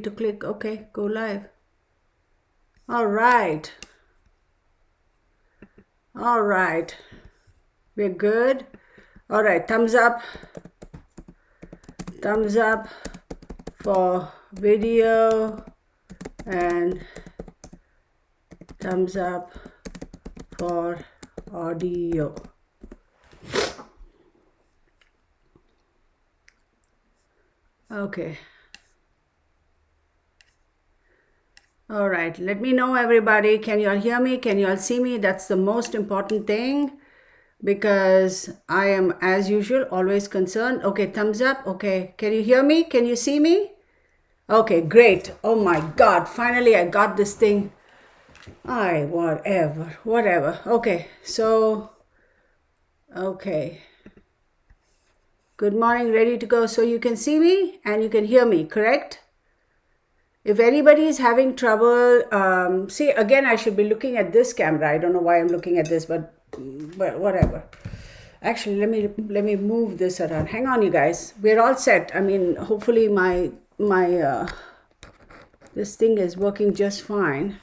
to click. Okay, go live. All right. All right. We're good. All right. Thumbs up. Thumbs up for video and thumbs up for audio. Okay. All right, let me know, everybody. Can you all hear me? Can you all see me? That's the most important thing, because I am, as usual, always concerned. Okay, thumbs up. Okay, can you hear me? Can you see me? Okay, great. Oh my God, finally I got this thing. Whatever. Okay, so, okay. Good morning, ready to go. So you can see me and you can hear me, correct? If anybody is having trouble, see, again, I should be looking at this camera. I don't know why I'm looking at this, but whatever. Actually, let me move this around. Hang on, you guys. We're all set. I mean, hopefully my this thing is working just fine.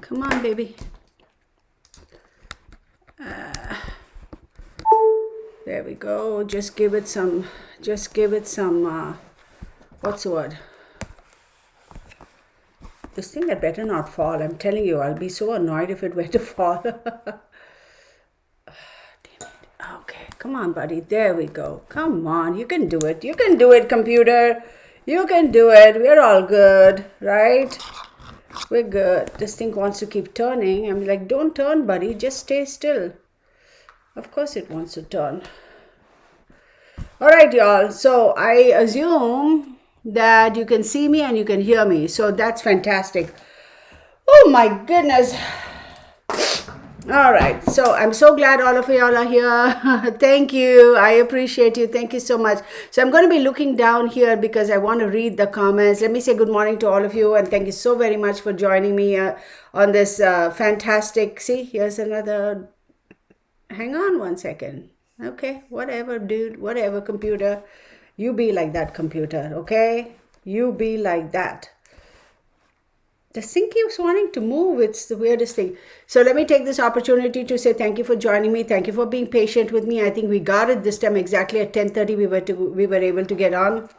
Come on, baby. There we go. Just give it some, what's the word? This thing had better not fall. I'm telling you, I'll be so annoyed if it were to fall. Damn it. Okay, come on, buddy. There we go. Come on, you can do it. You can do it, computer. You can do it. We're all good, right? We're good. This thing wants to keep turning. I'm like, don't turn, buddy. Just stay still. Of course it wants to turn. All right, y'all. So I assume that you can see me and you can hear me. So that's fantastic. Oh my goodness. All right. So I'm so glad all of y'all are here. Thank you. I appreciate you. Thank you so much. So I'm going to be looking down here because I want to read the comments. Let me say good morning to all of you. And thank you so very much for joining me on this fantastic. See, here's another. Hang on one second. Okay. Whatever, dude. Whatever, computer. You be like that, computer, okay? You be like that. This thing keeps wanting to move. It's the weirdest thing. So let me take this opportunity to say thank you for joining me. Thank you for being patient with me. I think we got it this time exactly at 10:30. We were able to get on.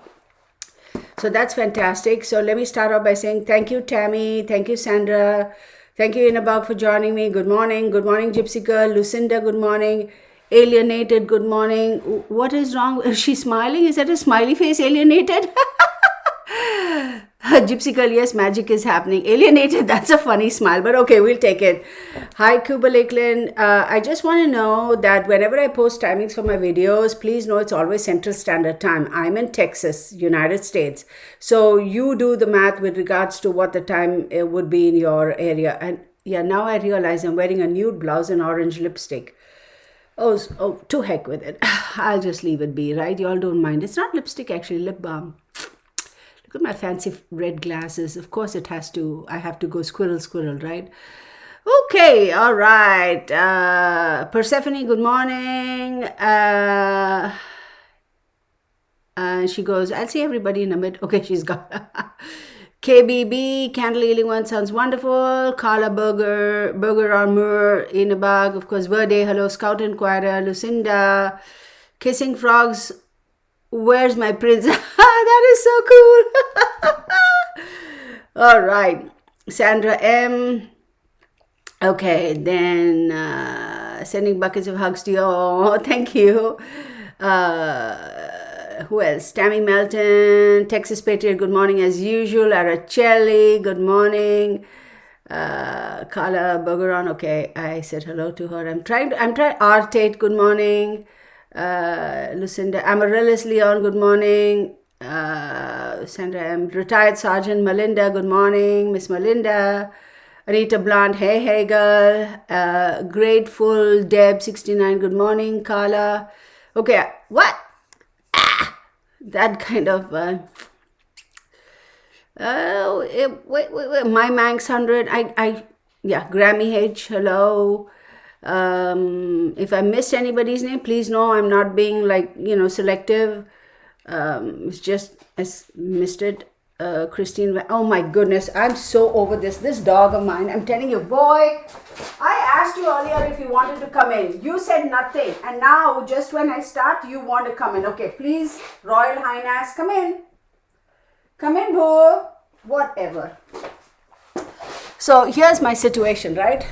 So that's fantastic. So let me start off by saying thank you, Tammy. Thank you, Sandra. Thank you, Inabag, for joining me. Good morning. Good morning, Gypsy Girl. Lucinda, good morning. Alienated, good morning. What is wrong? Is she smiling? Is that a smiley face? Alienated? Gypsy Girl, yes, magic is happening. Alienated, that's a funny smile, but okay, we'll take it. Hi, Cuba Lakeland. I just want to know that whenever I post timings for my videos, please know it's always Central Standard Time. I'm in Texas, United States. So you do the math with regards to what the time would be in your area. And yeah, now I realize I'm wearing a nude blouse and orange lipstick. Oh, to heck with it. I'll just leave it be, right? You all don't mind. It's not lipstick, actually, lip balm. Look at my fancy red glasses. Of course, I have to go squirrel, right? Okay, all right. Persephone, good morning. She goes, I'll see everybody in a minute. Okay, she's gone. KBB, Candle Healing One sounds wonderful. Carla Burger Armor, in a bag. Of course, Verde, hello, Scout Inquirer, Lucinda, Kissing Frogs, where's my prince? That is so cool. All right, Sandra M. Okay, then sending buckets of hugs to you. Oh, thank you. Who else? Tammy Melton, Texas Patriot, good morning as usual. Araceli, good morning. Carla Bergeron, okay, I said hello to her. I'm trying. Tate, good morning. Lucinda, Amaryllis Leon, good morning. Sandra M. Retired Sergeant Melinda, good morning. Miss Melinda. Anita Blunt, hey girl. Grateful Deb 69, good morning. Carla. Okay, what? That kind of wait, my Manx 100. Yeah, Grammy H, hello. If I missed anybody's name, please know I'm not being selective. It's just I missed it. Christine. Oh my goodness, I'm so over this dog of mine. I'm telling you, boy, I asked you earlier if you wanted to come in. You said nothing. And now, just when I start, you want to come in. Okay, please, Royal Highness, come in. Come in, boo. Whatever. So here's my situation, right?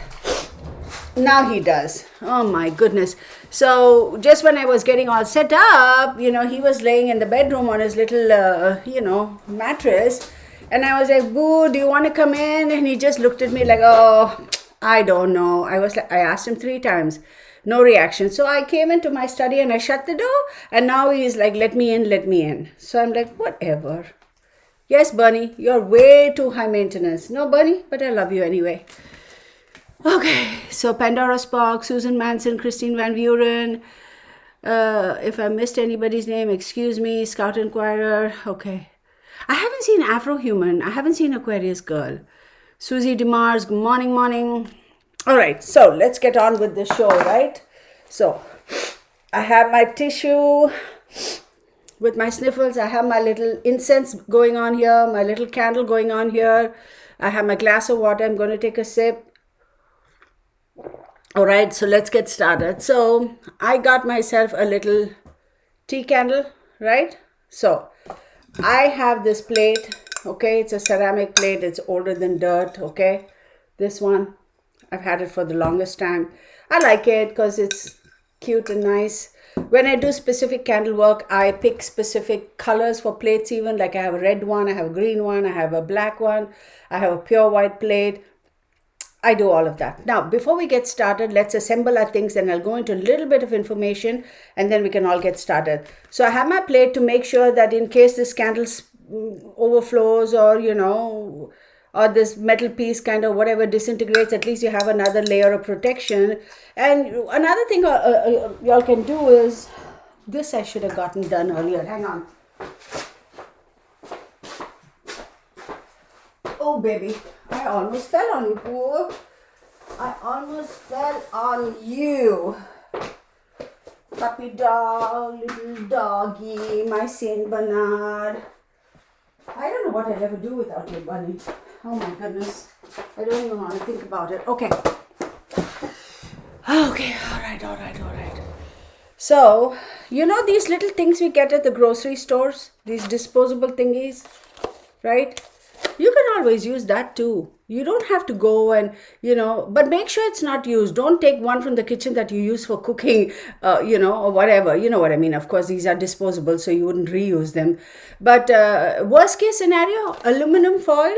Now he does. Oh my goodness. So just when I was getting all set up, he was laying in the bedroom on his little, mattress. And I was like, boo, do you want to come in? And he just looked at me like, oh, I don't know. I asked him 3 times. No reaction. So I came into my study and I shut the door. And now he's like, let me in, let me in. So I'm like, whatever. Yes, Bunny, you're way too high maintenance. No, Bunny, but I love you anyway. Okay, so Pandora's Box, Susan Manson, Christine Van Vuren. If I missed anybody's name, excuse me. Scout Inquirer. Okay. I haven't seen Afro-Human. I haven't seen Aquarius Girl. Susie DeMars, good morning, morning. All right, so let's get on with the show, right? So I have my tissue with my sniffles. I have my little incense going on here, my little candle going on here. I have my glass of water. I'm going to take a sip. All right, so let's get started. So I got myself a little tea candle, right? So I have this plate, okay? It's a ceramic plate. It's older than dirt, okay? This one, I've had it for the longest time. I like it because it's cute and nice. When I do specific candle work, I pick specific colors for plates even. Like I have a red one, I have a green one, I have a black one, I have a pure white plate. I do all of that. Now, before we get started, let's assemble our things and I'll go into a little bit of information and then we can all get started. So I have my plate to make sure that in case this candle overflows or, or this metal piece kind of whatever disintegrates, at least you have another layer of protection. And another thing y'all can do is, this I should have gotten done earlier. Hang on. Oh, baby. I almost fell on you, poor. I almost fell on you. Puppy dog, little doggy, my Saint Bernard. I don't know what I'd ever do without you, Bunny. Oh my goodness. I don't even want to think about it. Okay. Okay, all right. So, these little things we get at the grocery stores, these disposable thingies, right? You can always use that too. You don't have to go and, but make sure it's not used. Don't take one from the kitchen that you use for cooking, or whatever. You know what I mean? Of course, these are disposable, so you wouldn't reuse them. But worst case scenario, aluminum foil.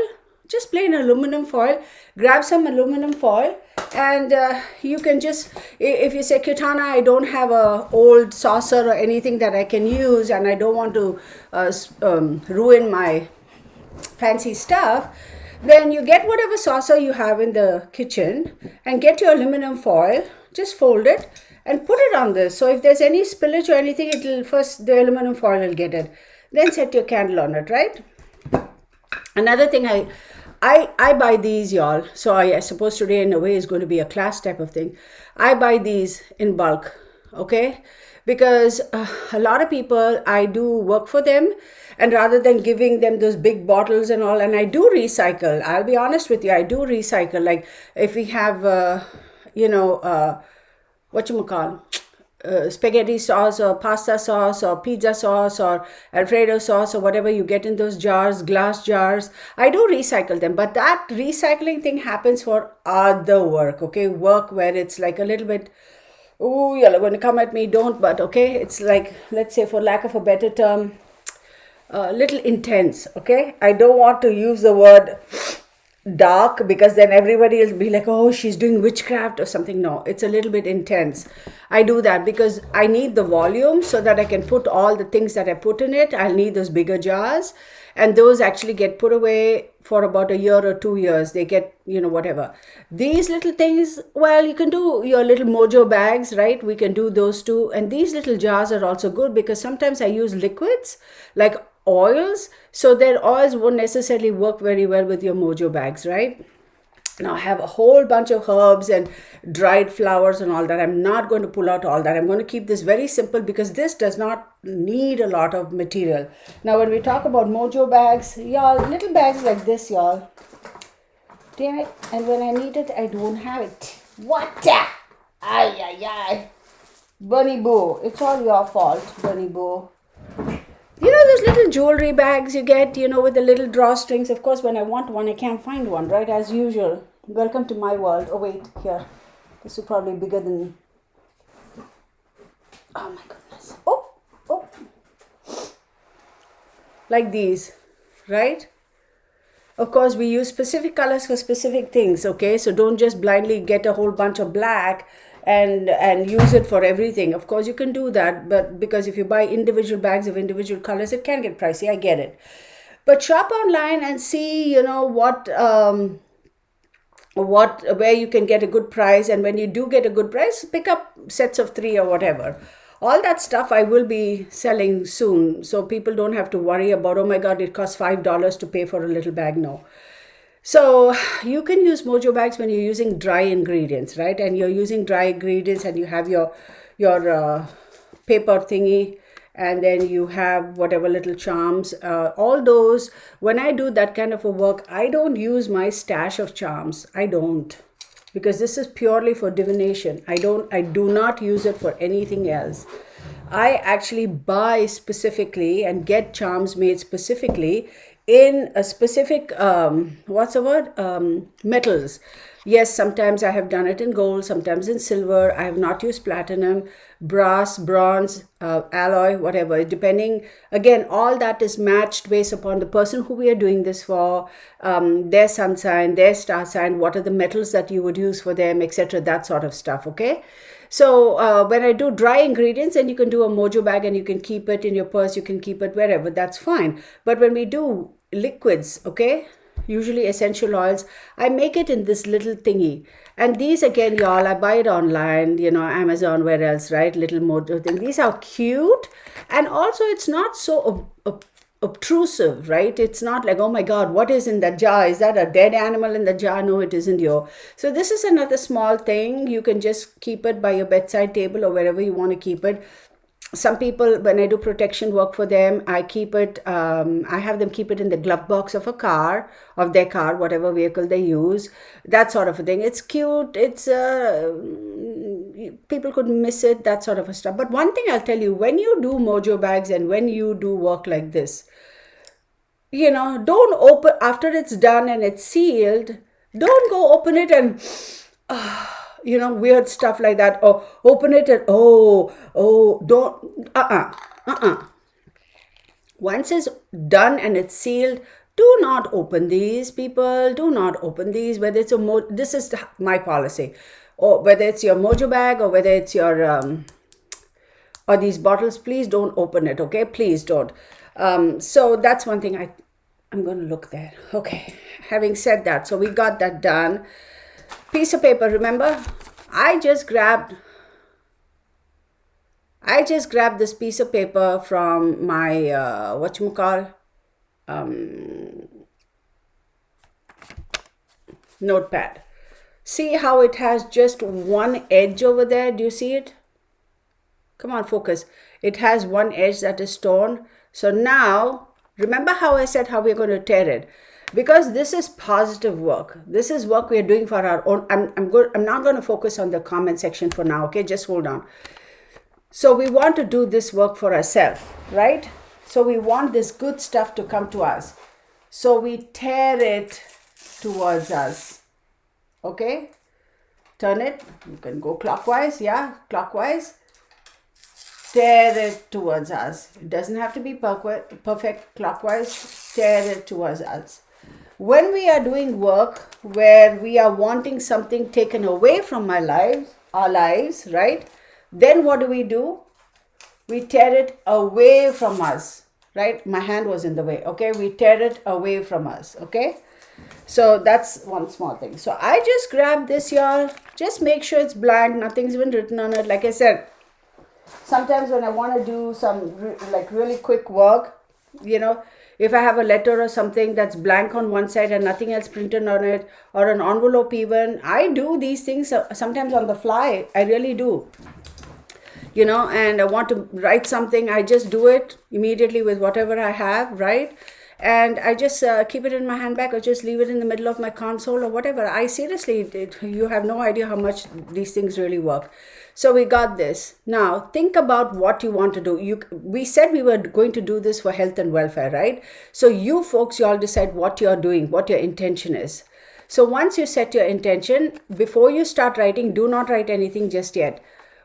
Just plain aluminum foil. Grab some aluminum foil and you can just, if you say, Kitana, I don't have a old saucer or anything that I can use and I don't want to ruin my fancy stuff, then you get whatever saucer you have in the kitchen and get your aluminum foil, just fold it and put it on this. So if there's any spillage or anything, the aluminum foil will get it. Then set your candle on it, right? Another thing I buy these, y'all. So I suppose today in a way is going to be a class type of thing. I buy these in bulk, okay? Because a lot of people, I do work for them, and rather than giving them those big bottles and all, and I do recycle. I'll be honest with you, I do recycle. Like if we have, spaghetti sauce or pasta sauce or pizza sauce or Alfredo sauce or whatever you get in those jars, glass jars, I do recycle them. But that recycling thing happens for other work, okay? Work where it's like a little bit, oh, you're going to come at me, don't, but okay? It's like, let's say for lack of a better term, little intense, okay? I don't want to use the word dark because then everybody will be like, oh, she's doing witchcraft or something. No, it's a little bit intense. I do that because I need the volume so that I can put all the things that I put in it. I'll need those bigger jars, and those actually get put away for about a year or 2 years. They get, whatever. These little things, well, you can do your little Mojo bags, right? We can do those too. And these little jars are also good because sometimes I use liquids like oils, so their oils won't necessarily work very well with your Mojo bags, right? Now I have a whole bunch of herbs and dried flowers and all that. I'm not going to pull out all that. I'm going to keep this very simple because this does not need a lot of material. Now when we talk about Mojo bags, y'all, little bags like this, y'all. Damn it. And when I need it, I don't have it. What? Ay, ay, ay. Bunny Boo. It's all your fault, Bunny Boo. You know those little jewelry bags you get, with the little drawstrings? Of course, when I want one, I can't find one, right? As usual. Welcome to my world. Oh, wait, here. This is probably bigger than... Oh, my goodness. Oh. Like these, right? Of course, we use specific colors for specific things, okay? So don't just blindly get a whole bunch of black and use it for everything. Of course, you can do that, but because if you buy individual bags of individual colors, it can get pricey. I get it. But shop online and see, where you can get a good price. And when you do get a good price, pick up sets of 3 or whatever. All that stuff I will be selling soon, so people don't have to worry about, oh my God, it costs $5 to pay for a little bag. No. So you can use Mojo bags when you're using dry ingredients, right? And you're using dry ingredients and you have your paper thingy, and then you have whatever little charms. All those, when I do that kind of a work, I don't use my stash of charms. I don't. Because this is purely for divination. I do not use it for anything else. I actually buy specifically and get charms made specifically in a specific, metals. Yes, sometimes I have done it in gold, sometimes in silver. I have not used platinum, brass, bronze, alloy, whatever, depending. Again, all that is matched based upon the person who we are doing this for, their sun sign, their star sign, what are the metals that you would use for them, etc., that sort of stuff, okay? So when I do dry ingredients, and you can do a Mojo bag and you can keep it in your purse, you can keep it wherever, that's fine. But when we do liquids, okay, usually essential oils, I make it in this little thingy. And these, again, y'all, I buy it online, Amazon, where else, right? Little Mojo thing. These are cute. And also it's not so obtrusive, right? It's not like, oh my God, what is in that jar? Is that a dead animal in the jar? No, it isn't, yo. So this is another small thing. You can just keep it by your bedside table or wherever you want to keep it. Some people, when I do protection work for them, I keep it, I have them keep it in the glove box of their car, whatever vehicle they use, that sort of a thing. It's cute. It's, people could miss it, that sort of a stuff. But one thing I'll tell you, when you do Mojo bags and when you do work like this, don't open, after it's done and it's sealed, don't go open it and... weird stuff like that, or open it and don't, Once it's done and it's sealed, do not open these, people. Do not open these, whether it's this is my policy, or whether it's your Mojo bag or whether it's your, or these bottles, please don't open it, okay? Please don't. So that's one thing I'm going to look there. Okay, having said that, so we got that done. Piece of paper, remember? I just grabbed this piece of paper from my notepad. See how it has just one edge over there? Do you see it? Come on, focus. It has one edge that is torn. So now, remember how I said how we're going to tear it? Because this is positive work. This is work we are doing for our own. I'm not going to focus on the comment section for now, okay? Just hold on. So we want to do this work for ourselves, right? So we want this good stuff to come to us. So we tear it towards us, okay? Turn it. You can go clockwise, yeah? Clockwise. Tear it towards us. It doesn't have to be perfect clockwise. Tear it towards us. When we are doing work where we are wanting something taken away from our lives, right? Then what do? We tear it away from us, right? My hand was in the way, okay? We tear it away from us, okay? So that's one small thing. So I just grabbed this, y'all. Just make sure it's blank. Nothing's been written on it. Like I said, sometimes when I want to do some really quick work, If I have a letter or something that's blank on one side and nothing else printed on it, or an envelope even, I do these things sometimes on the fly. I really do. And I want to write something, I just do it immediately with whatever I have, right? And I just keep it in my handbag, or just leave it in the middle of my console or whatever. I seriously, you have no idea how much these things really work. So we got this. Now think about what you want to do. We said we were going to do this for health and welfare, right? So you folks, you all decide what you're doing, what your intention is. So once you set your intention, before you start writing, do not write anything just yet.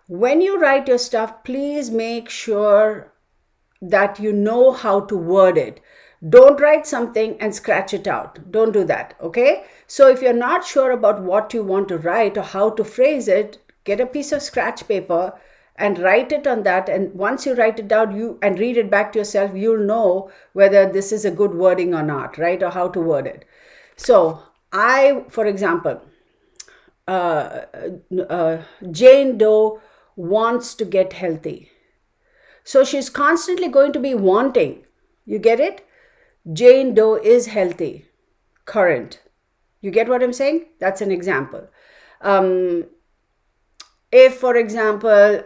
When you write your stuff, please make sure that you know how to word it. Don't write something and scratch it out. Don't do that, okay? So if you're not sure about what you want to write or how to phrase it, get a piece of scratch paper and write it on that. And once you write it down, and read it back to yourself, you'll know whether this is a good wording or not, right? Or how to word it. So for example, Jane Doe wants to get healthy. So she's constantly going to be wanting. You get it? Jane Doe is healthy. Current. You get what I'm saying? That's an example. If, for example,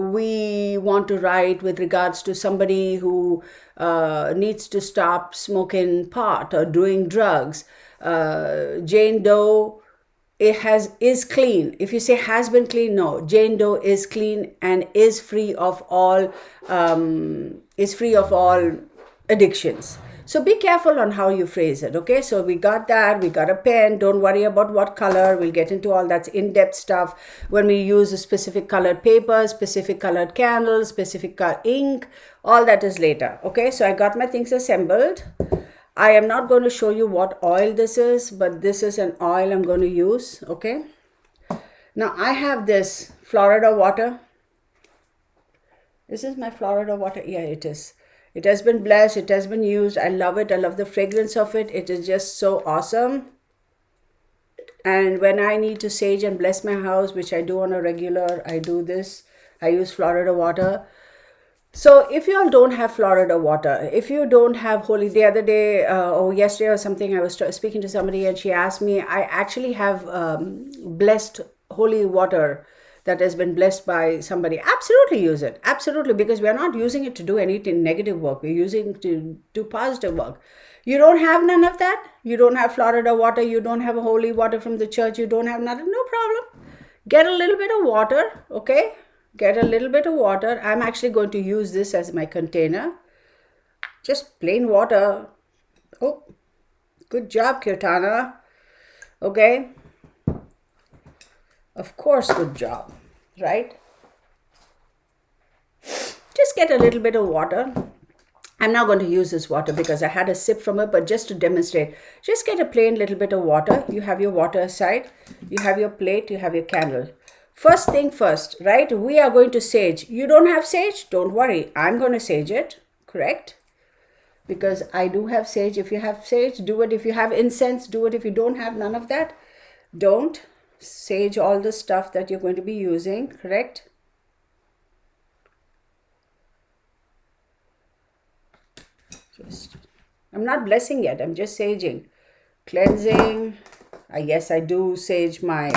we want to write with regards to somebody who needs to stop smoking pot or doing drugs, Jane Doe is clean. If you say has been clean, no. Jane Doe is clean and is free of all addictions. So be careful on how you phrase it, okay? So we got that, we got a pen. Don't worry about what color. We'll get into all that in-depth stuff when we use a specific colored paper, specific colored candles, specific ink. All that is later, okay? So I got my things assembled. I am not going to show you what oil this is, but this is an oil I'm going to use, okay? Now I have this Florida water. This is my Florida water. Yeah, it is. It has been blessed. It has been used. I love it. I love the fragrance of it. It is just so awesome. And when I need to sage and bless my house, which I do on a regular, I do this. I use Florida water. So if you all don't have Florida water, if you don't have holy, the other day or yesterday or something, I was speaking to somebody and she asked me, I actually have blessed holy water that has been blessed by somebody. Absolutely use it. Absolutely, because we are not using it to do anything negative work. We're using it to do positive work. You don't have none of that. You don't have Florida water. You don't have holy water from the church. You don't have nothing. No problem. Get a little bit of water, okay? Get a little bit of water. I'm actually going to use this as my container. Just plain water. Oh, good job, Kirtana. Okay. Of course, good job, right? Just get a little bit of water. I'm not going to use this water because I had a sip from it, but just to demonstrate, just get a plain little bit of water. You have your water aside. You have your plate. You have your candle. First thing first, right? We are going to sage. You don't have sage? Don't worry. I'm going to sage it, correct? Because I do have sage. If you have sage, do it. If you have incense, do it. If you don't have none of that, don't. Sage all the stuff that you're going to be using, correct? I'm not blessing yet. I'm just saging. Cleansing. Yes, I do sage my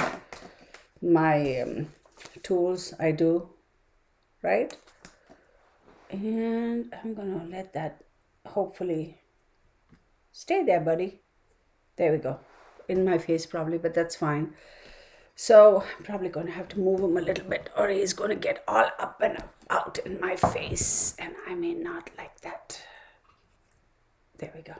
tools. I do, right? And I'm gonna let that hopefully stay there, buddy. There we go. In my face probably, but that's fine. So I'm probably gonna have to move him a little bit, or he's gonna get all up and out in my face, and I may not like that. There we go.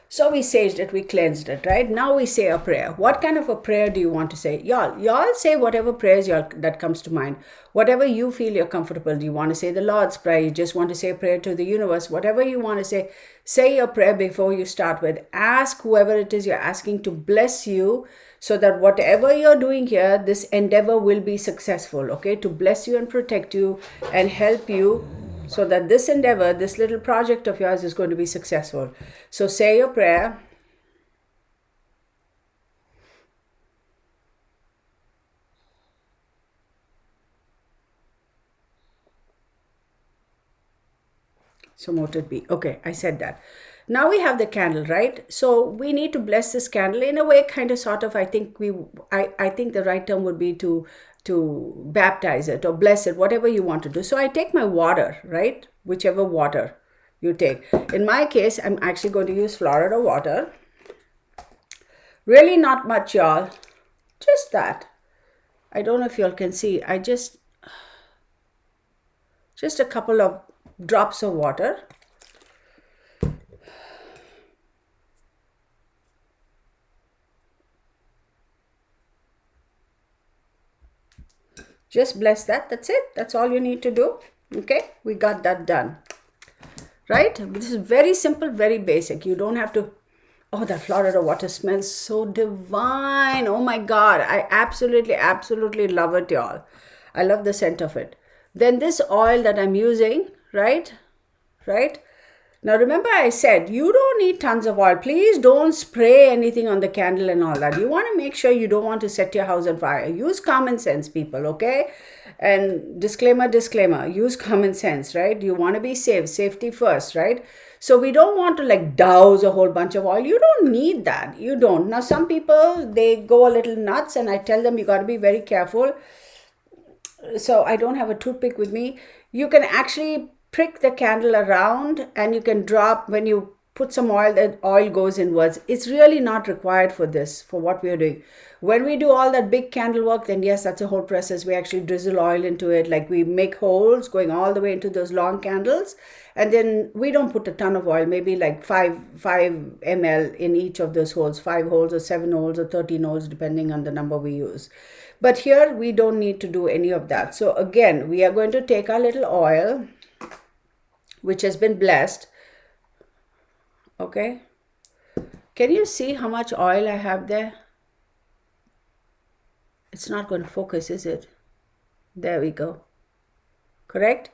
So we saged it, we cleansed it, right? Now we say a prayer. What kind of a prayer do you want to say? Y'all say whatever prayers that comes to mind. Whatever you feel you're comfortable. Do you want to say the Lord's Prayer? You just want to say a prayer to the universe? Whatever you want to say your prayer before you start with. Ask whoever it is you're asking to bless you so that whatever you're doing here, this endeavor will be successful, okay? To bless you and protect you and help you so that this endeavor, this little project of yours is going to be successful. So say your prayer. So moted be. Okay, I said that. Now we have the candle, right? So we need to bless this candle in a way, kind of, sort of. I think the right term would be to baptize it or bless it, whatever you want to do. So I take my water, right? Whichever water you take. In my case, I'm actually going to use Florida water. Really not much, y'all. Just that. I don't know if y'all can see. Just a couple of drops of water. Just bless that. That's it. That's all you need to do. Okay, we got that done. Right? This is very simple, very basic. You don't have to. Oh, that Florida water smells so divine. Oh my God. I absolutely love it, y'all. I love the scent of it. Then this oil that I'm using, right? Right? Now remember I said you don't need tons of oil. Please don't spray anything on the candle and all that. You want to make sure you don't want to set your house on fire. Use common sense, people, okay? And disclaimer, use common sense, right? You want to be safe, safety first, right? So we don't want to like douse a whole bunch of oil. You don't need that. You don't. Now some people, they go a little nuts and I tell them you got to be very careful. So I don't have a toothpick with me. You can actually prick the candle around and you can drop, when you put some oil, that oil goes inwards. It's really not required for this, for what we are doing. When we do all that big candle work, then yes, that's a whole process. We actually drizzle oil into it, like we make holes going all the way into those long candles, and then we don't put a ton of oil, maybe like 5 ml in each of those holes, 5 holes or 7 holes or 13 holes, depending on the number we use. But here we don't need to do any of that. So again, we are going to take our little oil, which has been blessed. Okay. Can you see how much oil I have there? It's not going to focus, is it? There we go. Correct?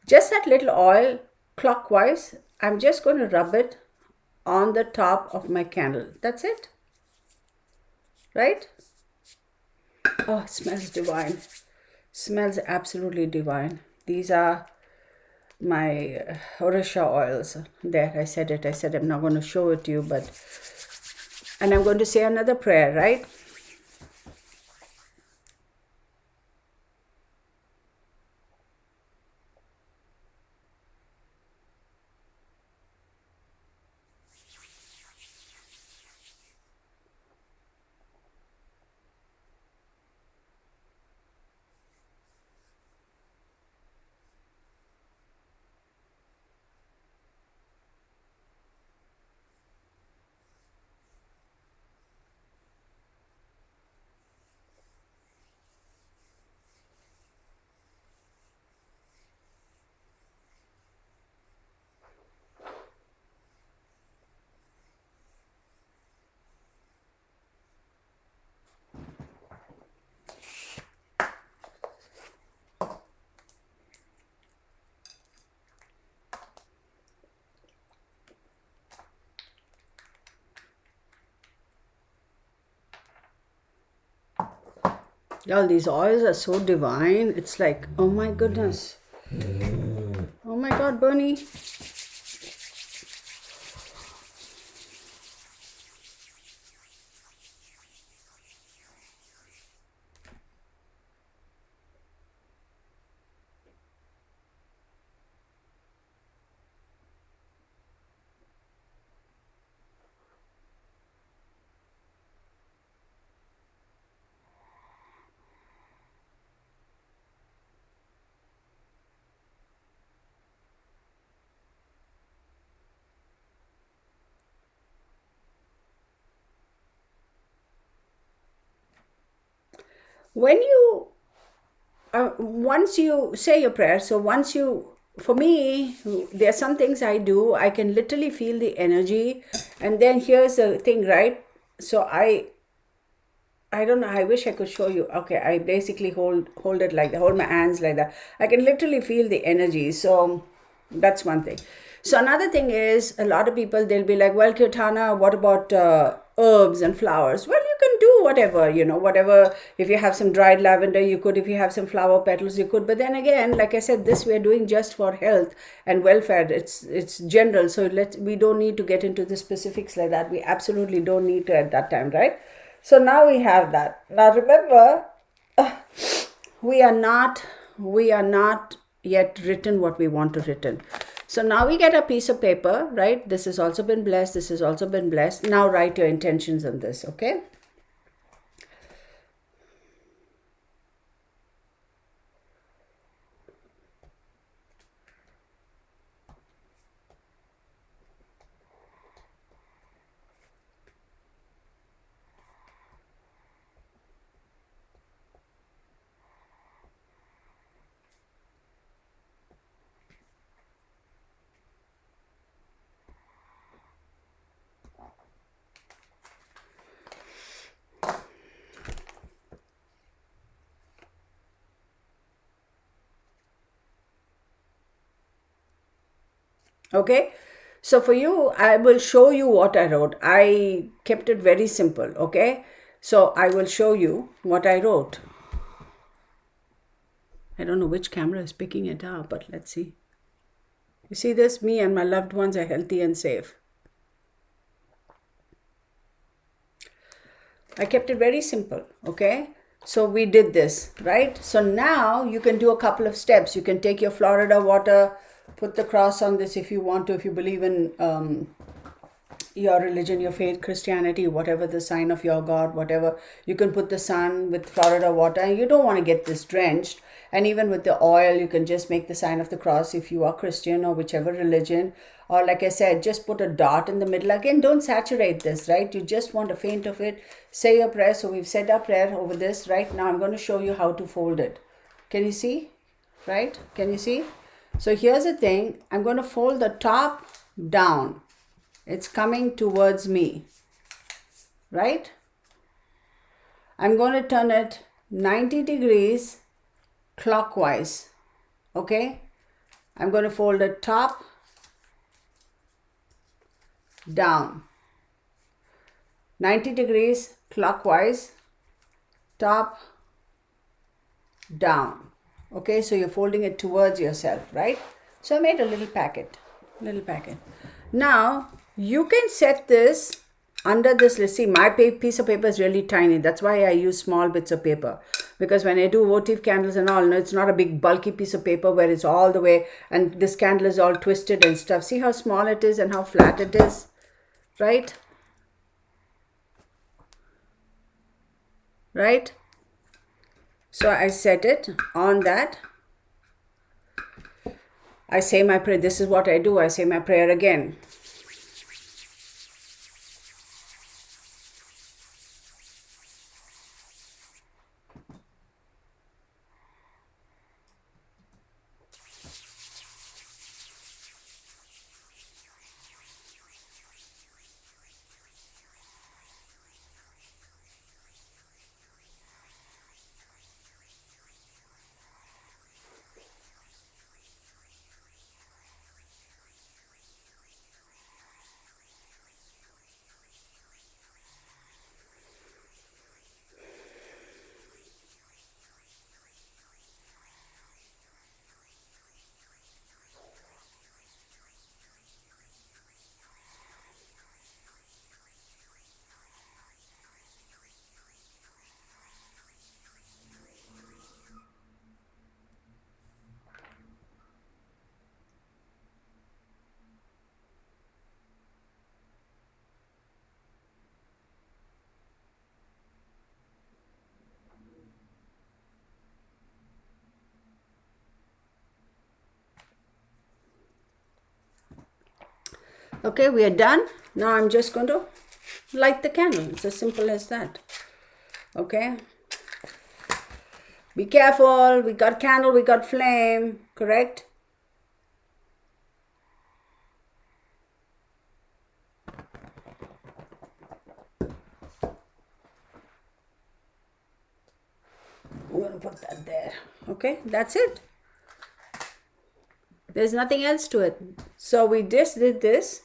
Just that little oil clockwise. I'm just going to rub it on the top of my candle. That's it. Right? Oh, it smells divine. Smells absolutely divine. These are my Orisha oils. There, I said it. I said I'm not going to show it to you, but... And I'm going to say another prayer, right? Y'all, these oils are so divine. It's like, oh my goodness. Oh my God, Bernie. When you once you say your prayer, so once you, for me, there are some things I do, I can literally feel the energy. And then here's the thing, right? So I don't know, I wish I could show you. Okay, I basically hold it like that, hold my hands like that. I can literally feel the energy. So that's one thing. So another thing is, a lot of people, they'll be like, well, Kirtana, what about herbs and flowers? Well, you can do whatever, you know, whatever. If you have some dried lavender, you could. If you have some flower petals, you could. But then again, like I said, this we're doing just for health and welfare. It's general, so we don't need to get into the specifics like that. We absolutely don't need to at that time, right? So now we have that. Now remember, we are not yet written what we want to written. So now we get a piece of paper, right? This has also been blessed. This has also been blessed. Now write your intentions on this, okay? Okay, so for you, I will show you what I wrote. I kept it very simple, okay? So I will show you what I wrote. I don't know which camera is picking it up, but let's see. You see this? Me and my loved ones are healthy and safe. I kept it very simple, okay? So we did this, right? So now you can do a couple of steps. You can take your Florida water, put the cross on this if you want to, if you believe in your religion, your faith, Christianity, whatever the sign of your God, whatever. You can put the sun with Florida water, and you don't want to get this drenched. And even with the oil, you can just make the sign of the cross if you are Christian or whichever religion. Or like I said, just put a dot in the middle. Again, don't saturate this, right? You just want a faint of it. Say your prayer. So we've said our prayer over this. Right now, I'm going to show you how to fold it. Can you see? Right? Can you see? So here's the thing. I'm going to fold the top down. It's coming towards me. Right? I'm going to turn it 90 degrees clockwise. Okay? I'm going to fold it top down. 90 degrees clockwise, top down. Okay, so you're folding it towards yourself, right? So I made a little packet. Now you can set this under this. Let's see, my piece of paper is really tiny. That's why I use small bits of paper, because when I do votive candles and all, no, it's not a big bulky piece of paper where it's all the way and this candle is all twisted and stuff. See how small it is and how flat it is, right? Right? So I set it on that. I say my prayer. This is what I do. I say my prayer again. Okay, we are done. Now I'm just going to light the candle. It's as simple as that. Okay. Be careful. We got candle, we got flame. Correct? I'm going to put that there. Okay, that's it. There's nothing else to it. So we just did this.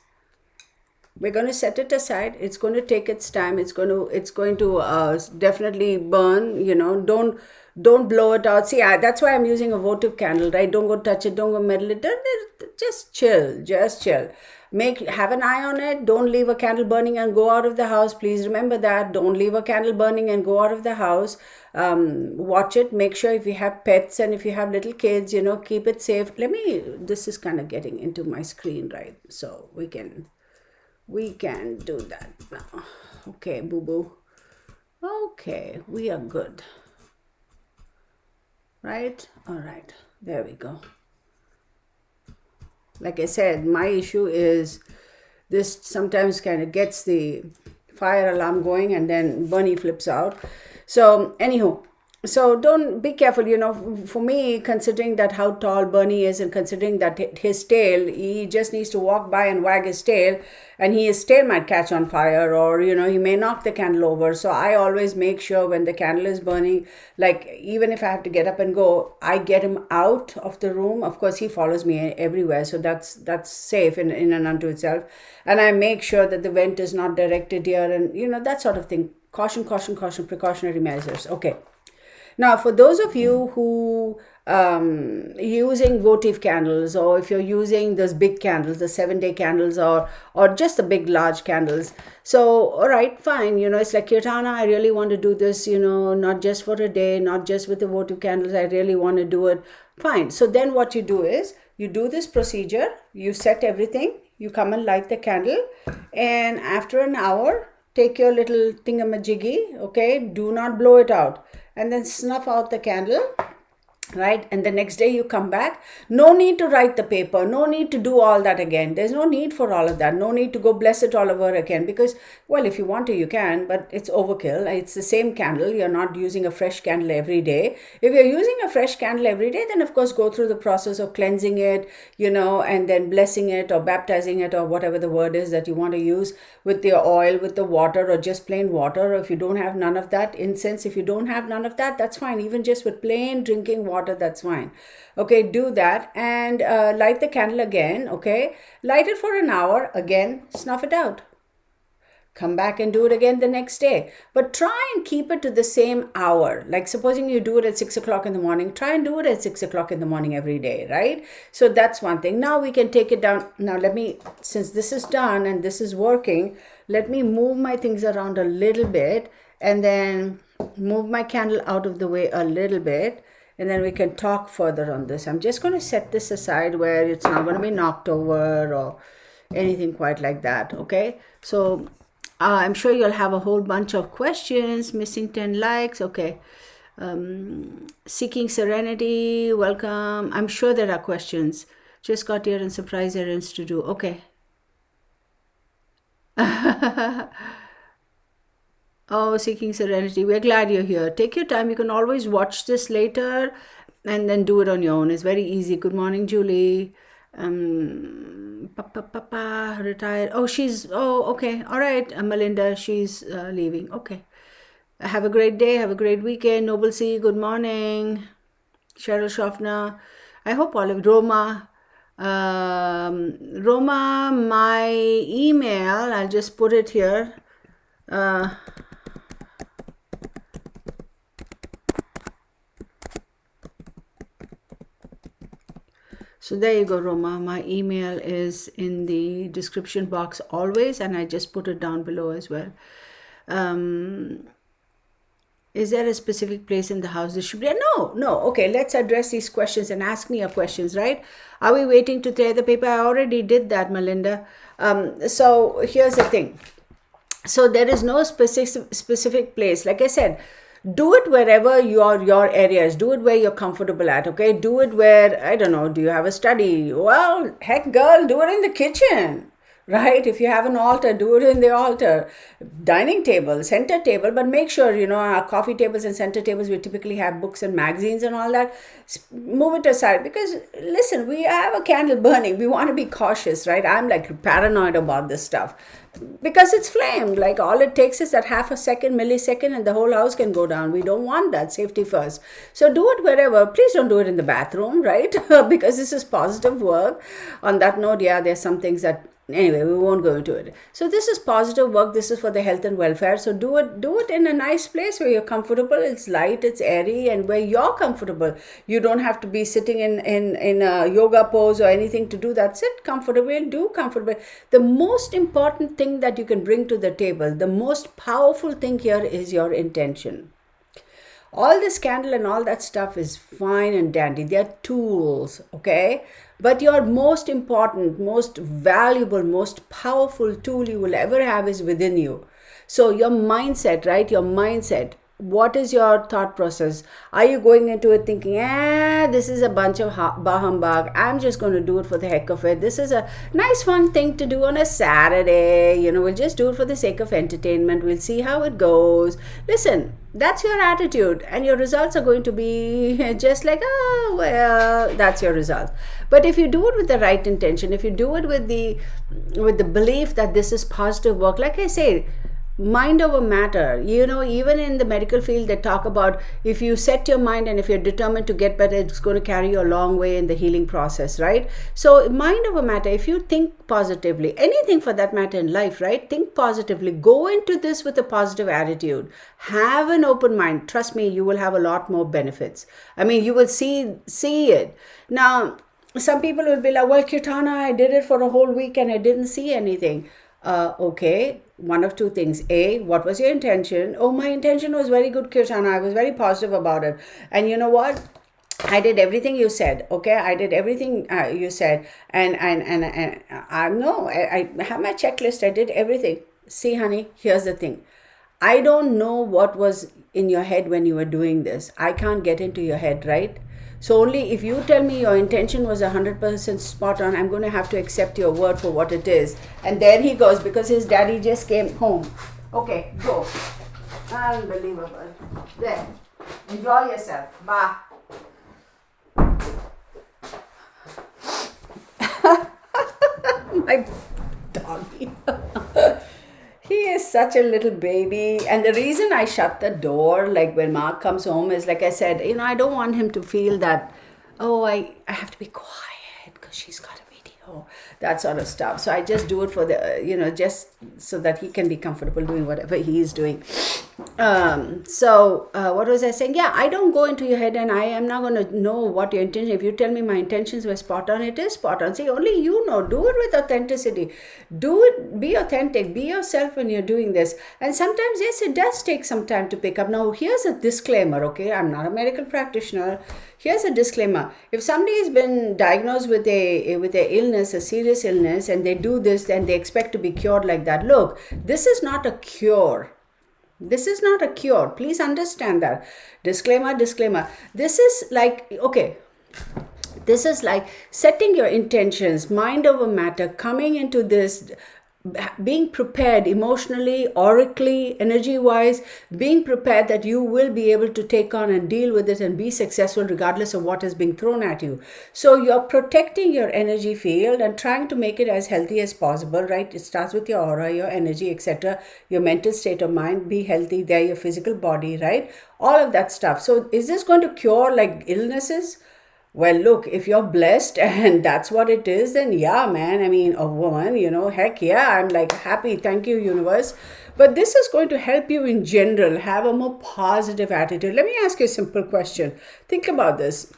We're going to set it aside. It's going to take its time. It's going to definitely burn. Don't blow it out. See, that's why I'm using a votive candle, right? Don't go touch it. Don't go meddle it. Just chill. Just chill. Have an eye on it. Don't leave a candle burning and go out of the house. Please remember that. Don't leave a candle burning and go out of the house. Watch it. Make sure if you have pets and if you have little kids, keep it safe. This is kind of getting into my screen, right? So we can do that now. Okay, boo boo. Okay, we are good. Right? All right. There we go. Like I said, my issue is this sometimes kind of gets the fire alarm going and then Bunny flips out. So anywho, so don't be careful, for me, considering that how tall Bernie is and considering that his tail, he just needs to walk by and wag his tail and his tail might catch on fire, or, he may knock the candle over. So I always make sure when the candle is burning, like even if I have to get up and go, I get him out of the room. Of course, he follows me everywhere. So that's safe in and unto itself. And I make sure that the vent is not directed here and, that sort of thing. Caution, precautionary measures. Okay. Now, for those of you who using votive candles, or if you're using those big candles, the 7-day candles, or just the big large candles, so all right, fine, it's like, Kirtana, I really want to do this, not just for a day, not just with the votive candles, I really want to do it. Fine. So then what you do is you do this procedure, you set everything, you come and light the candle, and after an hour, take your little thingamajiggy, okay, do not blow it out, and then snuff out the candle, right? And the next day you come back. No need to write the paper. No need to do all that again. There's no need for all of that. No need to go bless it all over again, because, well, if you want to, you can, but it's overkill. It's the same candle. You're not using a fresh candle every day. If you're using a fresh candle every day, then of course go through the process of cleansing it, and then blessing it or baptizing it, or whatever the word is that you want to use, with the oil, with the water, or just plain water. Or if you don't have none of that, incense, if you don't have none of that, that's fine. Even just with plain drinking water, that's fine. Okay, do that and light the candle again. Okay, light it for an hour again, snuff it out, come back and do it again the next day. But try and keep it to the same hour. Like supposing you do it at 6 o'clock in the morning, try and do it at 6 o'clock in the morning every day, right? So that's one thing. Now we can take it down. Now since this is done and this is working, let me move my things around a little bit and then move my candle out of the way a little bit. And then we can talk further on this. I'm just going to set this aside where it's not going to be knocked over or anything quite like that. Okay. So I'm sure you'll have a whole bunch of questions. Missing 10 likes. Okay. Seeking serenity. Welcome. I'm sure there are questions. Just got here and surprise errands to do. Okay. Oh, seeking serenity. We're glad you're here. Take your time. You can always watch this later and then do it on your own. It's very easy. Good morning, Julie. Retired. Oh, okay. All right. Melinda, she's leaving. Okay. Have a great day. Have a great weekend. Noble C, good morning. Cheryl Schaffner. I hope all of Roma. Roma, my email, I'll just put it here. So there you go, Roma. My email is in the description box always, and I just put it down below as well. Is there a specific place in the house this should be? No. Okay, let's address these questions and ask me your questions, right? Are we waiting to tear the paper? I already did that, Melinda. So here's the thing. So there is no specific place. Like I said, do it wherever your area is. Do it where you're comfortable at, okay? Do it where, I don't know, do you have a study? Well, heck, girl, do it in the kitchen, right? If you have an altar, do it in the altar. Dining table, center table, but make sure, our coffee tables and center tables, we typically have books and magazines and all that. Move it aside because, listen, we have a candle burning. We want to be cautious, right? I'm like paranoid about this stuff. Because it's flamed, like all it takes is that half a second, millisecond, and the whole house can go down. We don't want that. Safety first. So do it wherever. Please don't do it in the bathroom, right? Because this is positive work. On that note, yeah, there's some things that Anyway, we won't go into it. So this is positive work. This is for the health and welfare. So do it in a nice place where you're comfortable. It's light, it's airy, and where you're comfortable. You don't have to be sitting in a yoga pose or anything to do that. Sit comfortable, do comfortable. The most important thing that you can bring to the table, the most powerful thing here is your intention. All this candle and all that stuff is fine and dandy. They're tools, okay? But your most important, most valuable, most powerful tool you will ever have is within you. So your mindset, right? Your mindset. What is your thought process? Are you going into it thinking, this is a bunch of bah humbug. I'm just going to do it for the heck of it. This is a nice fun thing to do on a Saturday. We'll just do it for the sake of entertainment. We'll see how it goes. Listen, that's your attitude, and your results are going to be just like, that's your result. But if you do it with the right intention, if you do it with the belief that this is positive work, like I say, mind over matter. Even in the medical field, they talk about if you set your mind and if you're determined to get better, it's going to carry you a long way in the healing process, right? So mind over matter. If you think positively, anything for that matter in life, right? Think positively. Go into this with a positive attitude. Have an open mind. Trust me, you will have a lot more benefits. I mean, you will see it. Now, some people will be like, well, Kirtana, I did it for a whole week and I didn't see anything. Okay, one of two things. A, what was your intention? Oh, my intention was very good, Kirtana. I was very positive about it. And you know what? I did everything you said. Okay, I did everything you said. And I know, I have my checklist. I did everything. See, honey, here's the thing. I don't know what was in your head when you were doing this. I can't get into your head, right? So only if you tell me your intention was 100% spot on, I'm going to have to accept your word for what it is. And there he goes because his daddy just came home. Okay, go. Unbelievable. There. Enjoy yourself. Bye. My doggy. He is such a little baby. And the reason I shut the door, like when Mark comes home, is like I said, I don't want him to feel that, I have to be quiet because she's got a video, that sort of stuff. So I just do it for the, just so that he can be comfortable doing whatever he is doing. What was I saying? Yeah, I don't go into your head and I am not going to know what your intention. If you tell me my intentions were spot on, it is spot on. See, only you know. Do it with authenticity. Do it, be authentic, be yourself when you're doing this. And sometimes, yes, it does take some time to pick up. Now, here's a disclaimer, okay? I'm not a medical practitioner. Here's a disclaimer. If somebody has been diagnosed with a illness, a serious illness, and they do this, and they expect to be cured like that, look, this is not a cure. This is not a cure. Please understand that. Disclaimer. This is like, okay, this is like setting your intentions, mind over matter, coming into this, being prepared emotionally, oracally, energy-wise, being prepared that you will be able to take on and deal with it and be successful regardless of what is being thrown at you. So you're protecting your energy field and trying to make it as healthy as possible, right? It starts with your aura, your energy, etc., your mental state of mind, be healthy there, your physical body, right? All of that stuff. So is this going to cure like illnesses? Well, look, if you're blessed and that's what it is, then yeah, man, I mean, a woman, heck yeah, I'm like happy. Thank you, universe. But this is going to help you in general have a more positive attitude. Let me ask you a simple question. Think about this.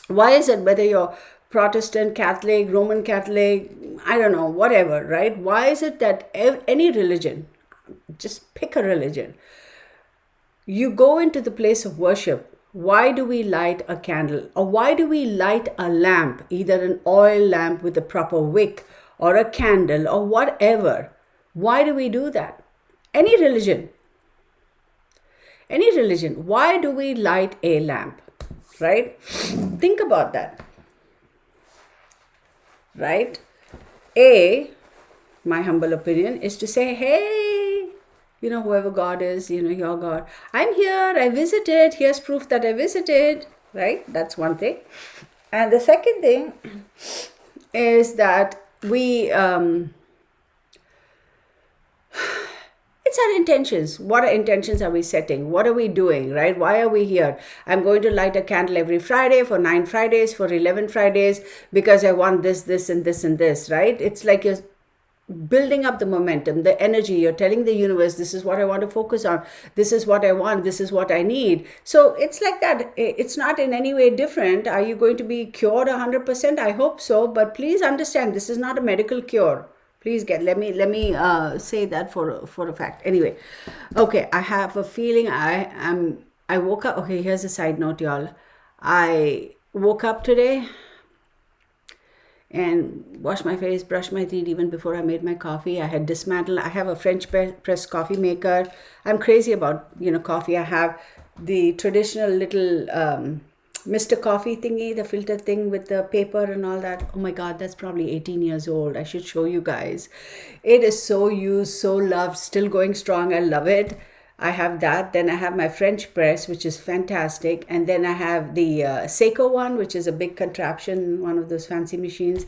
Why is it, whether you're Protestant, Catholic, Roman Catholic, I don't know, whatever, right? Why is it that any religion, just pick a religion, you go into the place of worship, why do we light a candle? Or why do we light a lamp, either an oil lamp with a proper wick or a candle or whatever? Why do we do that? Any religion, why do we light a lamp, right? Think about that, right? My humble opinion is to say, hey, whoever God is, your God, I'm here, I visited, here's proof that I visited, right? That's one thing. And the second thing is that we, it's our intentions. What intentions are we setting? What are we doing, right? Why are we here? I'm going to light a candle every Friday for 9 Fridays, for 11 Fridays, because I want this, and this, and this, right? It's like building up the momentum, the energy. You're telling the universe, this is what I want to focus on, this is what I want, this is what I need. So it's like that. It's not in any way different. Are you going to be cured 100%? I hope so, but please understand, this is not a medical cure. Please let me say that for a fact. Anyway, okay, I have a feeling I woke up. Okay, here's a side note, y'all. I woke up today and washed my face, brushed my teeth even before I made my coffee. I had dismantled. I have a French press coffee maker. I'm crazy about coffee. I have the traditional little Mr. Coffee thingy, the filter thing with the paper and all that. Oh my God, that's probably 18 years old. I should show you guys. It is so used, so loved, still going strong. I love it. I have that. Then I have my French press, which is fantastic. And then I have the Seiko one, which is a big contraption, one of those fancy machines.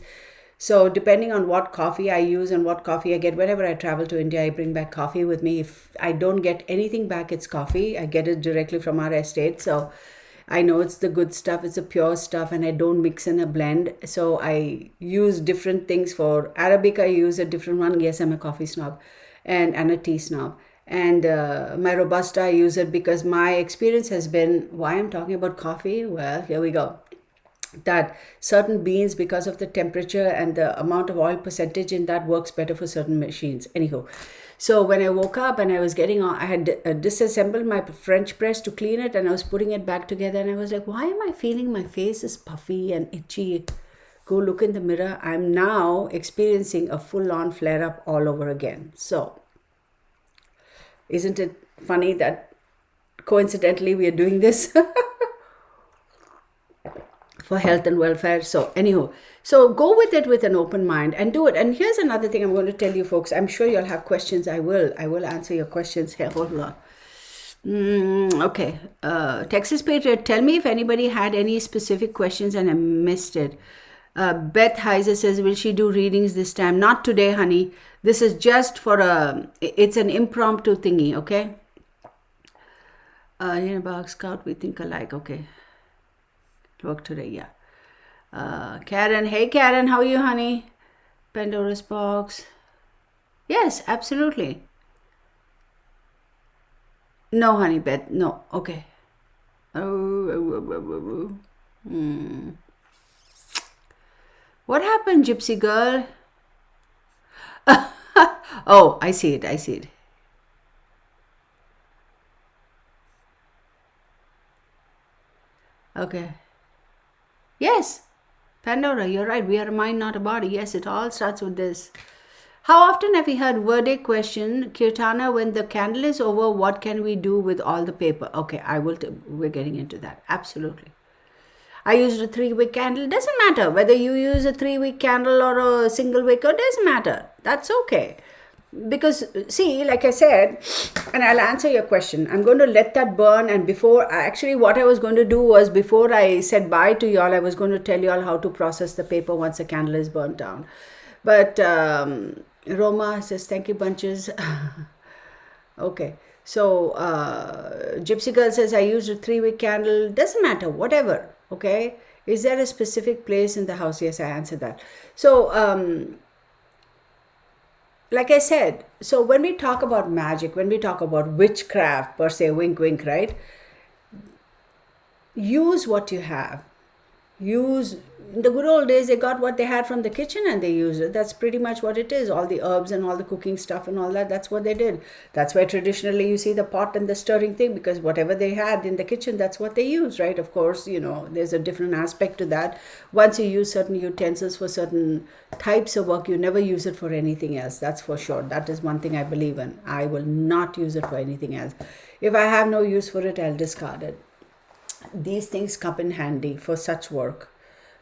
So depending on what coffee I use and what coffee I get, whenever I travel to India, I bring back coffee with me. If I don't get anything back, it's coffee. I get it directly from our estate. So I know it's the good stuff, it's the pure stuff, and I don't mix in a blend. So I use different things. For Arabic, I use a different one. Yes, I'm a coffee snob and a tea snob. And my Robusta, I use it because my experience has been, why I'm talking about coffee? Well, here we go. That certain beans, because of the temperature and the amount of oil percentage in that, works better for certain machines. Anywho, so when I woke up and I was getting on, I had disassembled my French press to clean it, and I was putting it back together, and I was like, why am I feeling my face is puffy and itchy? Go look in the mirror. I'm now experiencing a full-on flare-up all over again. So isn't it funny that coincidentally we are doing this for health and welfare? So anyhow, so go with it with an open mind and do it. And here's another thing I'm going to tell you, folks. I'm sure you'll have questions. I will answer your questions here. Hold on. Okay. Texas Patriot, tell me if anybody had any specific questions and I missed it. Beth Heiser says, will she do readings this time? Not today, honey. This is just for it's an impromptu thingy, okay? Box Scout, we think alike, okay. Work today, yeah. Karen, hey Karen, how are you, honey? Pandora's box. Yes, absolutely. No, honey, Beth, no, okay. What happened, Gypsy girl? Oh, I see it. Okay. Yes, Pandora, you're right. We are a mind, not a body. Yes, it all starts with this. How often have you heard verdict question, Kirtana, when the candle is over, what can we do with all the paper? Okay, we're getting into that. Absolutely. I used a 3-wick candle. Doesn't matter whether you use a 3-wick candle or a single wick. It doesn't matter. That's okay. Because see, like I said, and I'll answer your question, I'm going to let that burn. And what I was going to do was, before I said bye to y'all, I was going to tell y'all how to process the paper once the candle is burnt down. But Roma says, thank you bunches. Okay. So Gypsy Girl says, I used a 3-wick candle. Doesn't matter, whatever. Okay. Is there a specific place in the house? Yes, I answered that. So like I said, so when we talk about magic, when we talk about witchcraft per se, wink, wink, right? Use what you have. In the good old days, they got what they had from the kitchen and they used it. That's pretty much what it is. All the herbs and all the cooking stuff and all that, that's what they did. That's why traditionally you see the pot and the stirring thing, because whatever they had in the kitchen, that's what they used, right? Of course, there's a different aspect to that. Once you use certain utensils for certain types of work, you never use it for anything else. That's for sure. That is one thing I believe in. I will not use it for anything else. If I have no use for it, I'll discard it. These things come in handy for such work,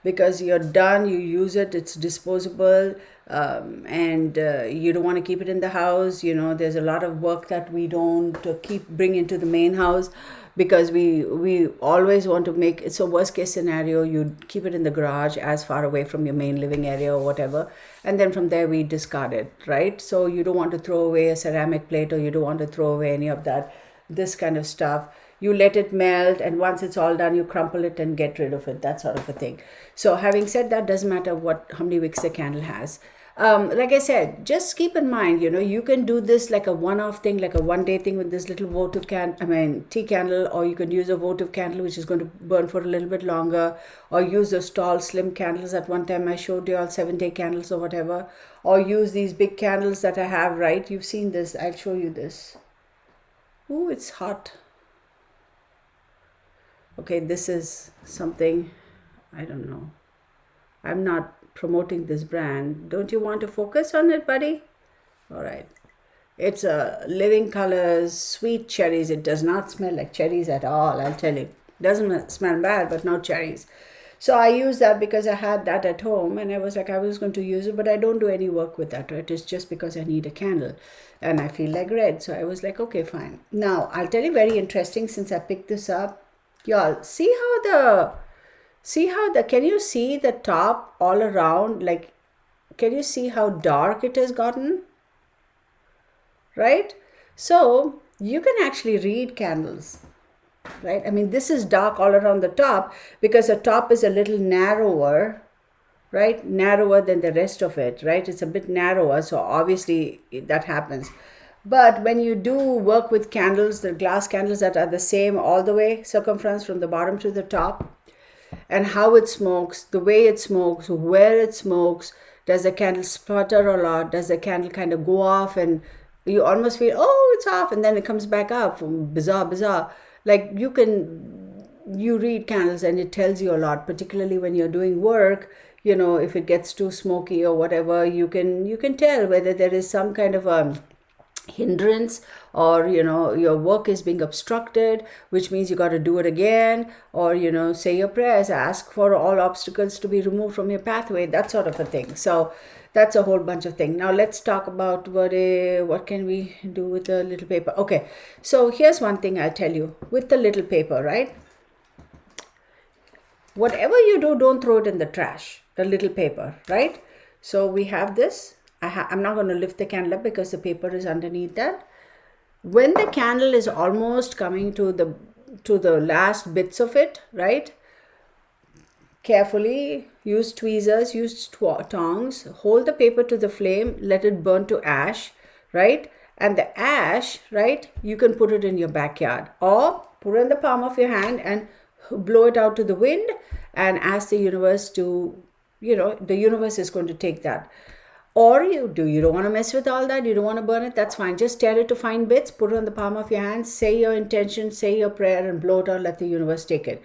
because you're done, you use it, it's disposable, and you don't want to keep it in the house. There's a lot of work that we don't bring into the main house, because we always want to make it so worst case scenario, you keep it in the garage as far away from your main living area or whatever, and then from there we discard it, right? So you don't want to throw away a ceramic plate, or you don't want to throw away any of this kind of stuff. You let it melt, and once it's all done, you crumple it and get rid of it, that sort of a thing. So having said that, doesn't matter how many wicks the candle has. Like I said, just keep in mind, you can do this like a one-off thing, like a one-day thing with this little tea candle, or you can use a votive candle, which is going to burn for a little bit longer, or use those tall, slim candles. At one time I showed you all 7-day candles or whatever, or use these big candles that I have, right? You've seen this. I'll show you this. Ooh, it's hot. Okay, this is something, I don't know. I'm not promoting this brand. Don't you want to focus on it, buddy? All right. It's a Living Colors sweet cherries. It does not smell like cherries at all, I'll tell you. It doesn't smell bad, but no cherries. So I use that because I had that at home, and I was like, I was going to use it, but I don't do any work with that, right? It's just because I need a candle and I feel like red. So I was like, okay, fine. Now, I'll tell you very interesting since I picked this up. Y'all, see how can you see the top all around? Like, can you see how dark it has gotten? Right? So you can actually read candles, right? I mean, this is dark all around the top because the top is a little narrower, right? Narrower than the rest of it, right? It's a bit narrower. So obviously that happens. But when you do work with candles, the glass candles that are the same all the way, circumference from the bottom to the top, and how it smokes, the way it smokes, where it smokes, does the candle sputter a lot? Does the candle kind of go off and you almost feel, oh, it's off, and then it comes back up? Bizarre. Like you read candles and it tells you a lot, particularly when you're doing work. If it gets too smoky or whatever, you can tell whether there is some kind of a hindrance, or your work is being obstructed, which means you got to do it again, or say your prayers, ask for all obstacles to be removed from your pathway, that sort of a thing. So that's a whole bunch of things. Now let's talk about what can we do with the little paper. Okay, so here's one thing I'll tell you with the little paper, right? Whatever you do, don't throw it in the trash, the little paper, right? So we have this. I'm not going to lift the candle up because the paper is underneath that. When the candle is almost coming to the last bits of it, right? Carefully use tweezers, use tongs, hold the paper to the flame, let it burn to ash, right? And the ash, right, you can put it in your backyard or put it in the palm of your hand and blow it out to the wind and ask the universe to, the universe is going to take that. Or you don't want to mess with all that, you don't want to burn it, that's fine. Just tear it to fine bits, put it on the palm of your hand, say your intention, say your prayer, and blow it out, let the universe take it.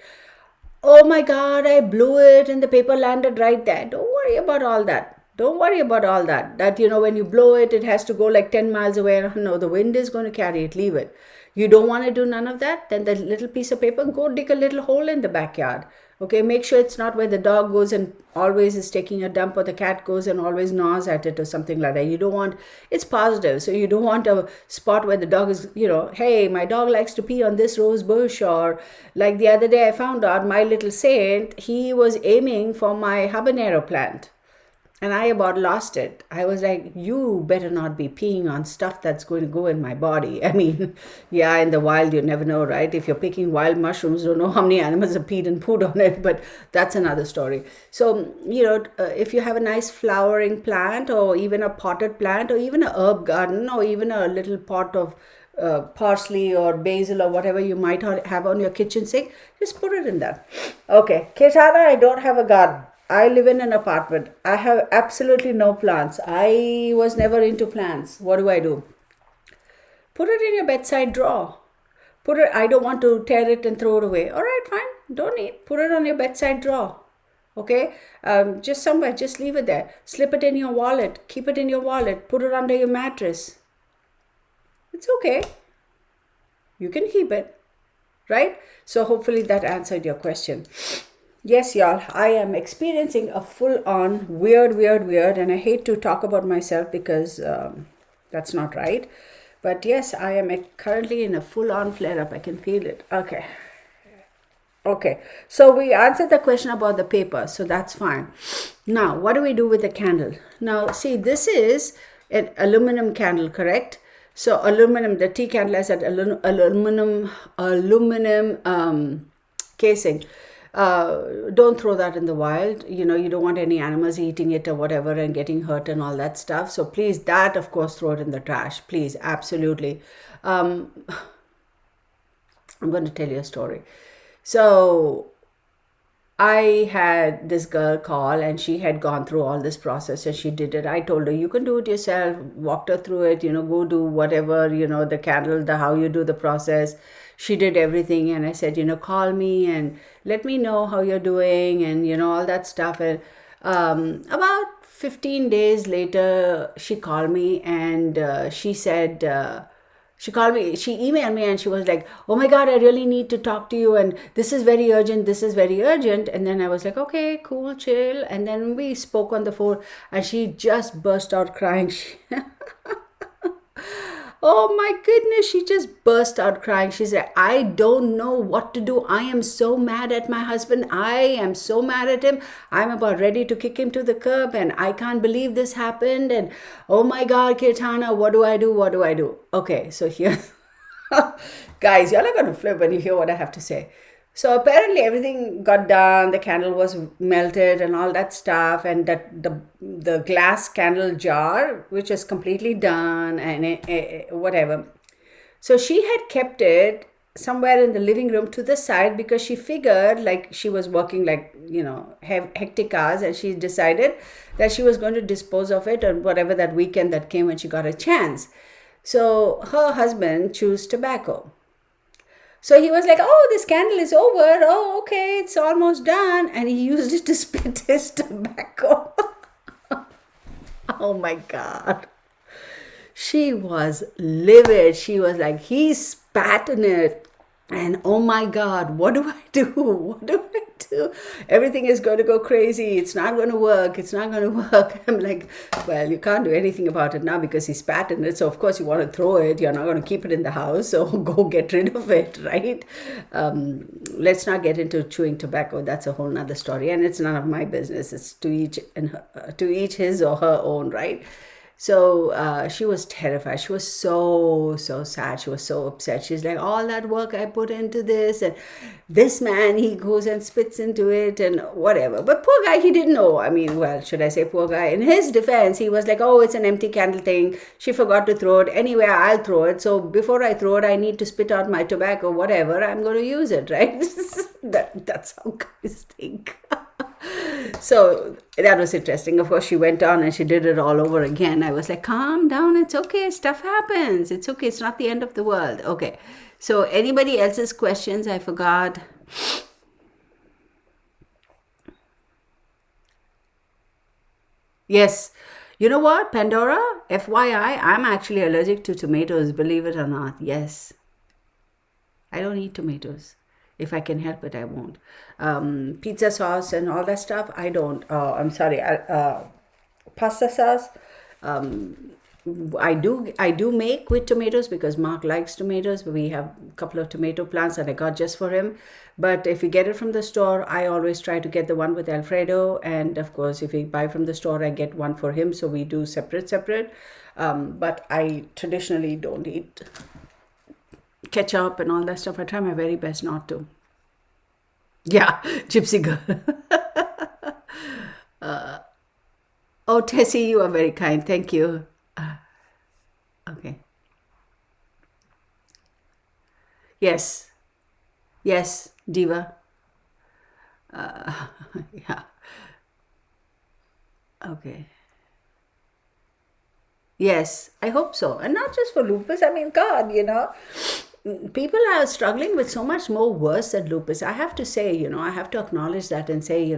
Oh my God, I blew it and the paper landed right there. Don't worry about all that. That, when you blow it, it has to go like 10 miles away. No, the wind is going to carry it, leave it. You don't want to do none of that, then the little piece of paper, go dig a little hole in the backyard. Okay, make sure it's not where the dog goes and always is taking a dump, or the cat goes and always gnaws at it or something like that. You don't want, it's positive. So you don't want a spot where the dog is, hey, my dog likes to pee on this rose bush. Or like the other day I found out my little saint, he was aiming for my habanero plant. And I about lost it. I was like, you better not be peeing on stuff that's going to go in my body. I mean, yeah, in the wild, you never know, right? If you're picking wild mushrooms, don't know how many animals have peed and pooed on it, but that's another story. So, if you have a nice flowering plant, or even a potted plant, or even a herb garden, or even a little pot of parsley or basil or whatever you might have on your kitchen sink, just put it in there. Okay, Ketana, I don't have a garden. I live in an apartment. I have absolutely no plants. I was never into plants. What do? Put it in your bedside drawer. I don't want to tear it and throw it away. All right, fine. Don't need. Put it on your bedside drawer. Okay? Just somewhere. Just leave it there. Slip it in your wallet. Keep it in your wallet. Put it under your mattress. It's okay. You can keep it. Right? So hopefully that answered your question. Yes, y'all, I am experiencing a full-on weird, and I hate to talk about myself because that's not right. But yes, I am currently in a full-on flare-up. I can feel it. Okay. So we answered the question about the paper, so that's fine. Now, what do we do with the candle? Now, see, this is an aluminum candle, correct? So aluminum, the tea candle has that aluminum casing. Don't throw that in the wild. You don't want any animals eating it or whatever and getting hurt and all that stuff. So please, that of course, throw it in the trash. Please, absolutely. Um, I'm going to tell you a story. So I had this girl call and she had gone through all this process and she did it. I told her, you can do it yourself, walked her through it, go do whatever, the candle, the how you do the process. She did everything and I said, call me and let me know how you're doing and, all that stuff. And about 15 days later, she called me and she said, she called me, she emailed me and she was like, oh my God, I really need to talk to you. And this is very urgent. This is very urgent. And then I was like, okay, cool, chill. And then we spoke on the phone and she just burst out crying. Oh my goodness, she just burst out crying. She said, I don't know what to do. I am so mad at my husband. I am so mad at him. I'm about ready to kick him to the curb and I can't believe this happened. And oh my God, Kirtana, what do I do? What do I do? Okay, so here, guys, y'all are going to flip when you hear what I have to say. So apparently everything got done, the candle was melted and all that stuff, and that the glass candle jar, which is completely done and whatever. So she had kept it somewhere in the living room to the side because she figured like she was working like, hectic hours and she decided that she was going to dispose of it or whatever that weekend that came when she got a chance. So her husband chose tobacco. So he was like, oh, this candle is over. Oh, okay, it's almost done. And he used it to spit his tobacco. Oh my God. She was livid. She was like, he spat in it. And oh my God, what do I do? What do I do? Everything is going to go crazy. It's not going to work. It's not going to work. I'm like, well, you can't do anything about it now because he spat in it. So of course you want to throw it. You're not going to keep it in the house. So go get rid of it, right? Let's not get into chewing tobacco. That's a whole nother story. And it's none of my business. It's to each his or her own, right? So she was terrified. She was so sad. She was so upset. She's like, all that work I put into this, and this man, he goes and spits into it and whatever. But poor guy, he didn't know. I mean, well, should I say poor guy? In his defense, he was like, oh, it's an empty candle thing. She forgot to throw it. Anyway, I'll throw it. So before I throw it, I need to spit out my tobacco, whatever. I'm going to use it, right? That's how guys think. So that was interesting. Of course, she went on and she did it all over again. I was like, calm down. It's okay. Stuff happens. It's okay. It's not the end of the world. Okay. So anybody else's questions? I forgot. Yes. You know what, Pandora? FYI, I'm actually allergic to tomatoes, believe it or not. Yes. I don't eat tomatoes. If I can help it, I won't. Pizza sauce and all that stuff, I don't. I'm sorry. Pasta sauce, I do make with tomatoes because Mark likes tomatoes. We have a couple of tomato plants that I got just for him. But if we get it from the store, I always try to get the one with Alfredo. And of course, if we buy from the store, I get one for him. So we do separate. But I traditionally don't eat ketchup and all that stuff. I try my very best not to. Yeah, gypsy girl. Oh, Tessie, you are very kind. Thank you. Okay. Yes. Yes, Diva. Yeah. Okay. Yes, I hope so. And not just for lupus. I mean, God, people are struggling with so much more worse than lupus. I have to say, I have to acknowledge that and say,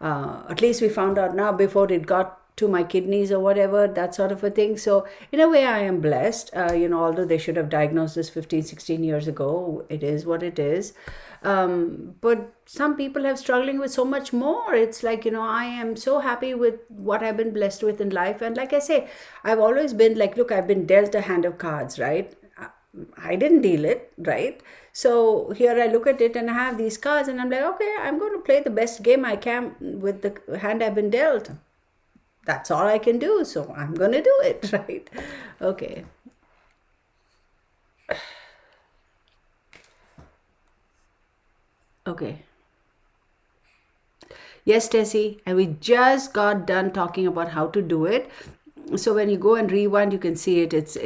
at least we found out now before it got to my kidneys or whatever, that sort of a thing. So in a way, I am blessed, although they should have diagnosed this 15, 16 years ago. It is what it is. But some people have struggling with so much more. It's like, I am so happy with what I've been blessed with in life. And like I say, I've always been like, look, I've been dealt a hand of cards, right? I didn't deal it, right? So here I look at it and I have these cards and I'm like, okay, I'm going to play the best game I can with the hand I've been dealt. That's all I can do. So I'm going to do it, right? Okay. Okay. Yes, Tessie, and we just got done talking about how to do it. So when you go and rewind, you can see it. It's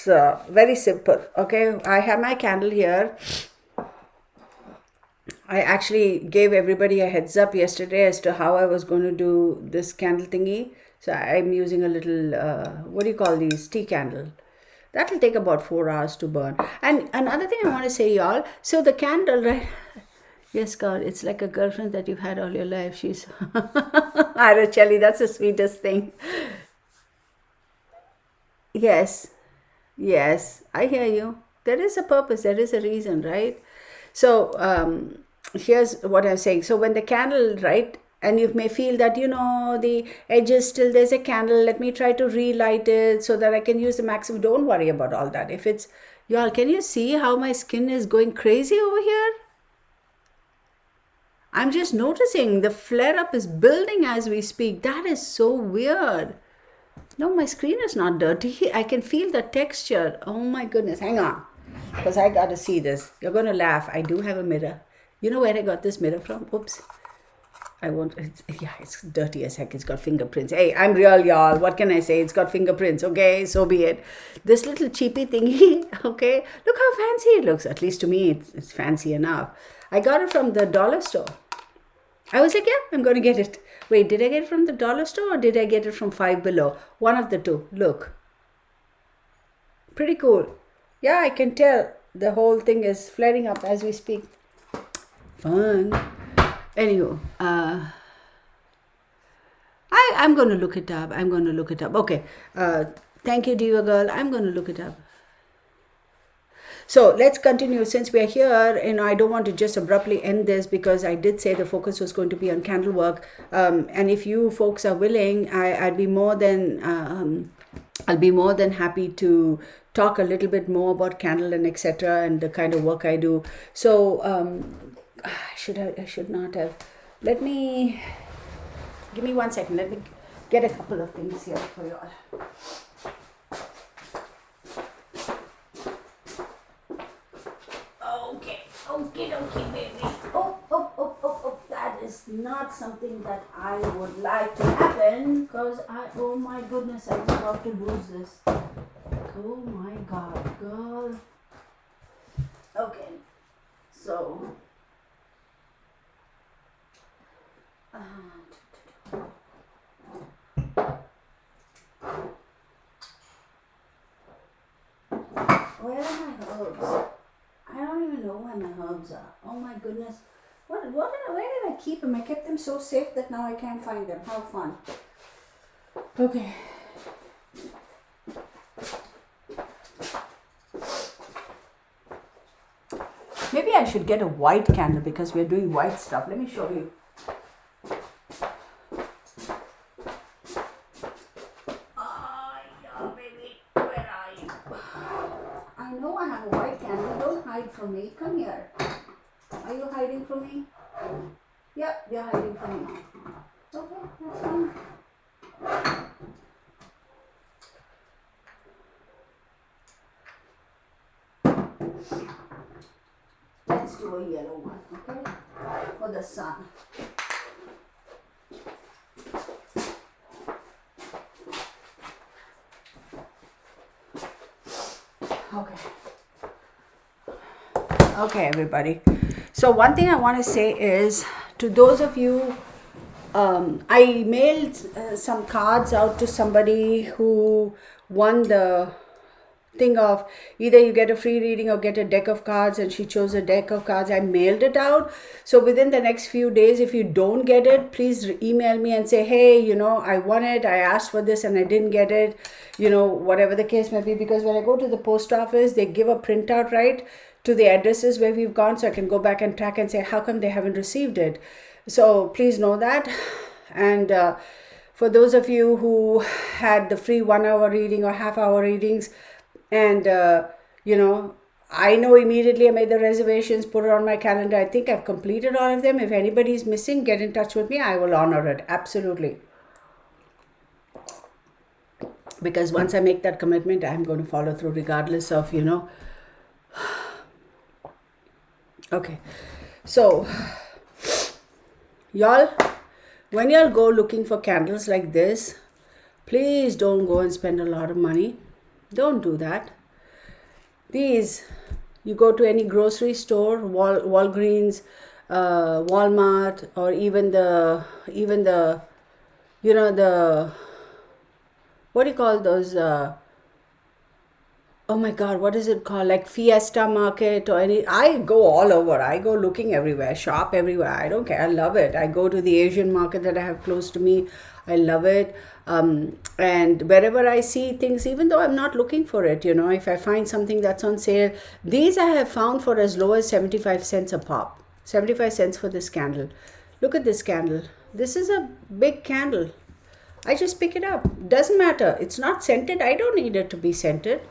very simple. Okay, I have my candle here. I actually gave everybody a heads up yesterday as to how I was going to do this candle thingy. So I'm using a little, what do you call these? Tea candle. That'll take about 4 hours to burn. And another thing I want to say, y'all. So the candle, right? Yes, God, it's like a girlfriend that you've had all your life. She's, Araceli, that's the sweetest thing. Yes, yes, I hear you. There is a purpose, there is a reason, right? So, here's what I'm saying. So, when the candle, right, and you may feel that, the edge is still, there's a candle, let me try to relight it so that I can use the maximum. Don't worry about all that. If it's, y'all, can you see how my skin is going crazy over here? I'm just noticing the flare up is building as we speak. That is so weird. No, my screen is not dirty. I can feel the texture. Oh my goodness. Hang on. Because I got to see this. You're going to laugh. I do have a mirror. You know where I got this mirror from? Oops. It's dirty as heck. It's got fingerprints. Hey, I'm real, y'all. What can I say? It's got fingerprints. Okay, so be it. This little cheapy thingy. Okay. Look how fancy it looks. At least to me, it's fancy enough. I got it from the dollar store. I was like, yeah, I'm going to get it. Wait, did I get it from the dollar store or did I get it from Five Below? One of the two. Look. Pretty cool. Yeah, I can tell the whole thing is flaring up as we speak. Fun. Anyway, I'm going to look it up. Okay. Thank you, Diva Girl. I'm going to look it up. So let's continue. Since we are here, I don't want to just abruptly end this because I did say the focus was going to be on candle work. And if you folks are willing, I'd be more than happy to talk a little bit more about candle and etc. and the kind of work I do. So I should not have. Give me 1 second. Let me get a couple of things here for you all. Okay, baby. Oh, that is not something that I would like to happen because oh my goodness, I was about to lose this. Oh my God, girl. Okay, so. Where are my herbs? I don't even know where my herbs are. Oh my goodness. Where did I keep them? I kept them so safe that now I can't find them. How fun. Okay. Maybe I should get a white candle because we're doing white stuff. Let me show you. From me. Come here. Are you hiding from me? Yep, you're hiding from me. Okay, that's fine. Let's do a yellow one, okay? For the sun. Okay, everybody. So one thing I want to say is to those of you, I mailed some cards out to somebody who won the thing of either you get a free reading or get a deck of cards, and she chose a deck of cards. I mailed it out. So within the next few days, if you don't get it, please email me and say, hey, I won it. I asked for this and I didn't get it, whatever the case may be. Because when I go to the post office, they give a printout, right, to the addresses where we've gone, so I can go back and track and say how come they haven't received it. So please know that. And for those of you who had the free 1 hour reading or half hour readings, and I know immediately I made the reservations, put it on my calendar. I think I've completed all of them. If anybody's missing, get in touch with me. I will honor it. Absolutely. Because once I make that commitment, I'm going to follow through regardless of, Okay. So Y'all, when y'all go looking for candles like this, please don't go and spend a lot of money. Don't do that. These, you go to any grocery store, Walgreens, Walmart, or even the the, what do you call those? Oh my God, what is it called? Like Fiesta Market or any. I go all over. I go looking everywhere, shop everywhere. I don't care. I love it. I go to the Asian market that I have close to me. I love it. And wherever I see things, even though I'm not looking for it, if I find something that's on sale, these I have found for as low as 75 cents a pop. 75 cents for this candle. Look at this candle. This is a big candle. I just pick it up. Doesn't matter. It's not scented. I don't need it to be scented.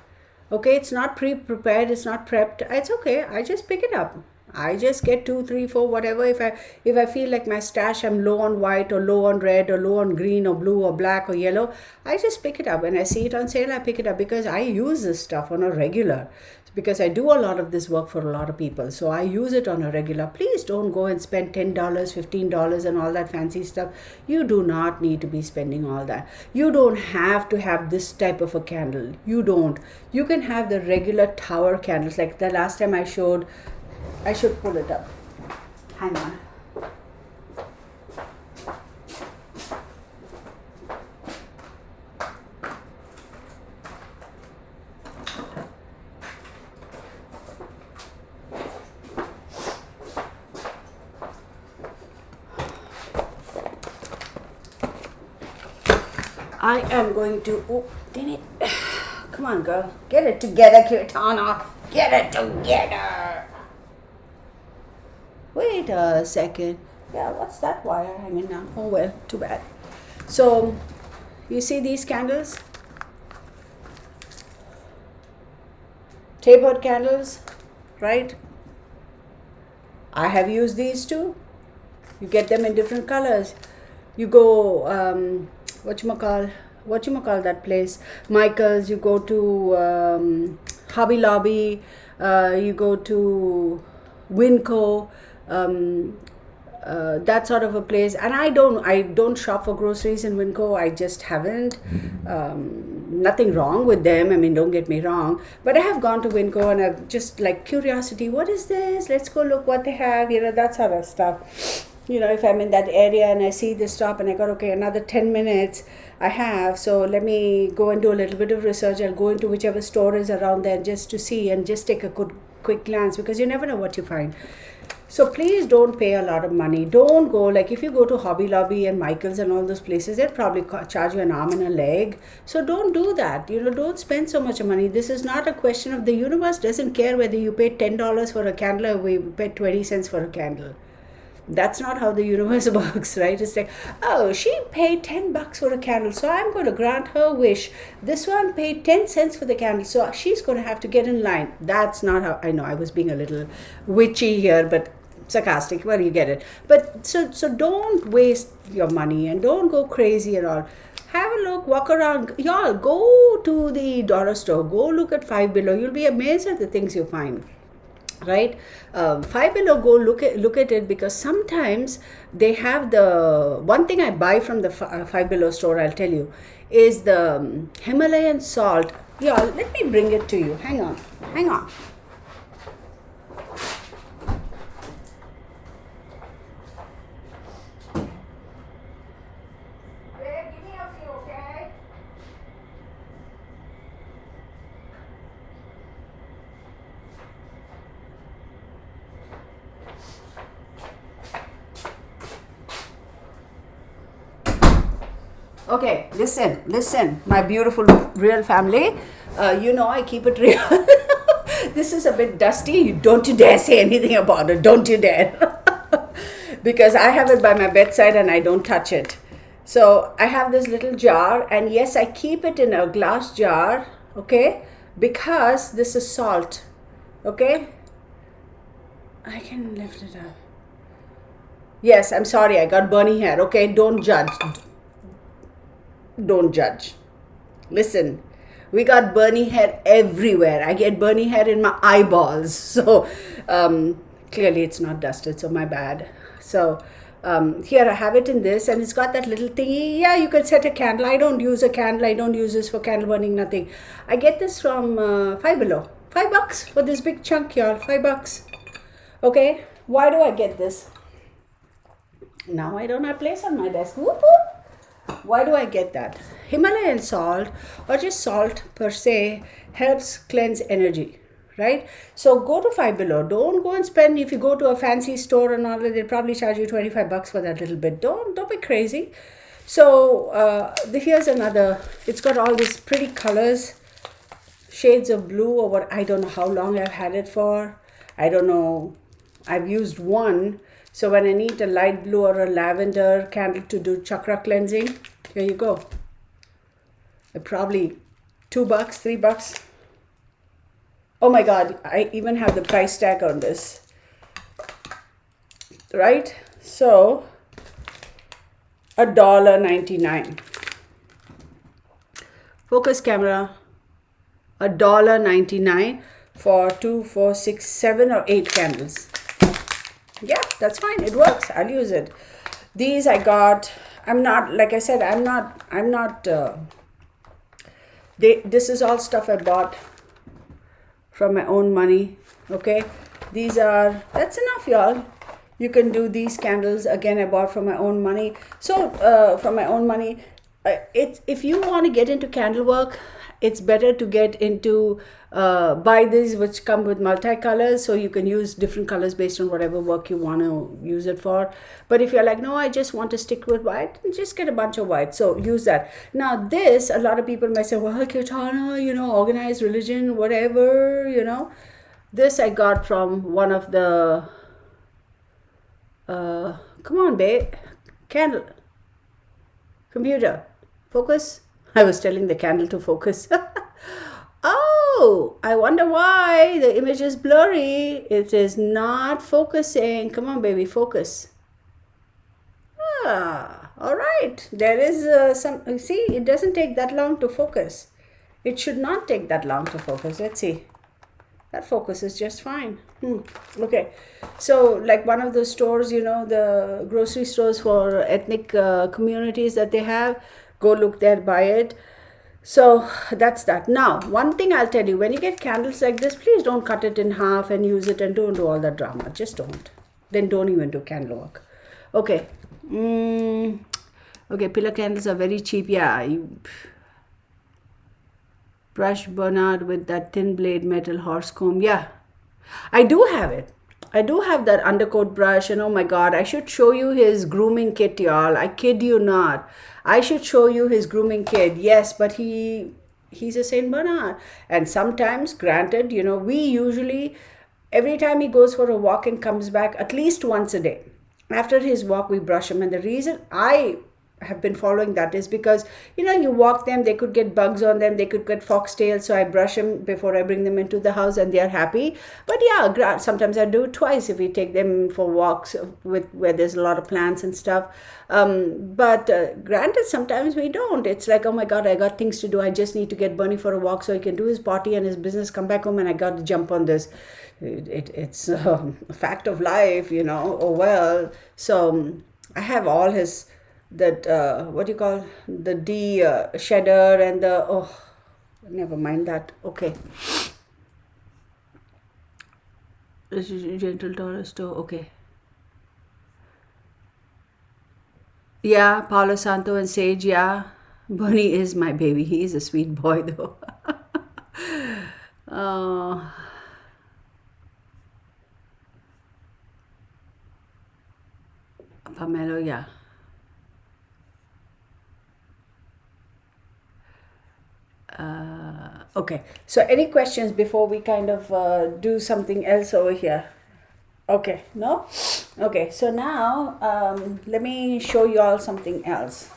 Okay, it's not pre-prepared, it's not prepped. It's okay. I just pick it up. I just get 2, 3, 4, whatever. If I feel like my stash, I'm low on white or low on red or low on green or blue or black or yellow, I just pick it up. When I see it on sale, I pick it up because I use this stuff on a regular. Because I do a lot of this work for a lot of people, so I use it on a regular. Please don't go and spend $10, $15 and all that fancy stuff. You do not need to be spending all that. You don't have to have this type of a candle. You don't. You can have the regular tower candles like the last time I showed. I should pull it up. Hang on. I am going to, oh, dang it. Come on, girl. Get it together, Kirtana. Get it together. Wait a second. Yeah, what's that wire hanging down? Oh, well, too bad. So, you see these candles? Tapered candles, right? I have used these too. You get them in different colors. You go, whatchamacall that place? Michael's, you go to Hobby Lobby, you go to Winco, that sort of a place. And I don't shop for groceries in Winco. I just haven't. Nothing wrong with them. I mean, don't get me wrong. But I have gone to Winco and I've just like curiosity. What is this? Let's go look what they have. That sort of stuff. If I'm in that area and I see this shop and I got, okay, another 10 minutes I have, so let me go and do a little bit of research. I'll go into whichever store is around there just to see and just take a quick glance, because you never know what you find. So please don't pay a lot of money. Don't go, like if you go to Hobby Lobby and Michael's and all those places, they'll probably charge you an arm and a leg. So don't do that. Don't spend so much money. This is not a question of, the universe doesn't care whether you pay $10 for a candle or we pay 20 cents for a candle. That's not how the universe works, right? It's like, oh, she paid $10 for a candle, so I'm going to grant her wish. This one paid 10 cents for the candle, so she's going to have to get in line. That's not how, I know I was being a little witchy here, but sarcastic, well, you get it. But so don't waste your money and don't go crazy at all. Have a look, walk around. Y'all, go to the dollar store, go look at Five Below. You'll be amazed at the things you find. Right, Five Below, go look at it, because sometimes they have the one thing I buy from the Five Below store, I'll tell you, is the Himalayan salt. Yeah, let me bring it to you. Hang on. Give me a few, okay? Okay, listen, my beautiful real family. I keep it real. This is a bit dusty. Don't you dare say anything about it. Don't you dare. Because I have it by my bedside and I don't touch it. So I have this little jar, and yes, I keep it in a glass jar, okay? Because this is salt, okay? I can lift it up. Yes, I'm sorry, I got burny hair, okay? Don't judge. Don't judge. Listen, we got burny hair everywhere. I get burny hair in my eyeballs. So clearly it's not dusted, so my bad. So Here I have it in this, and it's got that little thingy. Yeah, you can set a candle. I don't use a candle. I don't use this for candle burning, nothing. I get this from Five Below. $5 for this big chunk, y'all. $5. Okay, why do I get this? Now I don't have place on my desk. Whoop, whoop. Why do I get that? Himalayan salt, or just salt per se, helps cleanse energy, right? So go to Five Below. Don't go and spend. If you go to a fancy store and all that, they'll probably charge you $25 for that little bit. Don't be crazy. So here's another. It's got all these pretty colors, shades of blue, or what. I don't know how long I've had it for. I don't know. I've used one. So when I need a light blue or a lavender candle to do chakra cleansing, here you go. Probably $2, $3. Oh my God, I even have the price tag on this. Right? So $1.99. Focus camera, $1.99 for 2, 4, 6, 7 or 8 candles. Yeah, that's fine. It works. I'll use it. These I got. I'm not, like I said, I'm not. This is all stuff I bought from my own money. Okay, these are. That's enough, y'all. You can do these candles again. I bought from my own money. So from my own money, if you want to get into candle work, it's better to get into buy these which come with multicolors, so you can use different colors based on whatever work you want to use it for. But if you're like, no, I just want to stick with white, just get a bunch of white. So use that. Now this, a lot of people might say, well, Kirtana, organized religion, whatever, This I got from one of the come on, babe, candle, computer, focus. I was telling the candle to focus. Oh, I wonder why the image is blurry. It is not focusing. Come on, baby, focus. All right. There is some, see, it doesn't take that long to focus. It should not take that long to focus. Let's see. That focuses just fine. Okay. So like one of those stores, the grocery stores for ethnic communities that they have, go look there, buy it. So that's that. Now, one thing I'll tell you, when you get candles like this, please don't cut it in half and use it, and don't do all that drama. Just don't. Then don't even do candle work. Okay. Okay, pillar candles are very cheap. Yeah. Brush Bernard with that thin blade metal horse comb. Yeah. I do have it. I do have that undercoat brush, and oh my God, I should show you his grooming kit, y'all. I kid you not. I should show you his grooming kit. Yes, but he's a Saint Bernard. And sometimes, granted, we usually, every time he goes for a walk and comes back, at least once a day, after his walk, we brush him. And the reason I have been following that is because you walk them, they could get bugs on them, they could get foxtails, so I brush them before I bring them into the house, and they are happy. But yeah, sometimes I do it twice if we take them for walks where there's a lot of plants and stuff. But granted, sometimes we don't. It's like, oh my God, I got things to do. I just need to get Bernie for a walk so he can do his potty and his business, come back home, and I got to jump on this. It's a fact of life, oh well. So I have all his what do you call the D shedder and the never mind that. Okay, this is gentle Taurus too. Okay, yeah, Palo Santo and Sage. Yeah, Bernie is my baby. He is a sweet boy though. Pamelo, yeah. Okay, so any questions before we kind of do something else over here? Okay, no? Okay, so now let me show you all something else.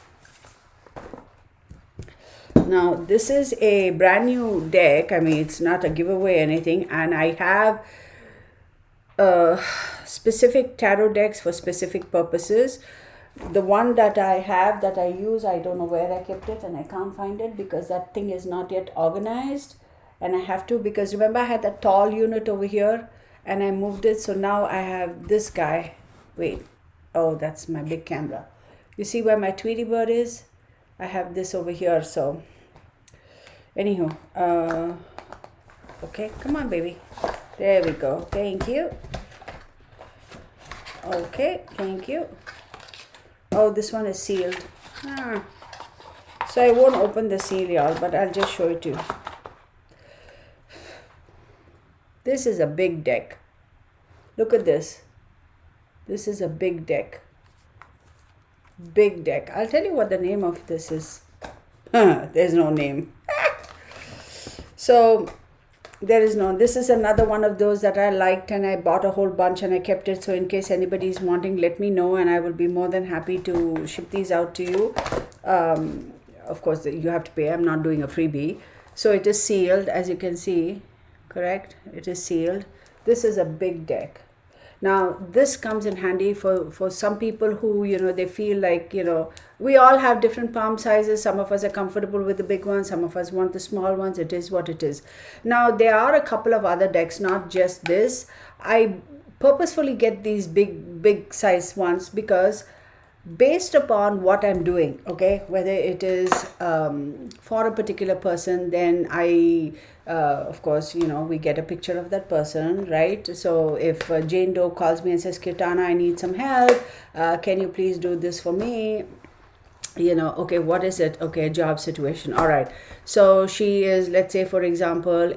Now, this is a brand new deck. I mean, it's not a giveaway or anything, and I have specific tarot decks for specific purposes. The one that I have, that I use, I don't know where I kept it, and I can't find it because that thing is not yet organized, and I have to, because remember I had that tall unit over here and I moved it, so now I have this guy. Wait, Oh, that's my big camera. You see where my Tweety bird is? I have this over here. So, anywho, okay, come on, baby. There we go. Thank you. Okay, thank you. Oh, this one is sealed. So I won't open the seal, y'all, but I'll just show it to you. This is a big deck. Look at this. This is a big deck. Big deck. I'll tell you what the name of this is. There's no name. So there is no, this is another one of those that I liked and I bought a whole bunch and I kept it. So in case anybody is wanting, let me know and I will be more than happy to ship these out to you. Of course, you have to pay. I'm not doing a freebie. So it is sealed, as you can see. Correct? It is sealed. This is a big deck. Now, this comes in handy for some people who, they feel like, we all have different palm sizes. Some of us are comfortable with the big ones. Some of us want the small ones. It is what it is. Now, there are a couple of other decks, not just this. I purposefully get these big size ones because based upon what I'm doing, okay, whether it is for a particular person, then I, of course, we get a picture of that person, right? So if Jane Doe calls me and says, Kirtana, I need some help, can you please do this for me? Okay, what is it? Okay, a job situation. All right. So she is, let's say, for example,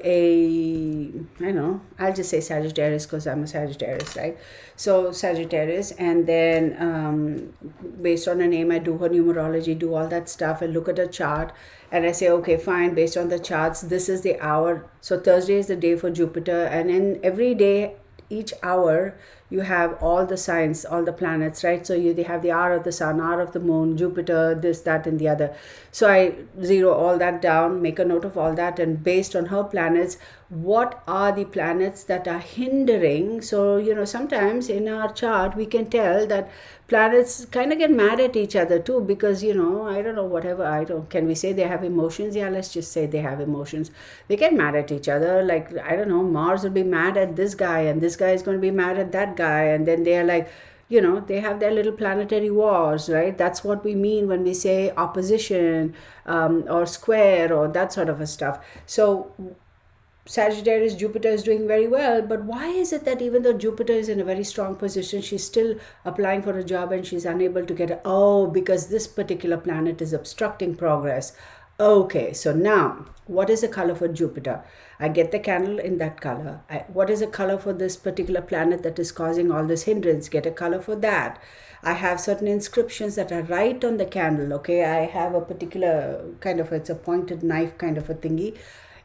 I'll just say Sagittarius because I'm a Sagittarius, right? So Sagittarius, and then based on her name, I do her numerology, do all that stuff, and look at her chart, and I say, okay, fine, based on the charts, this is the hour. So Thursday is the day for Jupiter, and in every day, each hour, you have all the signs, all the planets, right? So they have the hour of the sun, hour of the moon, Jupiter, this, that, and the other. So I zero all that down, make a note of all that, and based on her planets, what are the planets that are hindering? So, sometimes in our chart, we can tell that planets kind of get mad at each other too, because, I don't know, whatever, can we say they have emotions? Yeah, let's just say they have emotions. They get mad at each other. Like, I don't know, Mars will be mad at this guy and this guy is going to be mad at that guy. And then they're like, they have their little planetary wars, right? That's what we mean when we say opposition or square or that sort of a stuff. So Sagittarius, Jupiter is doing very well, but why is it that even though Jupiter is in a very strong position, she's still applying for a job and she's unable to get it? Oh, because this particular planet is obstructing progress. Okay, so now, what is the color for Jupiter? I get the candle in that color. What is the color for this particular planet that is causing all this hindrance? Get a color for that. I have certain inscriptions that are right on the candle, okay? I have a particular kind of, it's a pointed knife kind of a thingy.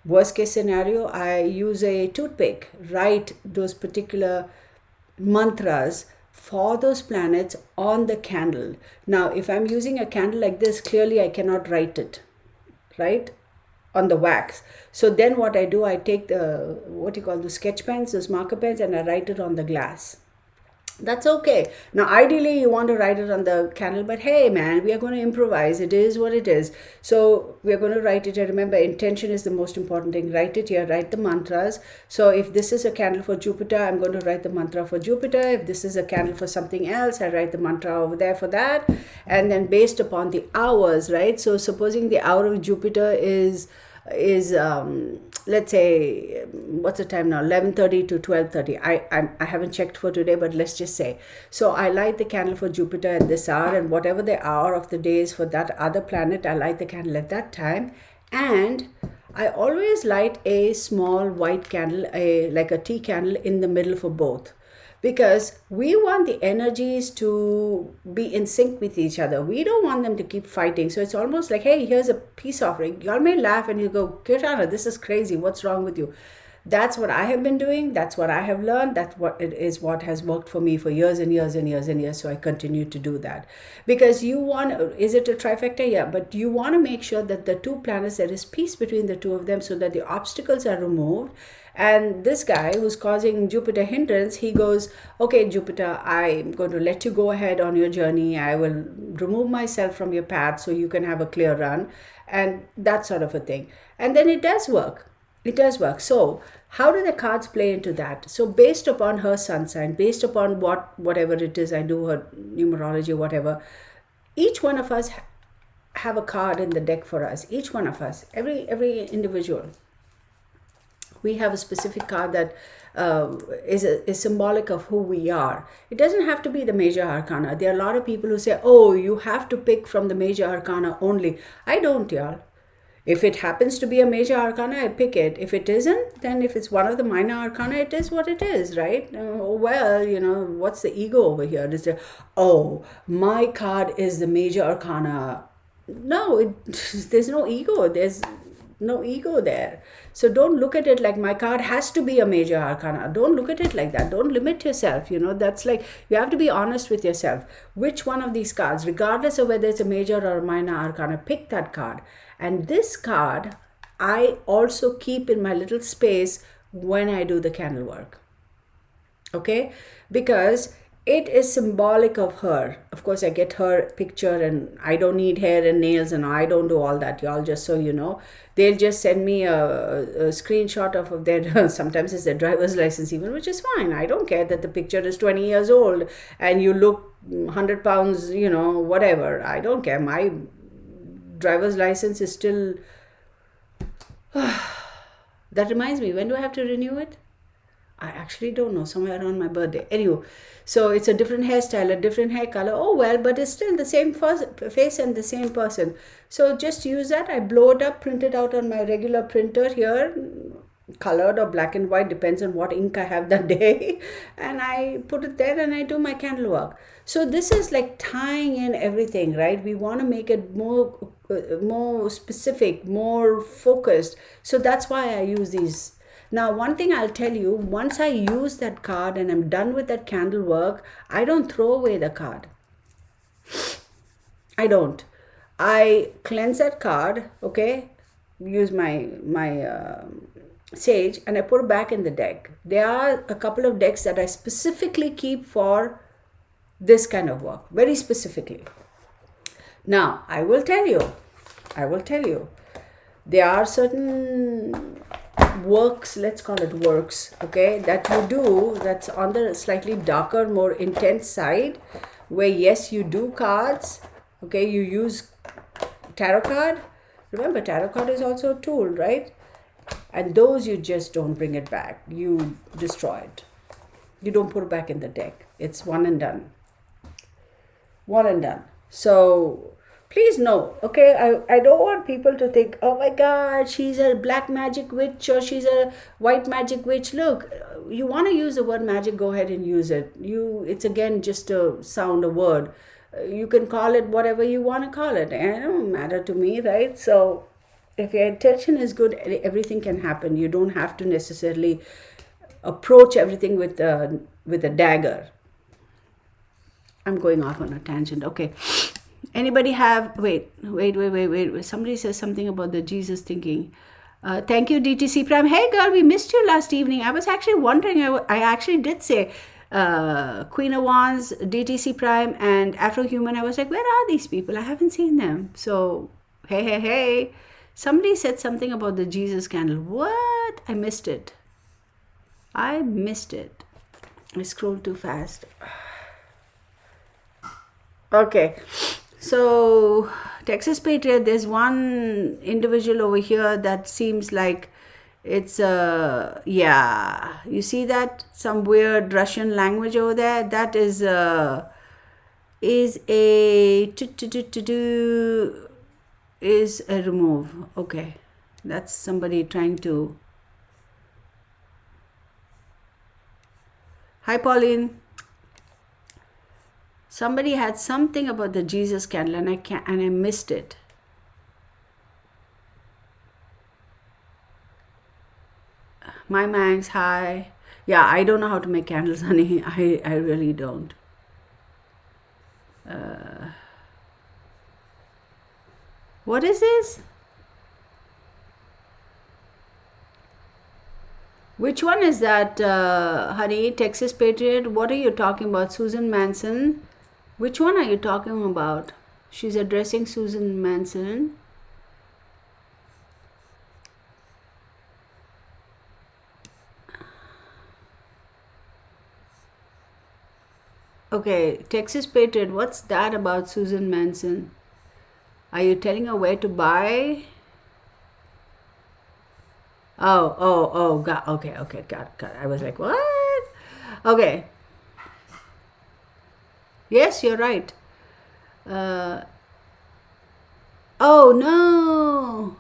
Worst case scenario, I use a toothpick, write those particular mantras for those planets on the candle. Now, if I'm using a candle like this, clearly I cannot write it, right, on the wax. So then what I do, I take the sketch pens, those marker pens, and I write it on the glass. That's okay. Now, ideally, you want to write it on the candle, but hey, man, we are going to improvise. It is what it is. So we are going to write it here. Remember, intention is the most important thing. Write it here. Write the mantras. So if this is a candle for Jupiter, I'm going to write the mantra for Jupiter. If this is a candle for something else, I write the mantra over there for that. And then based upon the hours, right? So supposing the hour of Jupiter is let's say, what's the time now, 11:30 to 12:30. I haven't checked for today, but let's just say. So I light the candle for Jupiter at this hour, and whatever the hour of the day is for that other planet, I light the candle at that time. And I always light a small white candle, like a tea candle in the middle for both. Because we want the energies to be in sync with each other. We don't want them to keep fighting. So it's almost like, hey, here's a peace offering. Y'all may laugh and you go, Kirtana, this is crazy. What's wrong with you? That's what I have been doing. That's what I have learned. That's what it is, what has worked for me for years and years and years and years. So I continue to do that. Because you want, is it a trifecta? Yeah, but you want to make sure that the two planets, there is peace between the two of them so that the obstacles are removed. And this guy who's causing Jupiter hindrance, he goes, okay, Jupiter, I'm going to let you go ahead on your journey. I will remove myself from your path so you can have a clear run and that sort of a thing. And then it does work. It does work. So, how do the cards play into that? So, based upon her sun sign, based upon whatever it is I do, her numerology, whatever, each one of us have a card in the deck for us. Each one of us, every individual, we have a specific card that is symbolic of who we are. It doesn't have to be the major arcana. There are a lot of people who say, oh, you have to pick from the major arcana only. I don't, y'all. If it happens to be a major arcana, I pick it. If it isn't, then if it's one of the minor arcana, it is what it is, right? Well, what's the ego over here? Is there, oh, my card is the major arcana. No, there's no ego. There's no ego there. So don't look at it like my card has to be a major arcana. Don't look at it like that. Don't limit yourself. That's like, you have to be honest with yourself. Which one of these cards, regardless of whether it's a major or a minor arcana, pick that card. And this card, I also keep in my little space when I do the candle work. Okay? Because it is symbolic of her. Of course, I get her picture and I don't need hair and nails and I don't do all that, y'all, just so you know. They'll just send me a screenshot of their, sometimes it's their driver's license even, which is fine. I don't care that the picture is 20 years old and you look 100 pounds, whatever. I don't care. My driver's license is still... That reminds me, when do I have to renew it? I actually don't know, somewhere around my birthday. Anyway, so it's a different hairstyle, a different hair color. Oh well, but it's still the same face and the same person. So just use that. I blow it up, print it out on my regular printer here, colored or black and white, depends on what ink I have that day. And I put it there and I do my candle work. So this is like tying in everything, right? We want to make it more specific, more focused. So that's why I use these. Now, one thing I'll tell you, once I use that card and I'm done with that candle work, I don't throw away the card. I don't. I cleanse that card, okay? Use my sage and I put it back in the deck. There are a couple of decks that I specifically keep for this kind of work, very specifically. Now, I will tell you, there are certain works, let's call it works, okay, that you do that's on the slightly darker, more intense side, where yes, you do cards, okay, you use tarot card. Remember, tarot card is also a tool, right? And those you just don't bring it back. You destroy it. You don't put it back in the deck. It's one and done. One and done. So please know, okay, I don't want people to think, oh my God, she's a black magic witch or she's a white magic witch. Look, you want to use the word magic, go ahead and use it. It's again just a sound, a word. You can call it whatever you want to call it. And it don't matter to me, right? So if your intention is good, everything can happen. You don't have to necessarily approach everything with a dagger. I'm going off on a tangent. Okay. Anybody have, wait. Somebody says something about the Jesus thinking. Thank you, DTC Prime. Hey girl, we missed you last evening. I was actually wondering, I actually did say Queen of Wands, DTC Prime, and Afrohuman. I was like, where are these people? I haven't seen them. So, hey. Somebody said something about the Jesus candle. What? I missed it. I scrolled too fast. Okay. So, Texas Patriot, there's one individual over here that seems like it's yeah. You see that? Some weird Russian language over there. That is a remove. Okay. That's somebody trying to. Hi, Pauline. Somebody had something about the Jesus candle and I missed it. My Manx, hi. Yeah, I don't know how to make candles, honey. I really don't. What is this? Which one is that, honey? Texas Patriot? What are you talking about? Susan Manson? Which one are you talking about? She's addressing Susan Manson. Okay, Texas Patriot, what's that about Susan Manson? Are you telling her where to buy? Okay, okay, got it. I was like, what? Okay, yes, you're right. Uh, oh no.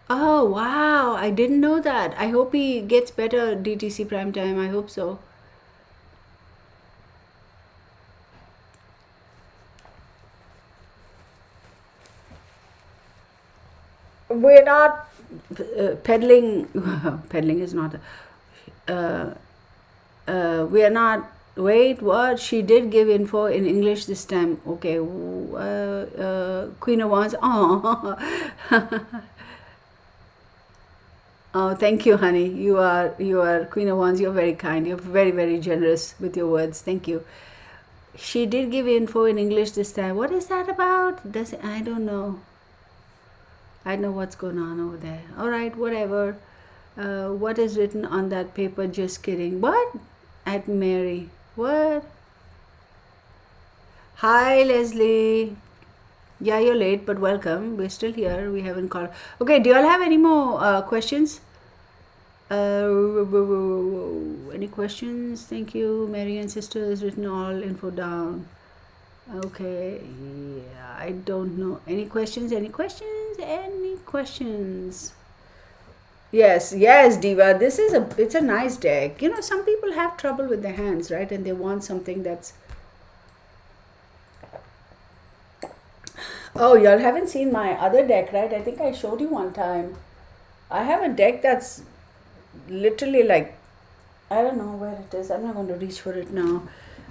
Oh wow, I didn't know that. I hope he gets better DTC prime time. I hope so. We're not peddling. Peddling is not. Uh, we are not. Wait, what? She did give info in English this time. Okay. Queen of Wands. Oh, oh, thank you, honey. You are Queen of Wands. You're very kind. You're very very generous with your words. Thank you. She did give info in English this time. What is that about? Does I don't know. I don't know what's going on over there. All right, whatever. What is written on that paper? Just kidding. What? At Mary. What? Hi, Leslie. Yeah, you're late, but welcome. We're still here. We haven't called. Okay, do you all have any more questions? Any questions? Thank you. Mary and sister has written all info down. Okay, yeah, I don't know. Any questions? Any questions? Any questions? Yes, yes, Diva. It's a nice deck. You know, some people have trouble with their hands, right? And they want something that's. Oh, y'all haven't seen my other deck, right? I think I showed you one time. I have a deck that's literally like, I don't know where it is. I'm not going to reach for it now.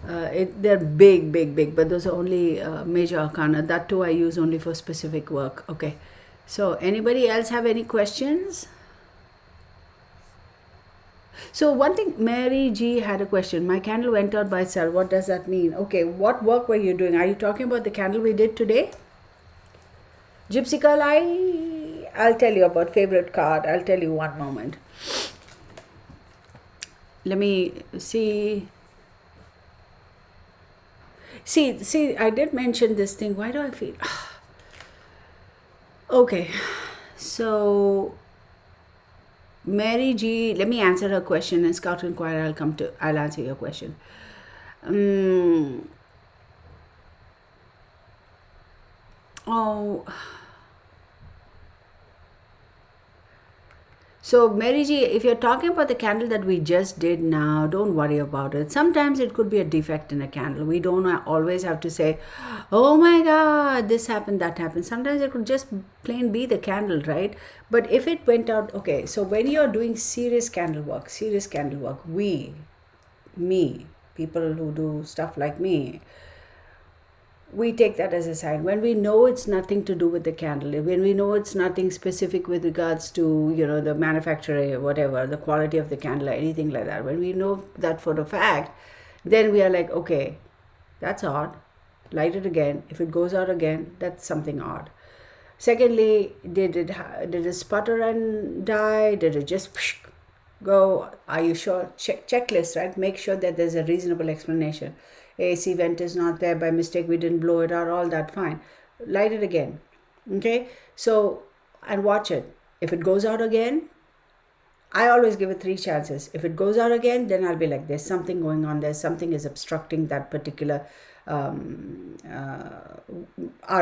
They're big, big, big, but those are only major arcana. That too I use only for specific work. Okay. So anybody else have any questions? So one thing, Mary G had a question. My candle went out by itself. What does that mean? Okay, what work were you doing? Are you talking about the candle we did today? Gypsy Girl, I'll tell you about favorite card. I'll tell you one moment. Let me see. See, I did mention this thing. Why do I feel? Okay, so Mary G, let me answer her question, and Scout Inquirer, I'll answer your question. Oh, so Mary G, if you're talking about the candle that we just did now, don't worry about it. Sometimes it could be a defect in a candle. We don't always have to say, oh my God, this happened, that happened. Sometimes it could just plain be the candle, right? But if it went out, okay, so when you're doing serious candle work, me, people who do stuff like me, we take that as a sign. When we know it's nothing to do with the candle, when we know it's nothing specific with regards to, the manufacturer, whatever, the quality of the candle or anything like that, when we know that for a fact, then we are like, okay, that's odd. Light it again. If it goes out again, that's something odd. Secondly, did it sputter and die? Did it just go? Are you sure? Checklist, right? Make sure that there's a reasonable explanation. AC vent is not there by mistake. We didn't blow it out. All that fine. Light it again. Okay. So and watch it. If it goes out again, I always give it 3 chances. If it goes out again, then I'll be like, there's something going on. There's something is obstructing that particular our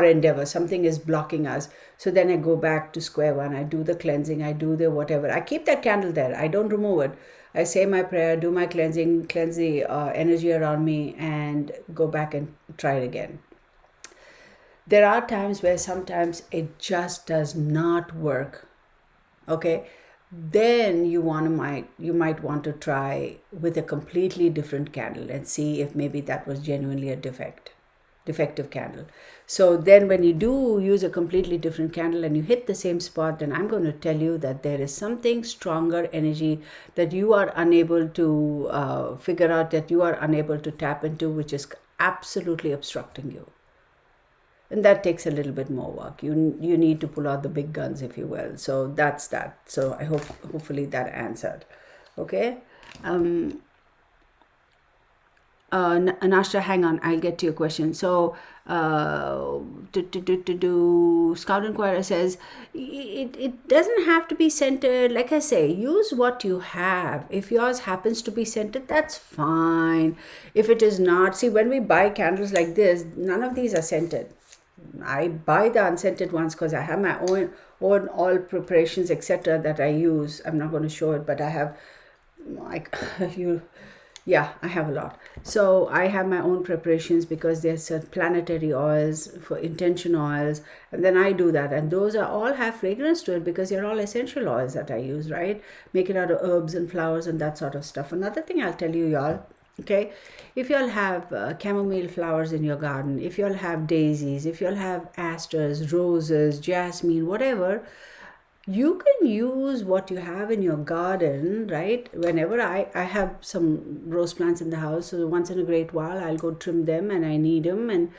endeavor. Something is blocking us. So then I go back to square one. I do the cleansing. I do the whatever. I keep that candle there. I don't remove it. I say my prayer, do my cleansing, cleanse the energy around me, and go back and try it again. There are times where sometimes it just does not work. Okay, then you might want to try with a completely different candle and see if maybe that was genuinely a defective candle. So then when you do use a completely different candle and you hit the same spot, then I'm going to tell you that there is something stronger energy that you are unable to figure out, that you are unable to tap into, which is absolutely obstructing you. And that takes a little bit more work. You need to pull out the big guns, if you will. So that's that. So I hopefully that answered. Okay. Nasha, hang on, I'll get to your question. So, Scout Inquirer says it doesn't have to be centered. Like I say, use what you have. If yours happens to be centered, that's fine. If it is not, see, when we buy candles like this, none of these are scented. I buy the unscented ones because I have my own oil preparations, etc., that I use. I'm not going to show it, but I have like I have a lot. So I have my own preparations because there's planetary oils for intention oils, and then I do that, and those are all have fragrance to it because they're all essential oils that I use, right? Make it out of herbs and flowers and that sort of stuff. Another thing I'll tell you, y'all, okay, if you'll have chamomile flowers in your garden, if you'll have daisies, if you'll have asters, roses, jasmine, whatever, you can use what you have in your garden, right? Whenever I have some rose plants in the house, so once in a great while I'll go trim them, and I need them, and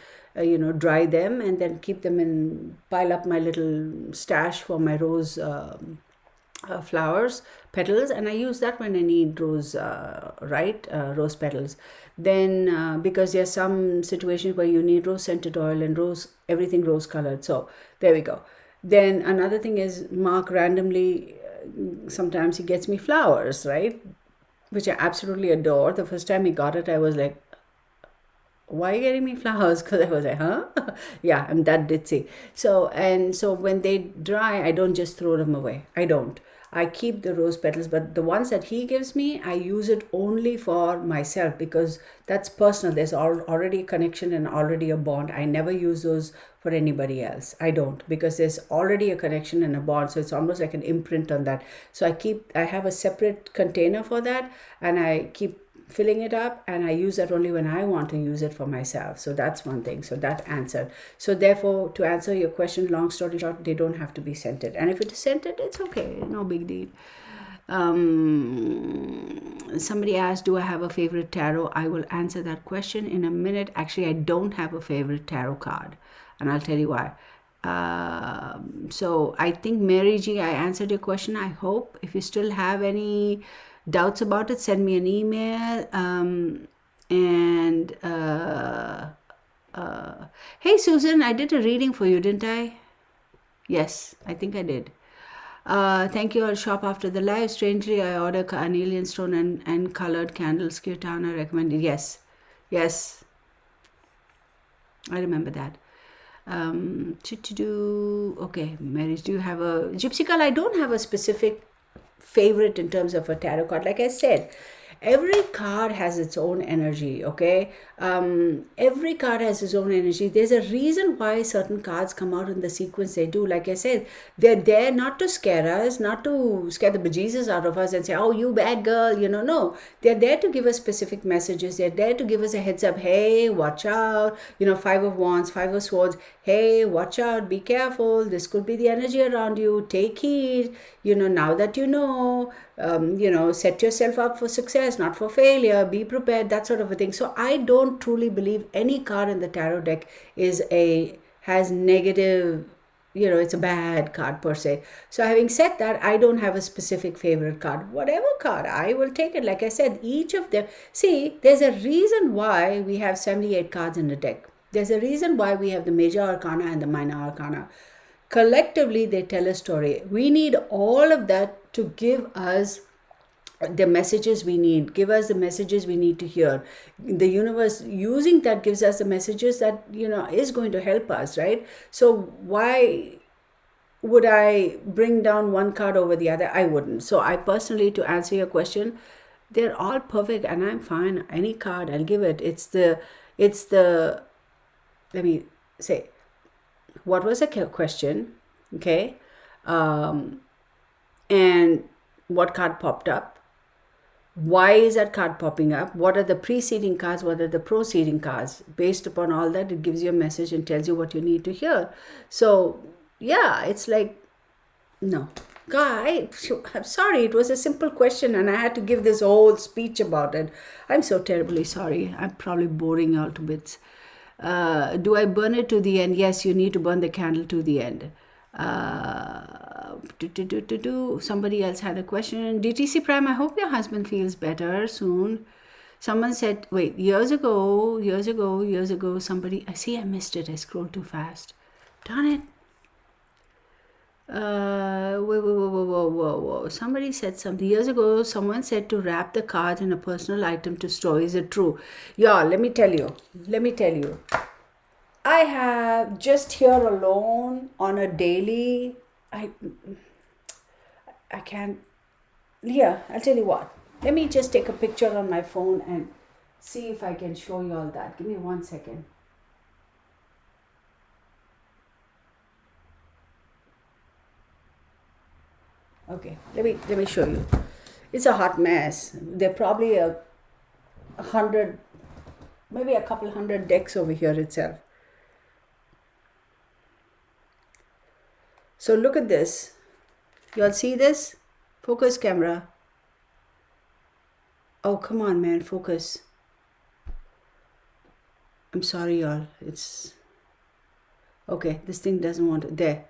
dry them, and then keep them in, pile up my little stash for my rose flowers, petals, and I use that when I need rose rose petals. Then because there's some situations where you need rose scented oil and everything rose colored, so there we go. Then another thing is Mark randomly, sometimes he gets me flowers, right? Which I absolutely adore. The first time he got it, I was like, why are you getting me flowers? Because I was like, huh? Yeah, I'm that ditzy. So when they dry, I don't just throw them away. I don't. I keep the rose petals, but the ones that he gives me, I use it only for myself because that's personal. There's already a connection and already a bond. I never use those for anybody else. I don't, because there's already a connection and a bond. So it's almost like an imprint on that. So I have a separate container for that, and I keep filling it up, and I use that only when I want to use it for myself. So that's one thing. So that answered. So therefore, to answer your question, long story short, they don't have to be scented. And if it is scented, it's okay. No big deal. Somebody asked, do I have a favorite tarot? I will answer that question in a minute. Actually, I don't have a favorite tarot card, and I'll tell you why. So I think, Mary G, I answered your question, I hope. If you still have any doubts about it, send me an email. Hey Susan, I did a reading for you, didn't I? Yes, I think I did. Thank you. I'll shop after the live. Strangely, I order carnelian stone and colored candles. Kirtana recommended. Yes, I remember that. Okay, Mary, do you have a Gypsy Girl? I don't have a specific favorite in terms of a tarot card. Like I said, every card has its own energy, okay? Every card has its own energy. There's a reason why certain cards come out in the sequence they do. Like I said, they're there not to scare us, not to scare the bejesus out of us and say, oh, you bad girl, no. They're there to give us specific messages. They're there to give us a heads up. Hey, watch out. 5 of Wands, 5 of Swords. Hey, watch out, be careful. This could be the energy around you. Take heed. Now that set yourself up for success, not for failure. Be prepared, that sort of a thing. So I don't truly believe any card in the tarot deck has negative, it's a bad card per se. So having said that, I don't have a specific favorite card. Whatever card, I will take it. Like I said, each of them, see, there's a reason why we have 78 cards in the deck. There's a reason why we have the major arcana and the minor arcana. Collectively, they tell a story. We need all of that to give us the messages we need. Give us the messages we need to hear. The universe using that gives us the messages that, is going to help us, right? So why would I bring down one card over the other? I wouldn't. So I personally, to answer your question, they're all perfect and I'm fine. Any card, I'll give it. It's the, let me say, what was the question? Okay. And what card popped up? Why is that card popping up? What are the preceding cards? What are the proceeding cards? Based upon all that, it gives you a message and tells you what you need to hear. So, yeah, it's like, no. God, I'm sorry. It was a simple question and I had to give this whole speech about it. I'm so terribly sorry. I'm probably boring you all to bits. Do I burn it to the end? Yes, you need to burn the candle to the end. Somebody else had a question. DTC Prime, I hope your husband feels better soon. Someone said, wait, years ago, somebody, I see I missed it. I scrolled too fast. Darn it. Whoa. Somebody said something. Years ago, someone said to wrap the cards in a personal item to store. Is it true? Yeah, let me tell you. I have just here alone on a daily, I can't, here, I'll tell you what. Let me just take a picture on my phone and see if I can show you all that. Give me 1 second. Okay, let me show you. It's a hot mess. There are probably 100, maybe a couple hundred decks over here itself. So look at this. You all see this? Focus camera. Oh, come on, man, focus. I'm sorry, y'all. It's okay. This thing doesn't want to. There.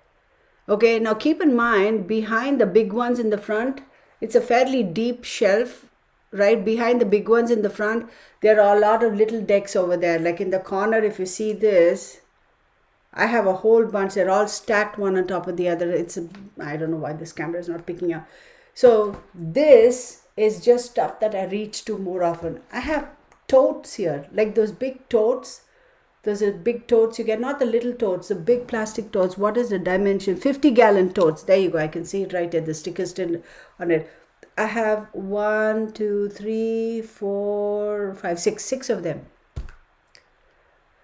Okay, now keep in mind, behind the big ones in the front, it's a fairly deep shelf. Right behind the big ones in the front, there are a lot of little decks over there. Like in the corner, if you see this, I have a whole bunch. They're all stacked one on top of the other. I don't know why this camera is not picking up. So this is just stuff that I reach to more often. I have totes here, like those big totes. Those are big totes you get, not the little totes, the big plastic totes. What is the dimension? 50-gallon totes. There you go. I can see it right there. The sticker still on it. I have 1, 2, 3, 4, 5, 6 of them.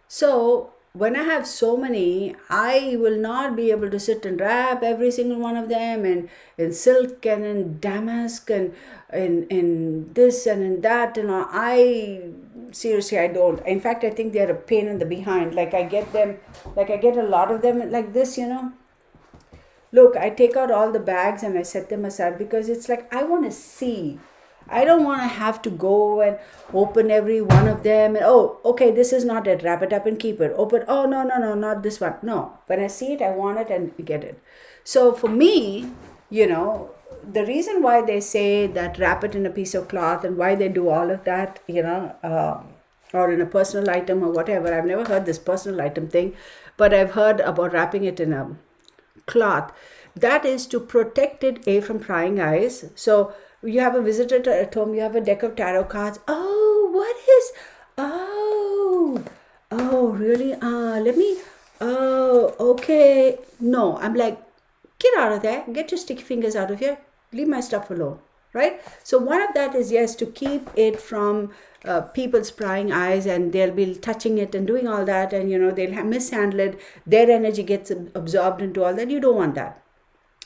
So when I have so many, I will not be able to sit and wrap every single one of them in silk and in damask and in this and in that. And seriously, I don't. In fact, I think they're a pain in the behind. Like I get a lot of them like this, Look, I take out all the bags and I set them aside because it's like I want to see. I don't want to have to go and open every one of them. And, oh, okay, this is not it. Wrap it up and keep it. Open. Oh, no, not this one. No. When I see it, I want it and get it. So for me, the reason why they say that wrap it in a piece of cloth and why they do all of that, or in a personal item or whatever. I've never heard this personal item thing, but I've heard about wrapping it in a cloth. That is to protect it from prying eyes. So you have a visitor at home, you have a deck of tarot cards. Really? Okay. No, I'm like, get out of there. Get your sticky fingers out of here. Leave my stuff alone. Right? So one of that is, yes, to keep it from people's prying eyes, and they'll be touching it and doing all that, and they'll mishandle it. Their energy gets absorbed into all that. You don't want that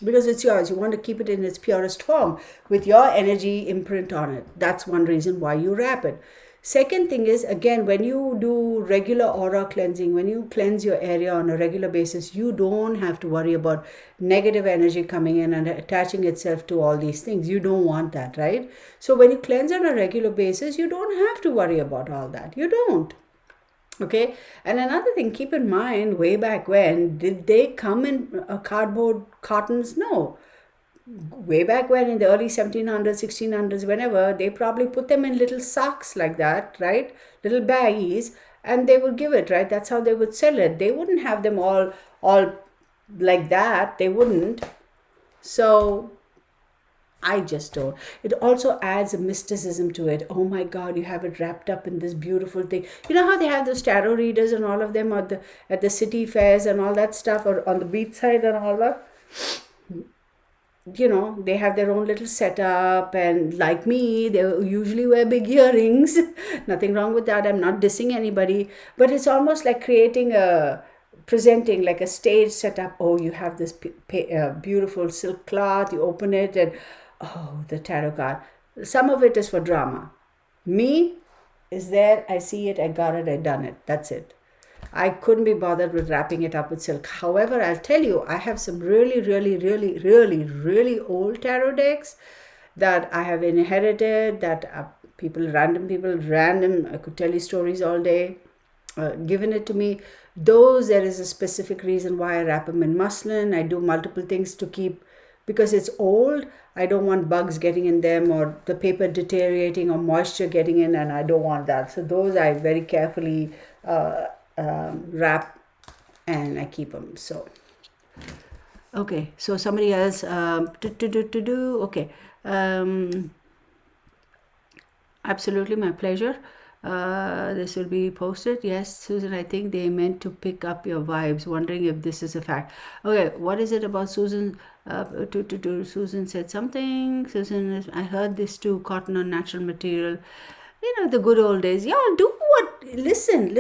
because it's yours. You want to keep it in its purest form with your energy imprint on it. That's one reason why you wrap it. Second thing is, again, when you do regular aura cleansing, when you cleanse your area on a regular basis, you don't have to worry about negative energy coming in and attaching itself to all these things. You don't want that, right? So when you cleanse on a regular basis, you don't have to worry about all that. You don't. Okay. And another thing, keep in mind, way back when, did they come in cardboard cartons? No. Way back when, in the early 1700s, 1600s, whenever, they probably put them in little sacks like that, right? Little baggies, and they would give it, right? That's how they would sell it. They wouldn't have them all like that. They wouldn't. So I just don't. It also adds a mysticism to it. Oh my God, you have it wrapped up in this beautiful thing. You know how they have those tarot readers and all of them at the city fairs and all that stuff, or on the beachside and all that? They have their own little setup, and like me, they usually wear big earrings. Nothing wrong with that. I'm not dissing anybody, but it's almost like presenting like a stage setup. Oh, you have this beautiful silk cloth, you open it, and oh, the tarot card. Some of it is for drama. Me is there, I see it, I got it, I done it. That's it. I couldn't be bothered with wrapping it up with silk. However, I'll tell you, I have some really, really, really, really, really old tarot decks that I have inherited, that random people, I could tell you stories all day, given it to me. Those, there is a specific reason why I wrap them in muslin. I do multiple things to keep because it's old. I don't want bugs getting in them or the paper deteriorating or moisture getting in, and I don't want that. So those I very carefully wrap and I keep them. So okay, so somebody else okay. Absolutely, my pleasure. This will be posted. Yes, Susan, I think they meant to pick up your vibes, wondering if this is a fact. Okay, what is it about Susan? Susan said something. Susan, I heard this too, cotton on natural material. The good old days. Y'all do what? Listen.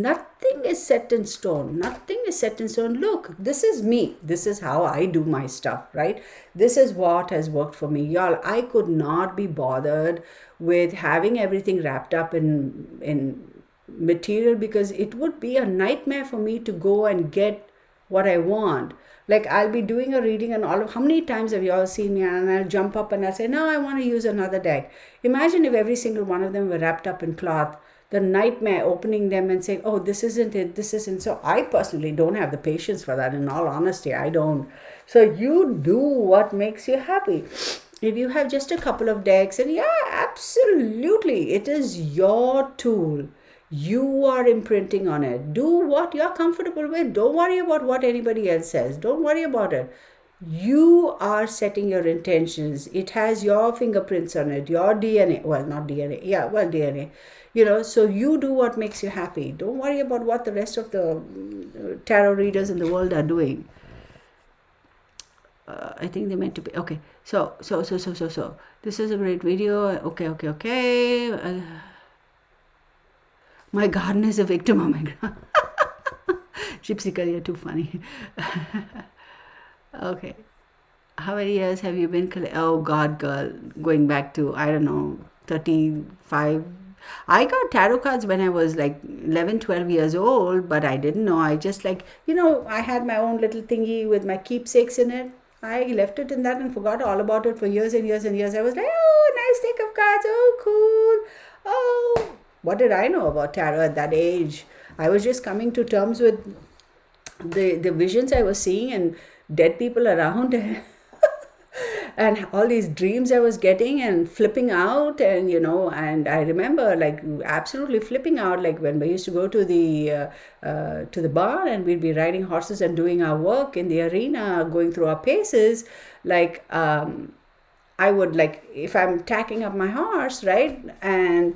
Nothing is set in stone. Nothing is set in stone. Look, this is me. This is how I do my stuff, right? This is what has worked for me. Y'all, I could not be bothered with having everything wrapped up in material, because it would be a nightmare for me to go and get what I want. Like, I'll be doing a reading and all of, how many times have you all seen me, and I'll jump up and I'll say, no, I want to use another deck. Imagine if every single one of them were wrapped up in cloth. The nightmare opening them and saying, oh, this isn't it, this isn't. So I personally don't have the patience for that. In all honesty, I don't. So you do what makes you happy. If you have just a couple of decks, and yeah, absolutely, it is your tool. You are imprinting on it. Do what you're comfortable with. Don't worry about what anybody else says. Don't worry about it. You are setting your intentions. It has your fingerprints on it, your DNA. Well, not DNA. Yeah, well, DNA. So you do what makes you happy. Don't worry about what the rest of the tarot readers in the world are doing. I think they meant to be. Okay. So. This is a great video. Okay. My garden is a victim of my ground. Gypsy girl, you're too funny. Okay. How many years have you been? Oh, God, girl. Going back to, I don't know, 35. I got tarot cards when I was like 11, 12 years old, but I didn't know. I just I had my own little thingy with my keepsakes in it. I left it in that and forgot all about it for years and years and years. I was like, oh, nice deck of cards. Oh, cool. Oh, what did I know about tarot at that age? I was just coming to terms with the visions I was seeing and dead people around and all these dreams I was getting and flipping out, and I remember absolutely flipping out, like when we used to go to the barn and we'd be riding horses and doing our work in the arena, going through our paces, I would, if I'm tacking up my horse, right, and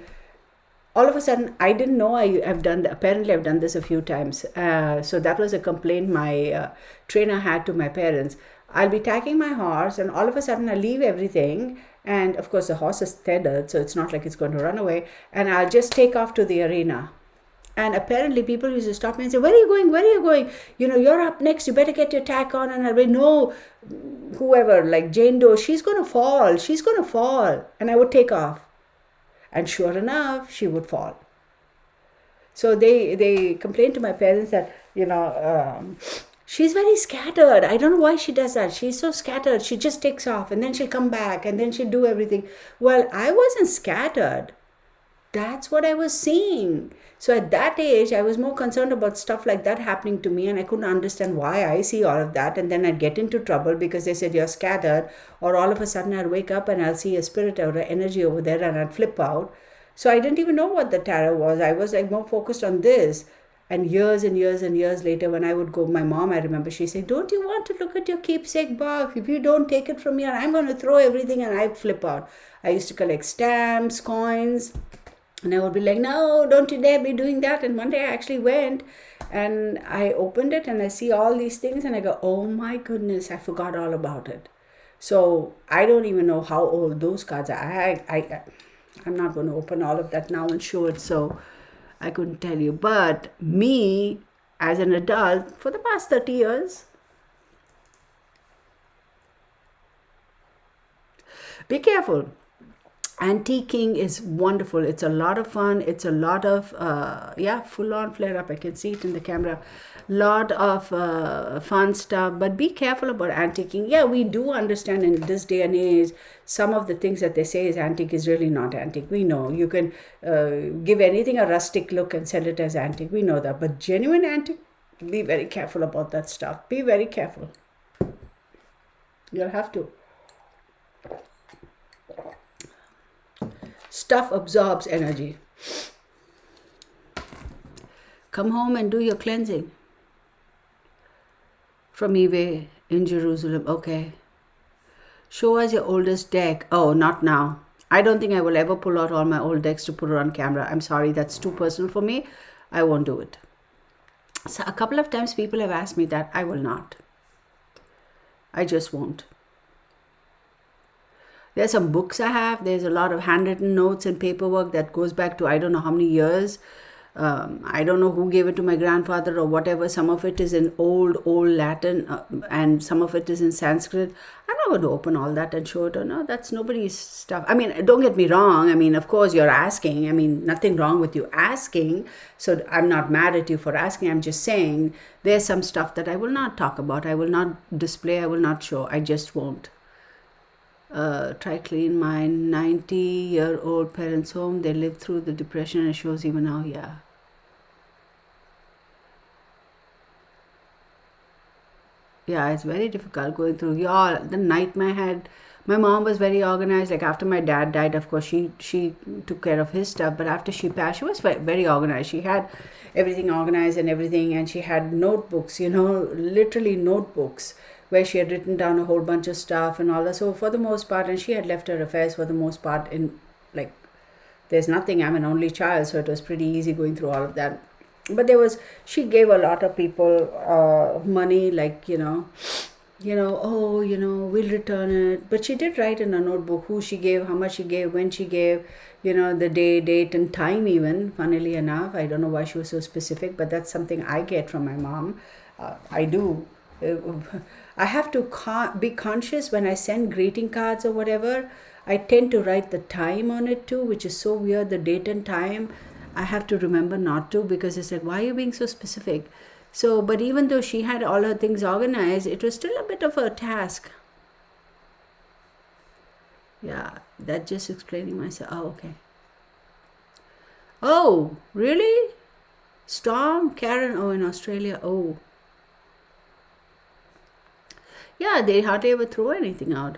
all of a sudden, I didn't know apparently I've done this a few times. So that was a complaint my trainer had to my parents. I'll be tacking my horse and all of a sudden I leave everything. And of course the horse is tethered, so it's not like it's going to run away. And I'll just take off to the arena. And apparently people used to stop me and say, where are you going? Where are you going? You're up next. You better get your tack on. And I'll be, no, whoever, like Jane Doe, she's going to fall. She's going to fall. And I would take off. And sure enough, she would fall. So they complained to my parents that, she's very scattered. I don't know why she does that. She's so scattered. She just takes off and then she'll come back and then she'll do everything. Well, I wasn't scattered. That's what I was seeing. So at that age, I was more concerned about stuff like that happening to me, and I couldn't understand why I see all of that. And then I'd get into trouble because they said you're scattered, or all of a sudden I'd wake up and I'll see a spirit or an energy over there and I'd flip out. So I didn't even know what the tarot was. I was more focused on this. And years and years and years later, when I would go, my mom, I remember she said, don't you want to look at your keepsake box? If you don't take it from me, I'm going to throw everything, and I'd flip out. I used to collect stamps, coins. And I would be like, no, don't you dare be doing that. And one day I actually went and I opened it and I see all these things and I go, oh my goodness, I forgot all about it. So I don't even know how old those cards are. I'm not going to open all of that now and show it. So I couldn't tell you. But me, as an adult, for the past 30 years, be careful. Antiquing is wonderful. It's a lot of fun. It's a lot of, full on flare up. I can see it in the camera. Lot of fun stuff. But be careful about antiquing. Yeah, we do understand in this day and age, some of the things that they say is antique is really not antique. We know. You can give anything a rustic look and sell it as antique. We know that. But genuine antique, be very careful about that stuff. Be very careful. You'll have to. Stuff absorbs energy. Come home and do your cleansing. From eBay in Jerusalem. Okay. Show us your oldest deck. Oh, not now. I don't think I will ever pull out all my old decks to put it on camera. I'm sorry, that's too personal for me. I won't do it. So a couple of times people have asked me that. I will not. I just won't. There's some books I have. There's a lot of handwritten notes and paperwork that goes back to I don't know how many years. I don't know who gave it to my grandfather or whatever. Some of it is in old Latin and some of it is in Sanskrit. I'm not going to open all that and show it. Or no, that's nobody's stuff. I mean, don't get me wrong. I mean, of course, you're asking. I mean, nothing wrong with you asking. So I'm not mad at you for asking. I'm just saying there's some stuff that I will not talk about. I will not display. I will not show. I just won't. Try clean my 90-year-old parents' home. They lived through the depression and it shows even now. Yeah. Yeah, it's very difficult going through. Yeah, the nightmare I had. My mom was very organized. Like after my dad died, of course, she took care of his stuff. But after she passed, she was very organized. She had everything organized and everything. And she had notebooks, literally notebooks where she had written down a whole bunch of stuff and all that. So for the most part, and she had left her affairs for the most part in like, there's nothing. I'm an only child, so it was pretty easy going through all of that. But she gave a lot of people money, like, we'll return it. But she did write in a notebook who she gave, how much she gave, when she gave, the day, date, and time even, funnily enough. I don't know why she was so specific, but that's something I get from my mom. I do. I have to be conscious when I send greeting cards or whatever. I tend to write the time on it too, which is so weird, the date and time. I have to remember not to, because it's like, why are you being so specific? So, but even though she had all her things organized, it was still a bit of a task. Yeah, that's just explaining myself. Oh, okay. Oh, really? Storm, Karen, oh, in Australia, oh. Yeah, they hardly ever throw anything out.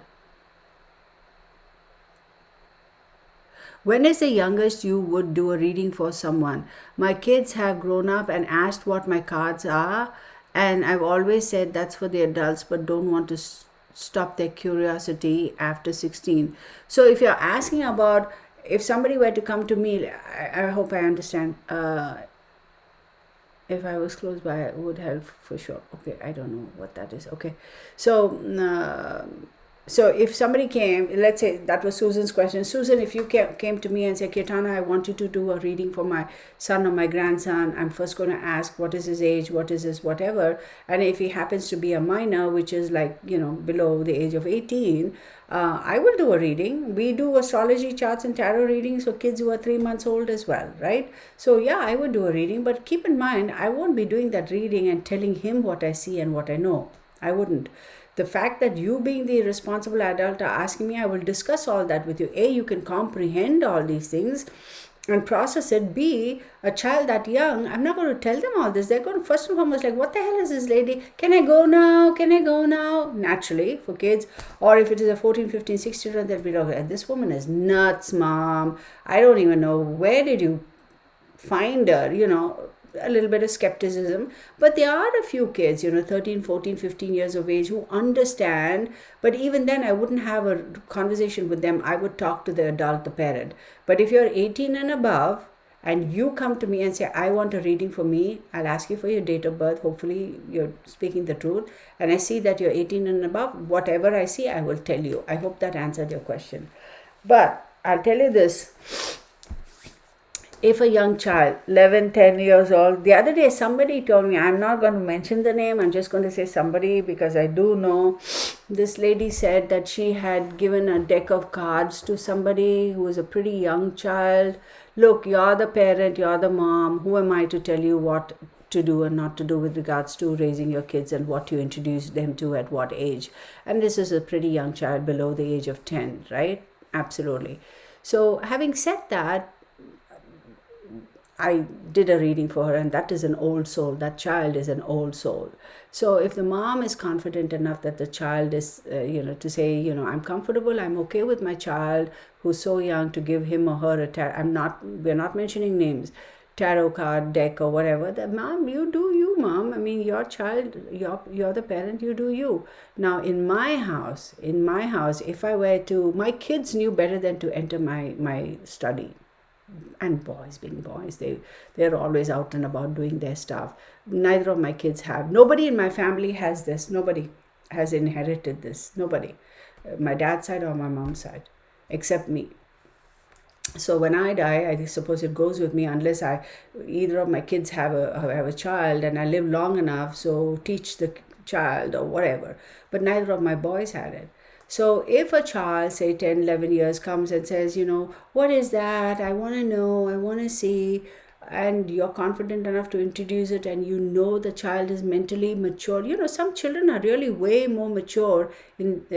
When is the youngest you would do a reading for someone? My kids have grown up and asked what my cards are, and I've always said that's for the adults, but don't want to stop their curiosity after 16. So if you're asking about if somebody were to come to me, I hope I understand. If I was close by, it would help for sure. Okay, I don't know what that is. Okay, so if somebody came, let's say that was Susan's question. Susan, if you came to me and said, Kirtana, I want you to do a reading for my son or my grandson, I'm first going to ask what is his age, what is his whatever. And if he happens to be a minor, which is like, below the age of 18, I will do a reading. We do astrology charts and tarot readings for kids who are 3 months old as well, right? So yeah, I would do a reading, but keep in mind, I won't be doing that reading and telling him what I see and what I know. I wouldn't. The fact that you being the responsible adult are asking me, I will discuss all that with you. A, you can comprehend all these things and process it. B, a child that young, I'm not going to tell them all this. They're going to first and foremost like, what the hell is this lady? Can I go now? Can I go now? Naturally, for kids. Or if it is a 14, 15, 16-year-old, they'll be like, this woman is nuts, mom. I don't even know. Where did you find her? A little bit of skepticism, but there are a few kids, 13, 14, 15 years of age who understand, but even then I wouldn't have a conversation with them. I would talk to the adult, the parent. But if you're 18 and above and you come to me and say, I want a reading for me, I'll ask you for your date of birth. Hopefully you're speaking the truth. And I see that you're 18 and above. Whatever I see, I will tell you. I hope that answered your question. But I'll tell you this. If a young child, 11, 10 years old, the other day somebody told me, I'm not going to mention the name, I'm just going to say somebody because I do know, this lady said that she had given a deck of cards to somebody who was a pretty young child. Look, you're the parent, you're the mom, who am I to tell you what to do and not to do with regards to raising your kids and what you introduce them to at what age. And this is a pretty young child below the age of 10, right? Absolutely. So having said that, I did a reading for her, and that is an old soul. That child is an old soul. So if the mom is confident enough that the child is, to say, I'm comfortable, I'm okay with my child who's so young, to give him or her a we're not mentioning names, tarot card deck or whatever. The mom, you do you, mom. I mean, your child, you're the parent, you do you. Now, in my house, if I were to, my kids knew better than to enter my study. And boys being boys, they're always out and about doing their stuff. Neither of my kids have. Nobody in my family has this. Nobody has inherited this. Nobody, my dad's side or my mom's side, except me. So when I die, I suppose it goes with me, unless either of my kids have a child and I live long enough, so teach the child or whatever. But neither of my boys had it. So if a child, say 10, 11 years, comes and says, what is that? I want to know, I want to see, and you're confident enough to introduce it, and the child is mentally mature. Some children are really way more mature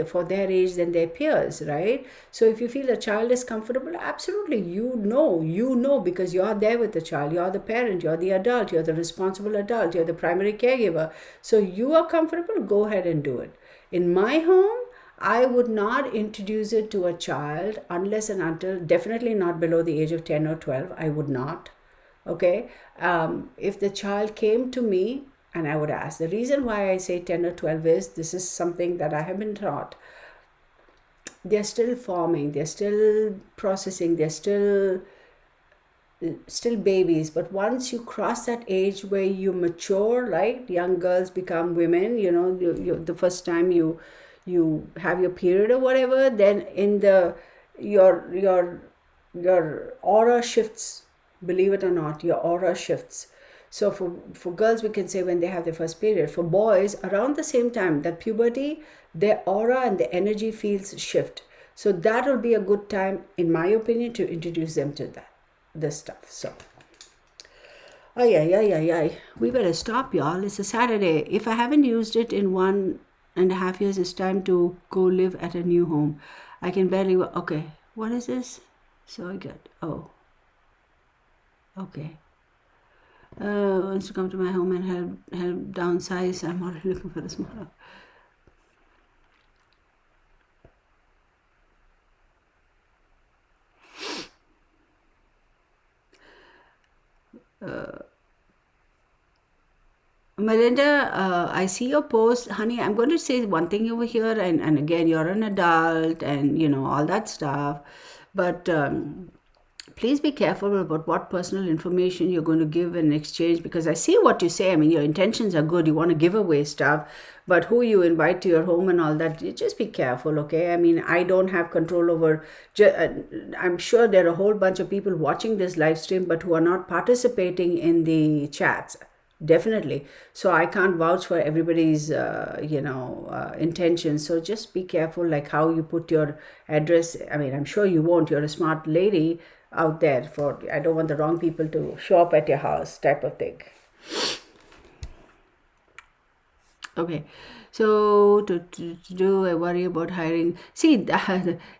for their age than their peers, right? So if you feel a child is comfortable, absolutely, because you're there with the child, you're the parent, you're the adult, you're the responsible adult, you're the primary caregiver. So you are comfortable, go ahead and do it. In my home, I would not introduce it to a child unless and until, definitely not below the age of 10 or 12. I would not. Okay. If the child came to me and I would ask, the reason why I say 10 or 12 is, this is something that I have been taught. They're still forming, they're still processing, they're still babies. But once you cross that age where you mature, right? Young girls become women, the first time you have your period or whatever, then your aura shifts. Believe it or not, your aura shifts. So for girls, we can say when they have their first period. For boys, around the same time, that puberty, their aura and the energy fields shift. So that will be a good time, in my opinion, to introduce them to this stuff. So, we better stop, y'all. It's a Saturday. If I haven't used it in 1.5 years, it's time to go live at a new home. I can barely. Okay, what is this? So I get. Oh. Okay. Wants to come to my home and help downsize. I'm already looking for a smaller. Melinda, I see your post. Honey, I'm going to say one thing over here, and again, you're an adult and, all that stuff. But please be careful about what personal information you're going to give in exchange, because I see what you say. I mean, your intentions are good. You want to give away stuff, but who you invite to your home and all that, you just be careful, okay? I mean, I don't have control over, I'm sure there are a whole bunch of people watching this live stream, but who are not participating in the chats. Definitely. So I can't vouch for everybody's, intentions. So just be careful, like how you put your address. I mean, I'm sure you won't. You're a smart lady out there. I don't want the wrong people to show up at your house, type of thing. Okay. So to do, I worry about hiring. See,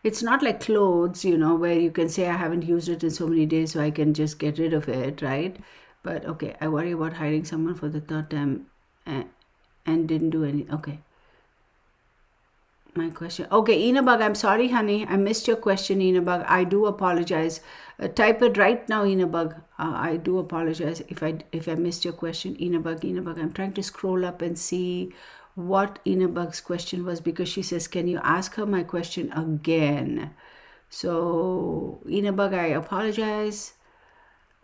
it's not like clothes, where you can say I haven't used it in so many days, so I can just get rid of it, right? But okay, I worry about hiring someone for the third time and didn't do any. Okay. My question. Okay, Inabug, I'm sorry, honey. I missed your question, Inabug. I do apologize. Type it right now, Inabug. I do apologize if I missed your question, Inabug. I'm trying to scroll up and see what Inabug's question was, because she says, can you ask her my question again? So, Inabug, I apologize.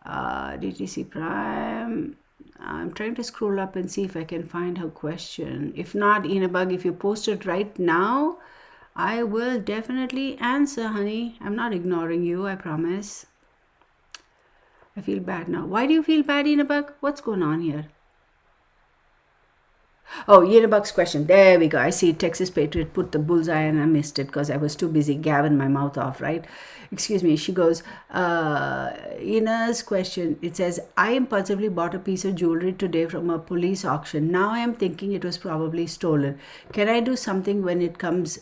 DTC Prime. I'm trying to scroll up and see if I can find her question. If not, Inabug, if you post it right now, I will definitely answer, honey. I'm not ignoring you, I promise. I feel bad now. Why do you feel bad, Inabug? What's going on here? Oh, Inabug's question. There we go. I see Texas Patriot put the bullseye and I missed it because I was too busy gabbing my mouth off, right? Excuse me. She goes, Ina's question. It says, I impulsively bought a piece of jewelry today from a police auction. Now I am thinking it was probably stolen. Can I do something when it comes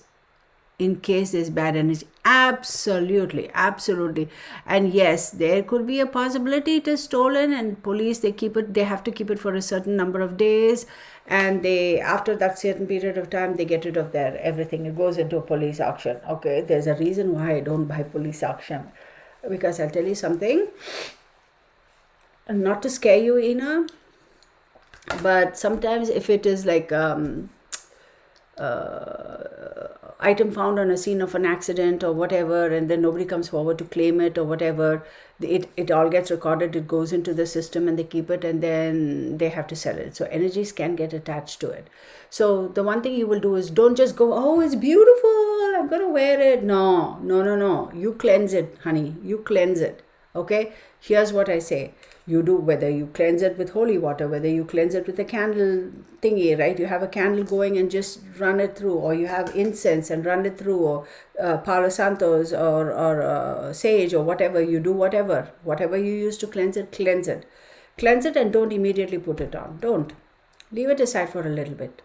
in case there's bad energy? Absolutely, absolutely. And yes, there could be a possibility it is stolen, and police, they have to keep it for a certain number of days, and they, after that certain period of time, they get rid of their everything. It goes into a police auction. Okay, there's a reason why I don't buy police auction, because I'll tell you something, not to scare you, Ina, but sometimes if it is like item found on a scene of an accident or whatever, and then nobody comes forward to claim it or whatever, it all gets recorded, it goes into the system, and they keep it, and then they have to sell it. So energies can get attached to it. So the one thing you will do is, don't just go, oh, it's beautiful, I'm going to wear it. No, no, no, no. You cleanse it, honey. You cleanse it. Okay? Here's what I say. You do, whether you cleanse it with holy water, whether you cleanse it with a candle thingy, right? You have a candle going and just run it through, or you have incense and run it through, or Palo Santos, or sage, or whatever. You do whatever you use to cleanse it, cleanse it. Cleanse it, and don't immediately put it on. Don't. Leave it aside for a little bit.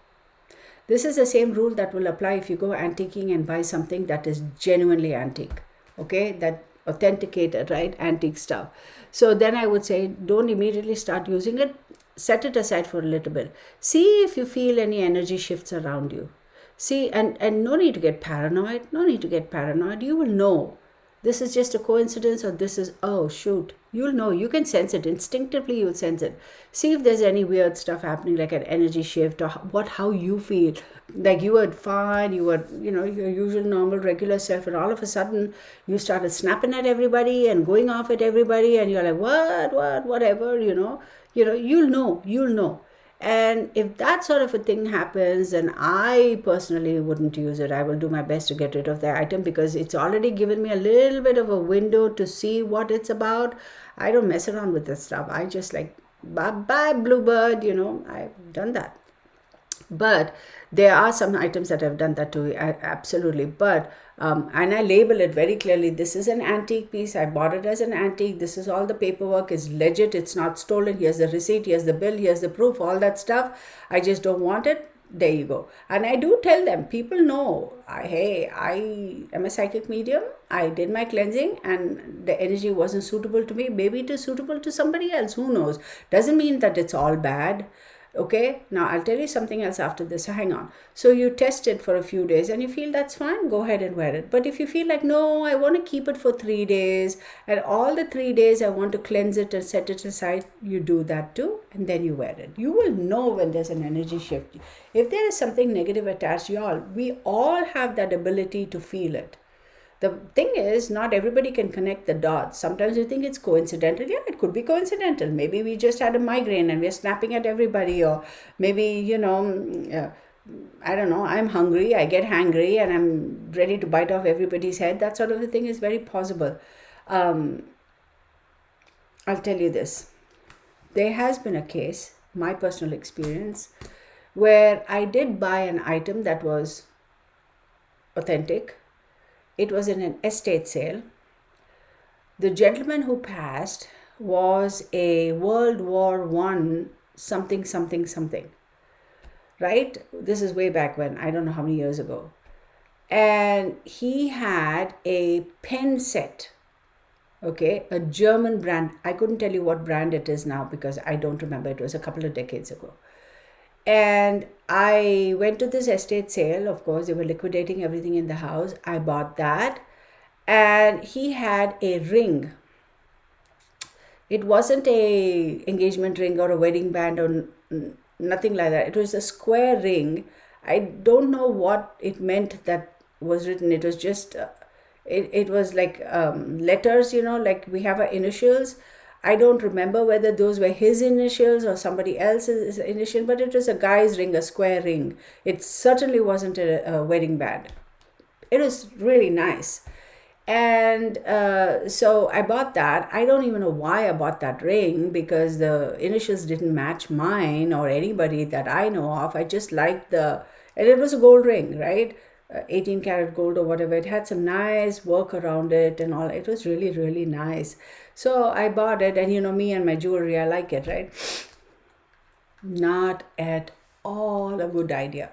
This is the same rule that will apply if you go antiquing and buy something that is genuinely antique. Okay? That authenticated, right? Antique stuff. So then I would say, don't immediately start using it. Set it aside for a little bit. See if you feel any energy shifts around you. See, and no need to get paranoid. No need to get paranoid. You will know. This is just a coincidence, or this is, oh shoot. You'll know. You can sense it. Instinctively, you'll sense it. See if there's any weird stuff happening, like an energy shift, or how you feel. Like you were fine, you were, your usual, normal, regular self, and all of a sudden you started snapping at everybody and going off at everybody, and you're like, whatever, you'll know. And if that sort of a thing happens, then I personally wouldn't use it. I will do my best to get rid of the item, because it's already given me a little bit of a window to see what it's about. I don't mess around with this stuff. I just like, bye bluebird, I've done that. But there are some items that I've done that too, absolutely. But and I label it very clearly. This is an antique piece. I bought it as an antique. This is all the paperwork is legit. It's not stolen. Here's the receipt. Here's the bill. Here's the proof. All that stuff. I just don't want it. There you go. And I do tell them. People know. Hey, I am a psychic medium. I did my cleansing, and the energy wasn't suitable to me. Maybe it is suitable to somebody else. Who knows? Doesn't mean that it's all bad. Okay, now I'll tell you something else after this. So hang on. So you test it for a few days and you feel that's fine, go ahead and wear it. But if you feel like, no, I want to keep it for 3 days, and all the 3 days I want to cleanse it and set it aside, you do that too, and then you wear it. You will know when there's an energy shift. If there is something negative attached, we all have that ability to feel it. The thing is, not everybody can connect the dots. Sometimes you think it's coincidental. Yeah, it could be coincidental. Maybe we just had a migraine and we're snapping at everybody, or maybe, I don't know, I'm hungry, I get hangry, and I'm ready to bite off everybody's head. That sort of a thing is very possible. I'll tell you this. There has been a case, my personal experience, where I did buy an item that was authentic. It was in an estate sale. The gentleman who passed was a World War I something, right? This is way back when, I don't know how many years ago. And he had a pen set, okay, a German brand. I couldn't tell you what brand it is now because I don't remember. It was a couple of decades ago. And I went to this estate sale. Of course, they were liquidating everything in the house. I bought that. And he had a ring. It wasn't a engagement ring or a wedding band or nothing like that. It was a square ring. I don't know what it meant that was written. It was just, it was like letters, like we have our initials. I don't remember whether those were his initials or somebody else's initial, but it was a guy's ring, a square ring. It certainly wasn't a wedding band. It was really nice. And so I bought that. I don't even know why I bought that ring, because the initials didn't match mine or anybody that I know of. I just liked and it was a gold ring, right? 18 karat gold or whatever. It had some nice work around it and all. It was really, really nice. So I bought it, and me and my jewelry, I like it, right? Not at all a good idea.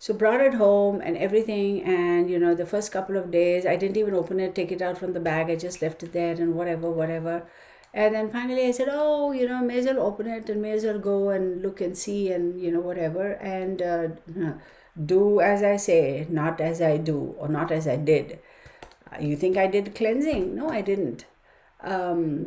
So brought it home and everything, and the first couple of days I didn't even open it, take it out from the bag. I just left it there and whatever. And then finally I said, oh, may as well open it and may as well go and look and see and whatever, and do as I say, not as I do, or not as I did. You think I did cleansing? No, I didn't.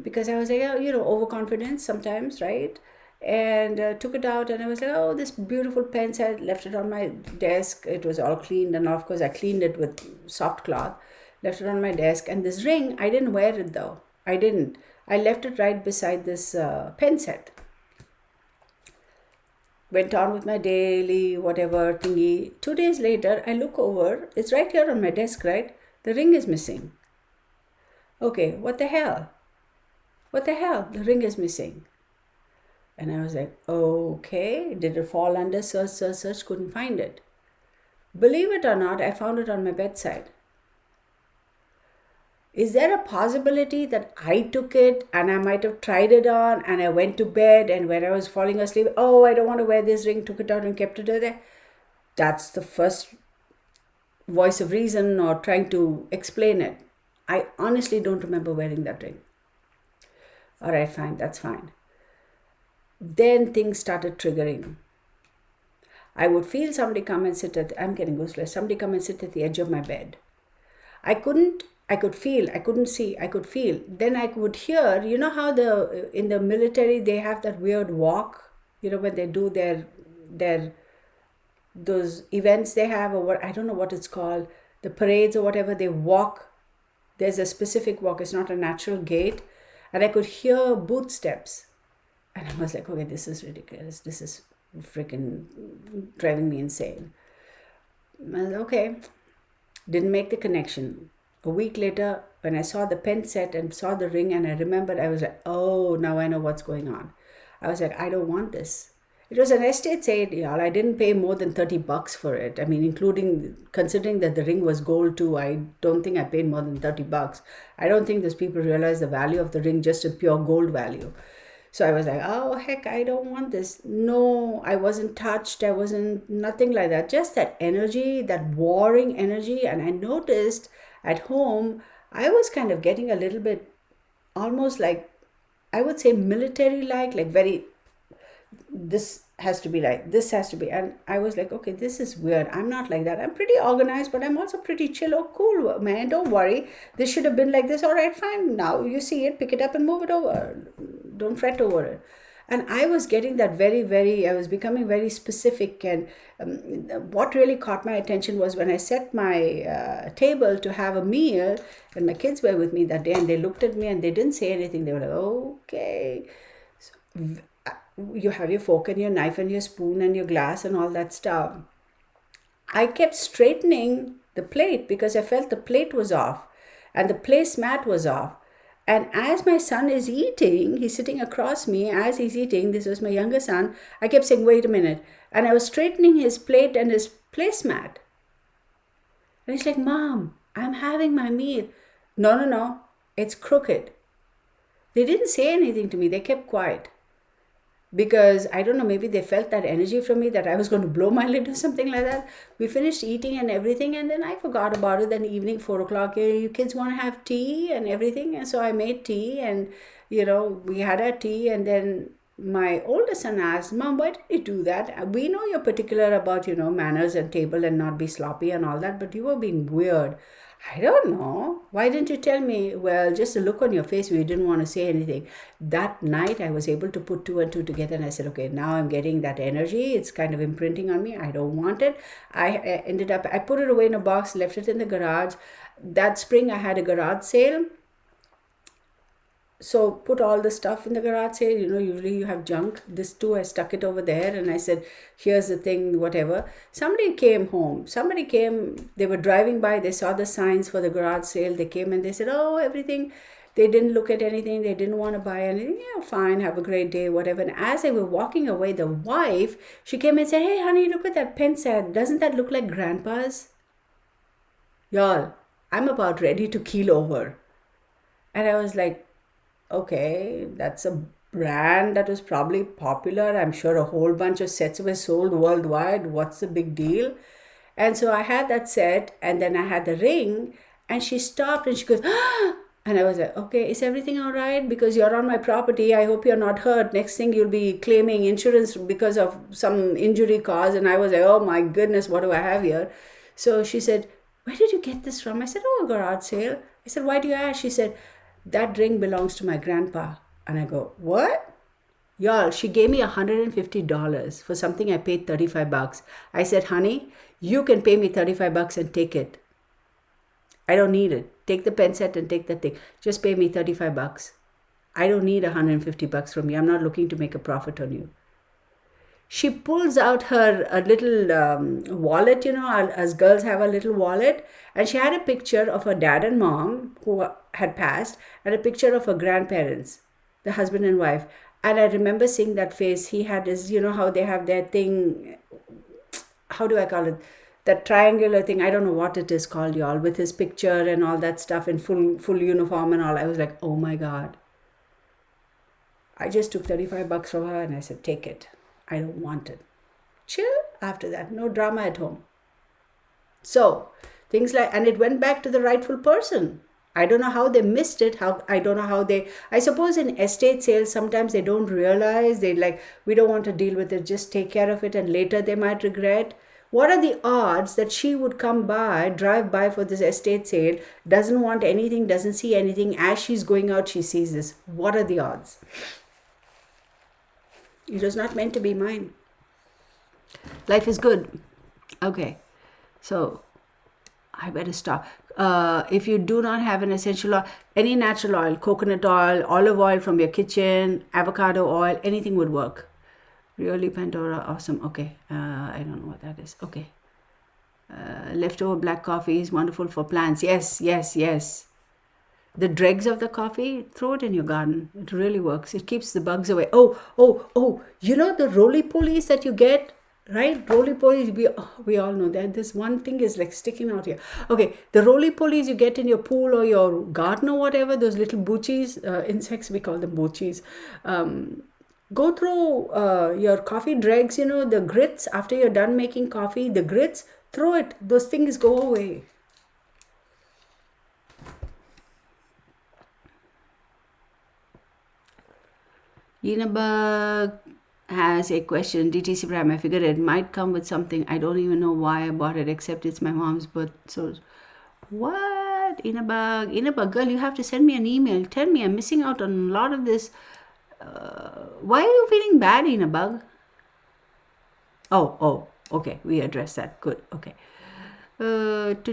Because I was like, overconfidence sometimes, right? And took it out, and I was like, oh, this beautiful pen set. Left it on my desk. It was all cleaned, and of course I cleaned it with soft cloth. Left it on my desk, and this ring, I didn't wear it though. I didn't. I left it right beside this pen set. Went on with my daily whatever thingy. 2 days later, I look over. It's right here on my desk, right? The ring is missing. Okay, what the hell? What the hell? The ring is missing. And I was like, okay, did it fall under search, couldn't find it. Believe it or not, I found it on my bedside. Is there a possibility that I took it and I might have tried it on and I went to bed, and when I was falling asleep, oh, I don't want to wear this ring, took it out and kept it there? That's the first voice of reason or trying to explain it. I honestly don't remember wearing that ring. All right, fine, that's fine. Then things started triggering. I would feel somebody come and sit I'm getting goosebumps. Somebody come and sit at the edge of my bed. I could feel, I couldn't see, I could feel. Then I would hear, how in the military they have that weird walk, when they do their those events they have, or what, I don't know what it's called, the parades or whatever, they walk. There's a specific walk, it's not a natural gait. And I could hear boot steps. And I was like, okay, this is ridiculous. This is freaking driving me insane. I was like, okay, didn't make the connection. A week later, when I saw the pen set and saw the ring, and I remembered, I was like, oh, now I know what's going on. I was like, I don't want this. It was an estate sale, y'all. I didn't pay more than $30 for it. I mean, considering that the ring was gold too, I don't think I paid more than $30. I don't think those people realize the value of the ring just in pure gold value. So I was like, oh, heck, I don't want this. No, I wasn't touched. I wasn't, nothing like that. Just that energy, that warring energy. And I noticed at home, I was kind of getting a little bit almost like, I would say military-like very, this has to be like, this has to be. And I was like, okay, this is weird. I'm not like that. I'm pretty organized, but I'm also pretty chill. Oh, cool, man, don't worry. This should have been like this. All right, fine. Now you see it, pick it up and move it over. Don't fret over it. And I was getting that I was becoming very specific. And what really caught my attention was when I set my table to have a meal, and my kids were with me that day, and they looked at me and they didn't say anything. They were like, okay. So, you have your fork and your knife and your spoon and your glass and all that stuff. I kept straightening the plate because I felt the plate was off and the placemat was off. And as my son is eating, he's sitting across me, as he's eating, this was my younger son, I kept saying, wait a minute. And I was straightening his plate and his placemat. And he's like, Mom, I'm having my meal. No, it's crooked. They didn't say anything to me. They kept quiet. Because, I don't know, maybe they felt that energy from me that I was going to blow my lid or something like that. We finished eating and everything, and then I forgot about it. Then evening, 4 o'clock, you kids want to have tea and everything. And so I made tea, and, we had our tea. And then my older son asked, Mom, why did you do that? We know you're particular about, manners and table and not be sloppy and all that, but you were being weird. I don't know. Why didn't you tell me? Well, just a look on your face where you didn't want to say anything. That night, I was able to put 2 and 2 together, and I said, okay, now I'm getting that energy. It's kind of imprinting on me. I don't want it. I put it away in a box, left it in the garage. That spring, I had a garage sale. So put all the stuff in the garage sale. Usually you have junk. This too, I stuck it over there, and I said, here's the thing, whatever. Somebody came home. They were driving by. They saw the signs for the garage sale. They came and they said, oh, everything. They didn't look at anything. They didn't want to buy anything. Yeah, fine. Have a great day, whatever. And as they were walking away, the wife, she came and said, hey, honey, look at that pen set. Doesn't that look like Grandpa's? Y'all, I'm about ready to keel over. And I was like, okay, that's a brand that was probably popular. I'm sure a whole bunch of sets were sold worldwide. What's the big deal? And so I had that set, and then I had the ring, and she stopped and she goes, "Ah!" And I was like, okay, is everything all right? Because you're on my property. I hope you're not hurt. Next thing you'll be claiming insurance because of some injury caused. And I was like, oh my goodness, what do I have here? So she said, where did you get this from? I said, oh, a garage sale. I said, why do you ask? She said, that ring belongs to my grandpa. And I go, what? Y'all, she gave me $150 for something I paid $35. I said, honey, you can pay me $35 and take it. I don't need it. Take the pen set and take the thing. Just pay me $35. I don't need $150 from you. I'm not looking to make a profit on you. She pulls out her a little wallet, as girls have a little wallet. And she had a picture of her dad and mom who had passed, and a picture of her grandparents, the husband and wife. And I remember seeing that face. He had his, how they have their thing. How do I call it? That triangular thing, I don't know what it is called, y'all, with his picture and all that stuff in full uniform and all. I was like, oh my God. I just took $35 from her and I said, take it. I don't want it. Chill after that. No drama at home. So, things like, and it went back to the rightful person. I don't know how they missed it. I suppose in estate sales, sometimes they don't realize. They like, we don't want to deal with it. Just take care of it. And later they might regret. What are the odds that she would drive by for this estate sale, doesn't want anything, doesn't see anything. As she's going out, she sees this. What are the odds? It was not meant to be mine. Life is good. Okay. So, I better stop. If you do not have an essential oil, any natural oil, coconut oil, olive oil from your kitchen, avocado oil, anything would work. Really, Pandora, awesome. Okay, I don't know what that is. Okay. Leftover black coffee is wonderful for plants. Yes. The dregs of the coffee, throw it in your garden. It really works. It keeps the bugs away. Oh, the roly-polies that you get, right? Roly-polies, we all know that. This one thing is like sticking out here. Okay, the roly-polies you get in your pool or your garden or whatever, those little boochies, insects, we call them boochies. Go through your coffee dregs, the grits. After you're done making coffee, the grits, throw it. Those things go away. Yinabug has a question. DTC Prime, I figured it might come with something. I don't even know why I bought it, except it's my mom's birth. So, what? Yinabug, girl, you have to send me an email. Tell me I'm missing out on a lot of this. Why are you feeling bad, Yinabug? Oh, okay. We addressed that. Good. Okay. If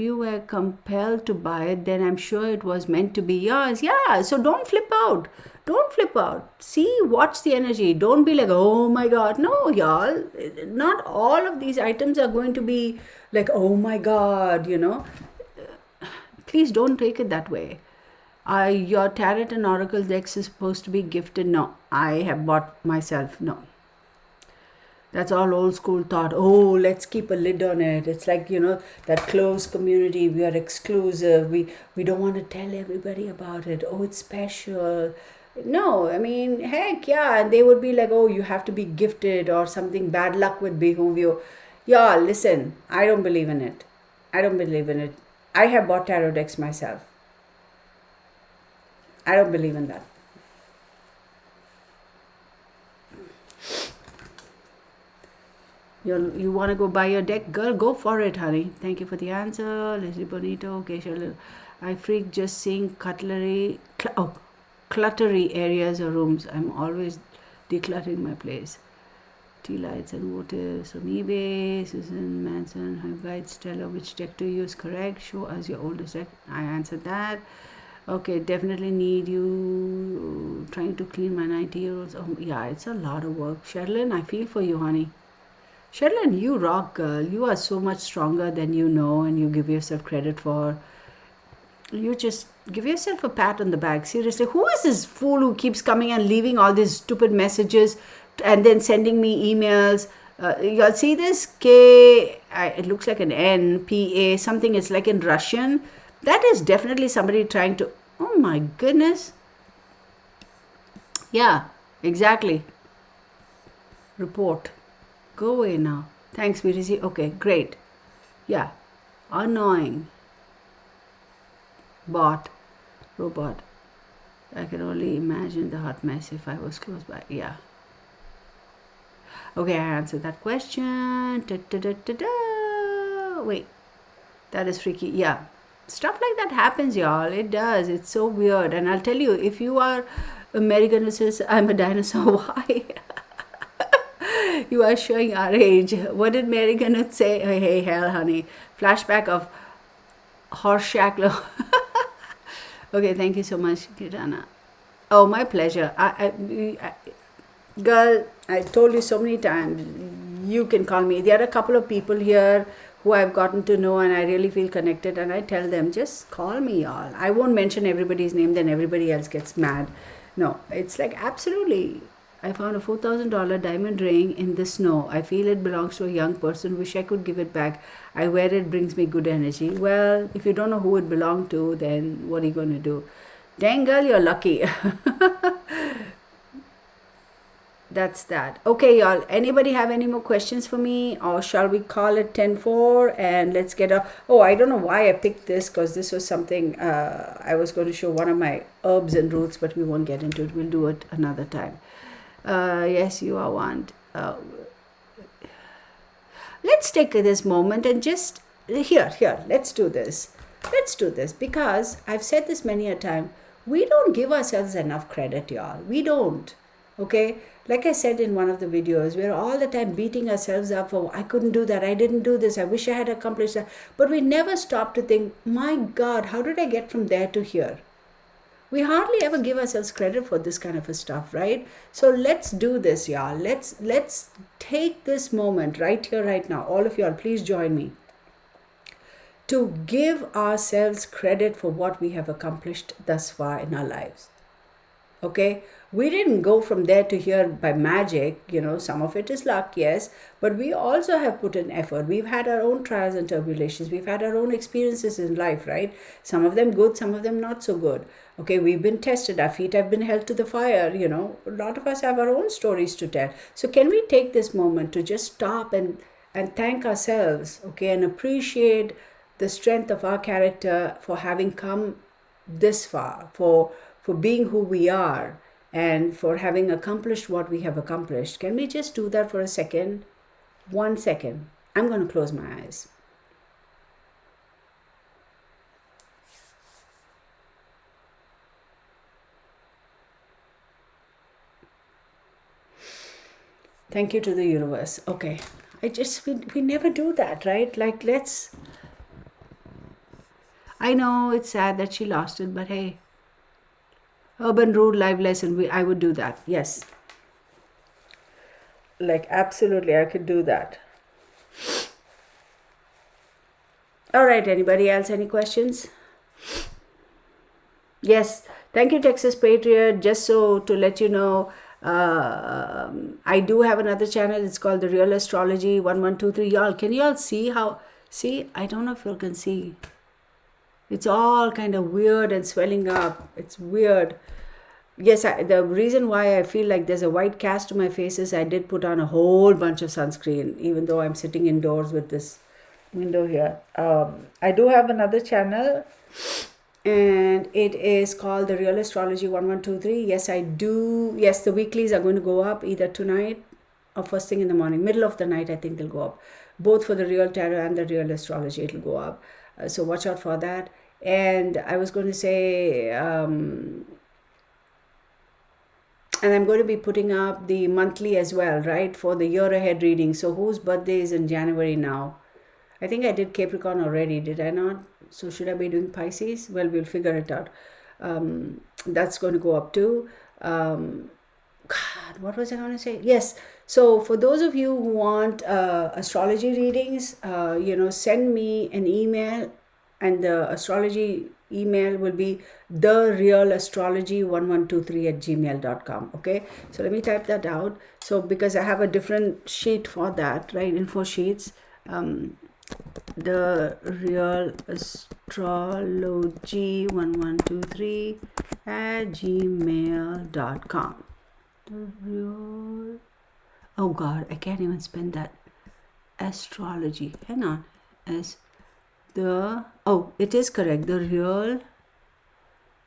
you were compelled to buy it, then I'm sure it was meant to be yours. Yeah, so don't flip out. See, watch the energy. Don't be like, oh my God. No, y'all, not all of these items are going to be like, oh my God, Please don't take it that way. Your tarot and oracle decks is supposed to be gifted. No, I have bought myself. No. That's all old school thought. Oh, let's keep a lid on it. It's like, that closed community. We are exclusive. We don't want to tell everybody about it. Oh, it's special. No, I mean, heck yeah. And they would be like, oh, you have to be gifted or something. Bad luck would behoove you. Yeah, listen, I don't believe in it. I have bought tarot decks myself. I don't believe in that. You want to go buy your deck? Girl, go for it, honey. Thank you for the answer. Leslie Bonito. Okay, sure. I freak just seeing cluttery areas or rooms. I'm always decluttering my place. Tea lights and votives on eBay. Susan Manson, her guide Stella. Which deck to use? Correct. Show us your oldest deck. I answered that. Okay, definitely need you trying to clean my 90-year-olds. Oh, yeah, it's a lot of work. Sherilyn, I feel for you, honey. Sherilyn, you rock, girl. You are so much stronger than you know and you give yourself credit for. You just give yourself a pat on the back. Seriously, who is this fool who keeps coming and leaving all these stupid messages and then sending me emails? Y'all see this? It looks like an N, P-A, something. It's like in Russian. That is definitely somebody trying to... Oh my goodness. Yeah, exactly. Report. Go away now. Thanks, BTC. Okay, great. Yeah. Annoying. Robot. I can only imagine the hot mess if I was close by. Yeah. Okay, I answered that question. Da-da-da-da-da. Wait, that is freaky. Yeah. Stuff like that happens, y'all. It does. It's so weird. And I'll tell you, if you are American who says, I'm a dinosaur, why? You are showing our age. What did Mary Gannett say? Oh, hey, hell, honey. Flashback of Horseshackle. Okay, thank you so much, Kirana. Oh, my pleasure. Girl, I told you so many times, you can call me. There are a couple of people here who I've gotten to know and I really feel connected, and I tell them, just call me, y'all. I won't mention everybody's name, then everybody else gets mad. No, it's like, absolutely. I found a $4,000 diamond ring in the snow. I feel it belongs to a young person. Wish I could give it back. I wear it, brings me good energy. Well, if you don't know who it belonged to, then what are you going to do? Dang, girl, you're lucky. That's that. Okay, y'all. Anybody have any more questions for me, or shall we call it 10-4 and let's get a... Oh, I don't know why I picked this, because this was something I was going to show, one of my herbs and roots, but we won't get into it. We'll do it another time. Yes, you are one. Let's take this moment and just... Here, let's do this. Let's do this, because I've said this many a time. We don't give ourselves enough credit, y'all. We don't. Okay? Like I said in one of the videos, we're all the time beating ourselves up for, I couldn't do that, I didn't do this, I wish I had accomplished that. But we never stop to think, my God, how did I get from there to here? We hardly ever give ourselves credit for this kind of a stuff, right? So let's do this, y'all. Let's take this moment right here, right now. All of y'all, please join me, to give ourselves credit for what we have accomplished thus far in our lives. Okay, we didn't go from there to here by magic. Some of it is luck, yes, but we also have put in effort. We've had our own trials and tribulations. We've had our own experiences in life, right? Some of them good, some of them not so good. Okay, we've been tested. Our feet have been held to the fire. A lot of us have our own stories to tell. So can we take this moment to just stop and thank ourselves, okay, and appreciate the strength of our character for having come this far, for being who we are, and for having accomplished what we have accomplished. Can we just do that for a second? 1 second. I'm going to close my eyes. Thank you to the universe. Okay. We never do that, right? Like, I know it's sad that she lost it, but hey, urban rude live lesson, I would do that. Yes. Like, absolutely, I could do that. All right, anybody else? Any questions? Yes. Thank you, Texas Patriot. Just so to let you know, I do have another channel. It's called The Real Astrology 1123. Y'all, can you all see how... See, I don't know if you can see. It's all kind of weird and swelling up. It's weird. Yes, the reason why I feel like there's a white cast to my face is I did put on a whole bunch of sunscreen, even though I'm sitting indoors with this window here. I do have another channel, and it is called The Real Astrology 1123. Yes, I do. Yes, the weeklies are going to go up either tonight or first thing in the morning. Middle of the night, I think they'll go up. Both for the Real Tarot and the Real Astrology, it'll go up. So watch out for that. And I was going to say, and I'm going to be putting up the monthly as well, right, for the year ahead reading. So whose birthday is in January now? I think I did Capricorn already, did I not? So should I be doing Pisces? Well, we'll figure it out. That's going to go up too. God, what was I going to say? Yes. So for those of you who want astrology readings, send me an email, and the astrology email will be therealastrology1123@gmail.com. Okay, so let me type that out. So because I have a different sheet for that, right? Info sheets. The real astrology 1123@gmail.com. The real... Oh God, I can't even spell that. astrology. Hang on. It is correct. The real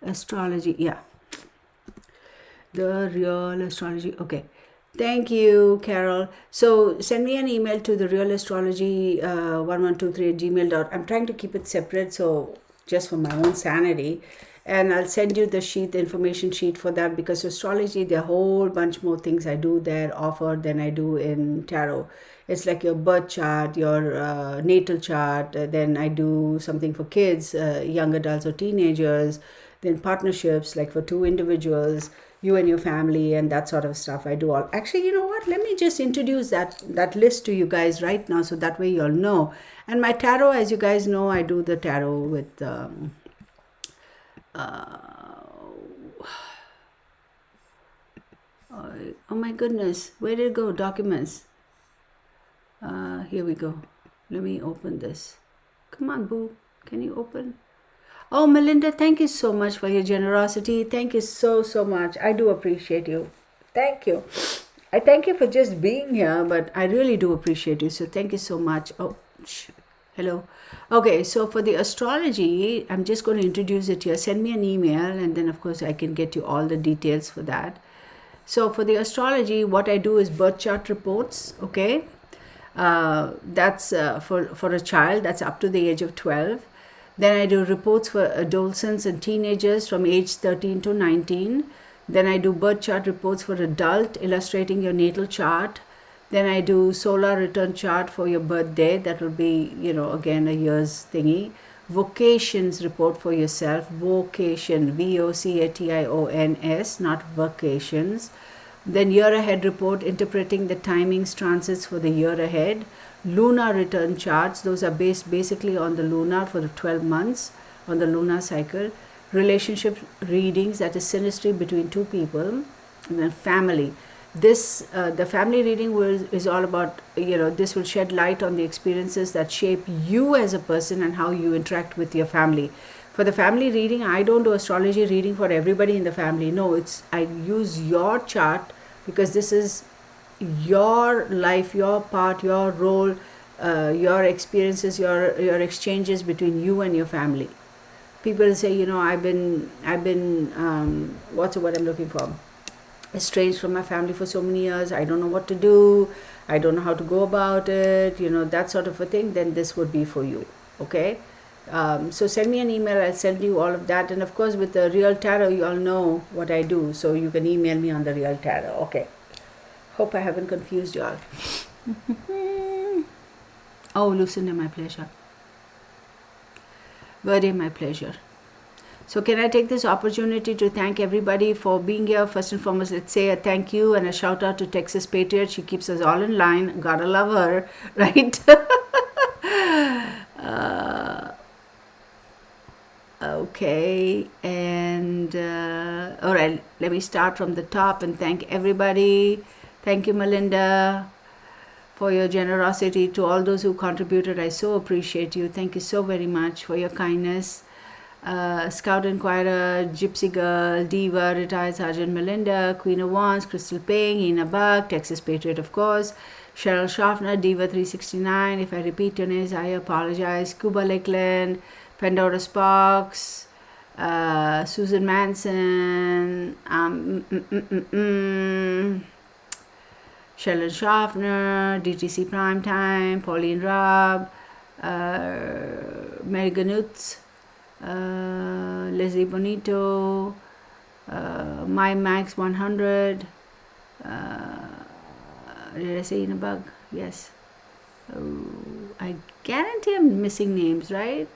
astrology. Yeah. The real astrology. Okay. Thank you, Carol. So send me an email to the real astrology 1123 @gmail.com. I'm trying to keep it separate, so just for my own sanity. And I'll send you the sheet, the information sheet for that, because astrology, there are a whole bunch more things I do there, offer than I do in tarot. It's like your birth chart, your natal chart. Then I do something for kids, young adults or teenagers. Then partnerships, like for two individuals, you and your family, and that sort of stuff. I do all. Actually, you know what? Let me just introduce that list to you guys right now, so that way you'll know. And my tarot, as you guys know, I do the tarot with. Oh my goodness, where did it go? Documents. Here we go. Let me open this. Come on, boo. Can you open? Oh, Melinda, thank you so much for your generosity. Thank you so much. I do appreciate you. Thank you. I thank you for just being here, but I really do appreciate you. So thank you so much. Oh, hello. Okay, so for the astrology, I'm just going to introduce it here. Send me an email, and then, of course, I can get you all the details for that. So for the astrology, what I do is birth chart reports, okay? That's for a child, that's up to the age of 12. Then I do reports for adolescents and teenagers from age 13 to 19. Then I do birth chart reports for adult, illustrating your natal chart. Then I do solar return chart for your birthday. That will be, again, a year's thingy. Vocations report for yourself. Vocation, VOCATIONS, not vacations. Then year ahead report, interpreting the timings, transits for the year ahead. Lunar return charts, those are based basically on the lunar for the 12 months, on the lunar cycle. Relationship readings, that is synastry between two people. And then family. The family reading is all about, this will shed light on the experiences that shape you as a person and how you interact with your family. For the family reading, I don't do astrology reading for everybody in the family. No, I use your chart, because this is your life, your part, your role, your experiences, your exchanges between you and your family. People say, I've been what's the word I'm looking for? Estranged from my family for so many years. I don't know what to do. I don't know how to go about it. That sort of a thing. Then this would be for you. Okay. So send me an email. I'll send you all of that. And of course, with the Real Tarot, you all know what I do. So you can email me on the Real Tarot. Okay. Hope I haven't confused you all. Oh, Lucinda, my pleasure. Birthday, my pleasure. So can I take this opportunity to thank everybody for being here? First and foremost, let's say a thank you and a shout out to Texas Patriot. She keeps us all in line. Gotta love her, right? Okay, and all right, let me start from the top and thank everybody. Thank you, Melinda, for your generosity. To all those who contributed, I so appreciate you. Thank you so very much for your kindness. Scout Inquirer, Gypsy Girl, Diva, Retired Sergeant Melinda, Queen of Wands, Crystal Ping, Ina Buck, Texas Patriot, of course, Cheryl Schaffner, Diva 369. If I repeat your names, I apologize. Cuba Lakeland, Pandora Sparks, Susan Manson, Sheldon Schaffner, DTC Primetime, Pauline Rabb, Mary Ganutz, Leslie Bonito, My Max 100. Did I say in a bug? Yes. Oh, I guarantee I'm missing names, right?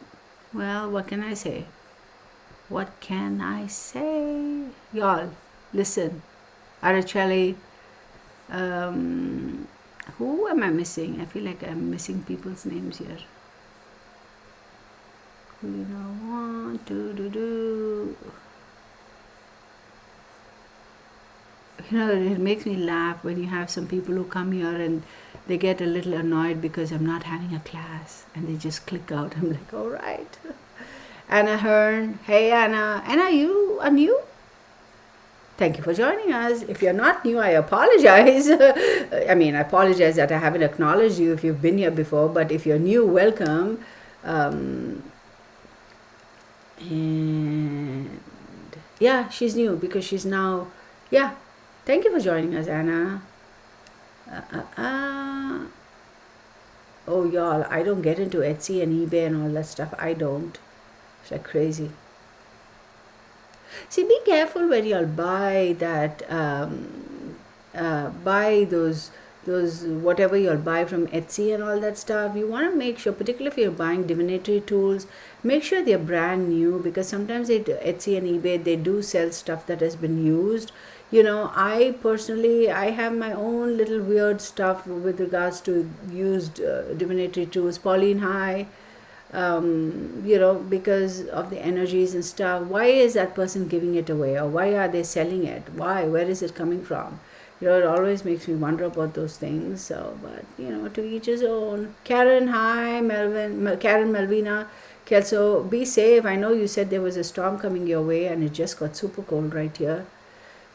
Well, what can I say? What can I say? Y'all, listen. Araceli. Who am I missing? I feel like I'm missing people's names here. We don't want to do. It makes me laugh when you have some people who come here and they get a little annoyed because I'm not having a class and they just click out. I'm like, all right. Anna Hearn. Hey, Anna. Anna, you are new? Thank you for joining us. If you're not new, I apologize. I mean, I apologize that I haven't acknowledged you if you've been here before, but if you're new, welcome. And yeah, she's new because she's now, yeah. Thank you for joining us, Anna. Oh, y'all, I don't get into Etsy and eBay and all that stuff. I don't. It's like crazy. See, be careful when you'll buy that, buy those whatever you'll buy from Etsy and all that stuff. You want to make sure, particularly if you're buying divinatory tools, make sure they're brand new, because sometimes Etsy and eBay, they do sell stuff that has been used. I personally, I have my own little weird stuff with regards to used divinatory tools. Pauline, hi. Because of the energies and stuff. Why is that person giving it away, or why are they selling it? Why? Where is it coming from? It always makes me wonder about those things. So, but to each his own. Karen, hi. Karen, Melvina, Kelso, be safe. I know you said there was a storm coming your way, and it just got super cold right here.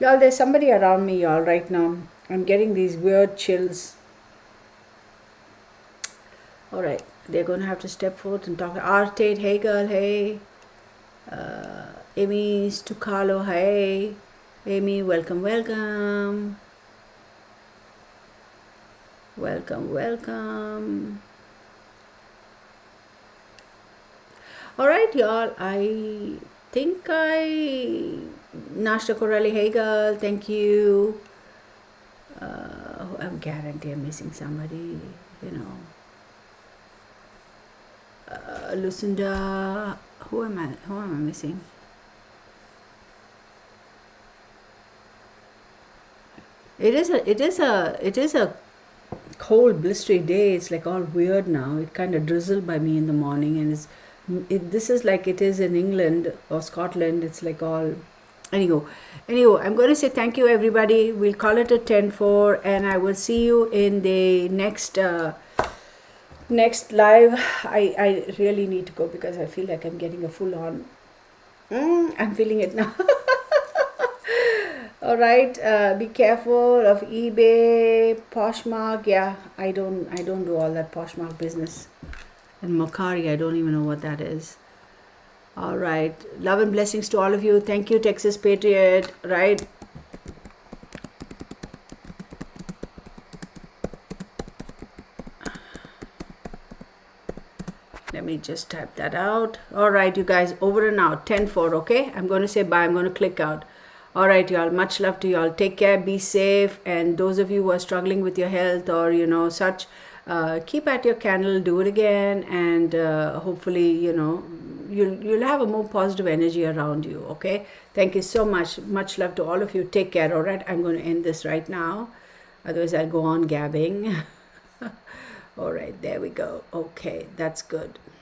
Y'all, there's somebody around me, y'all, right now. I'm getting these weird chills. All right, they're going to have to step forth and talk. Tate, hey girl, hey. Amy Stucalo, hey. Amy, welcome. Welcome. All right, y'all, I think Nashta Corelli, hey girl, thank you. I'm guarantee I'm missing somebody, Lucinda, who am I missing? It is a cold, blistery day. It's like all weird now. It kind of drizzled by me in the morning, and this is like it is in England or Scotland. It's like all. Anyway, I'm going to say thank you, everybody. We'll call it a 10-4, and I will see you in the next live. I really need to go because I feel like I'm getting a full on. I'm feeling it now. All right, be careful of eBay, Poshmark. Yeah, I don't do all that Poshmark business. And Makari, I don't even know what that is. All right, love and blessings to all of you. Thank you, Texas Patriot. Right. Let me just type that out. All right, you guys, over and out. 10-4, okay? I'm going to say bye. I'm going to click out. All right, y'all. Much love to y'all. Take care. Be safe. And those of you who are struggling with your health or, such, keep at your candle. Do it again. And hopefully, you'll have a more positive energy around you, okay? Thank you so much. Much love to all of you. Take care, all right? I'm going to end this right now. Otherwise, I'll go on gabbing. All right, there we go. Okay, that's good.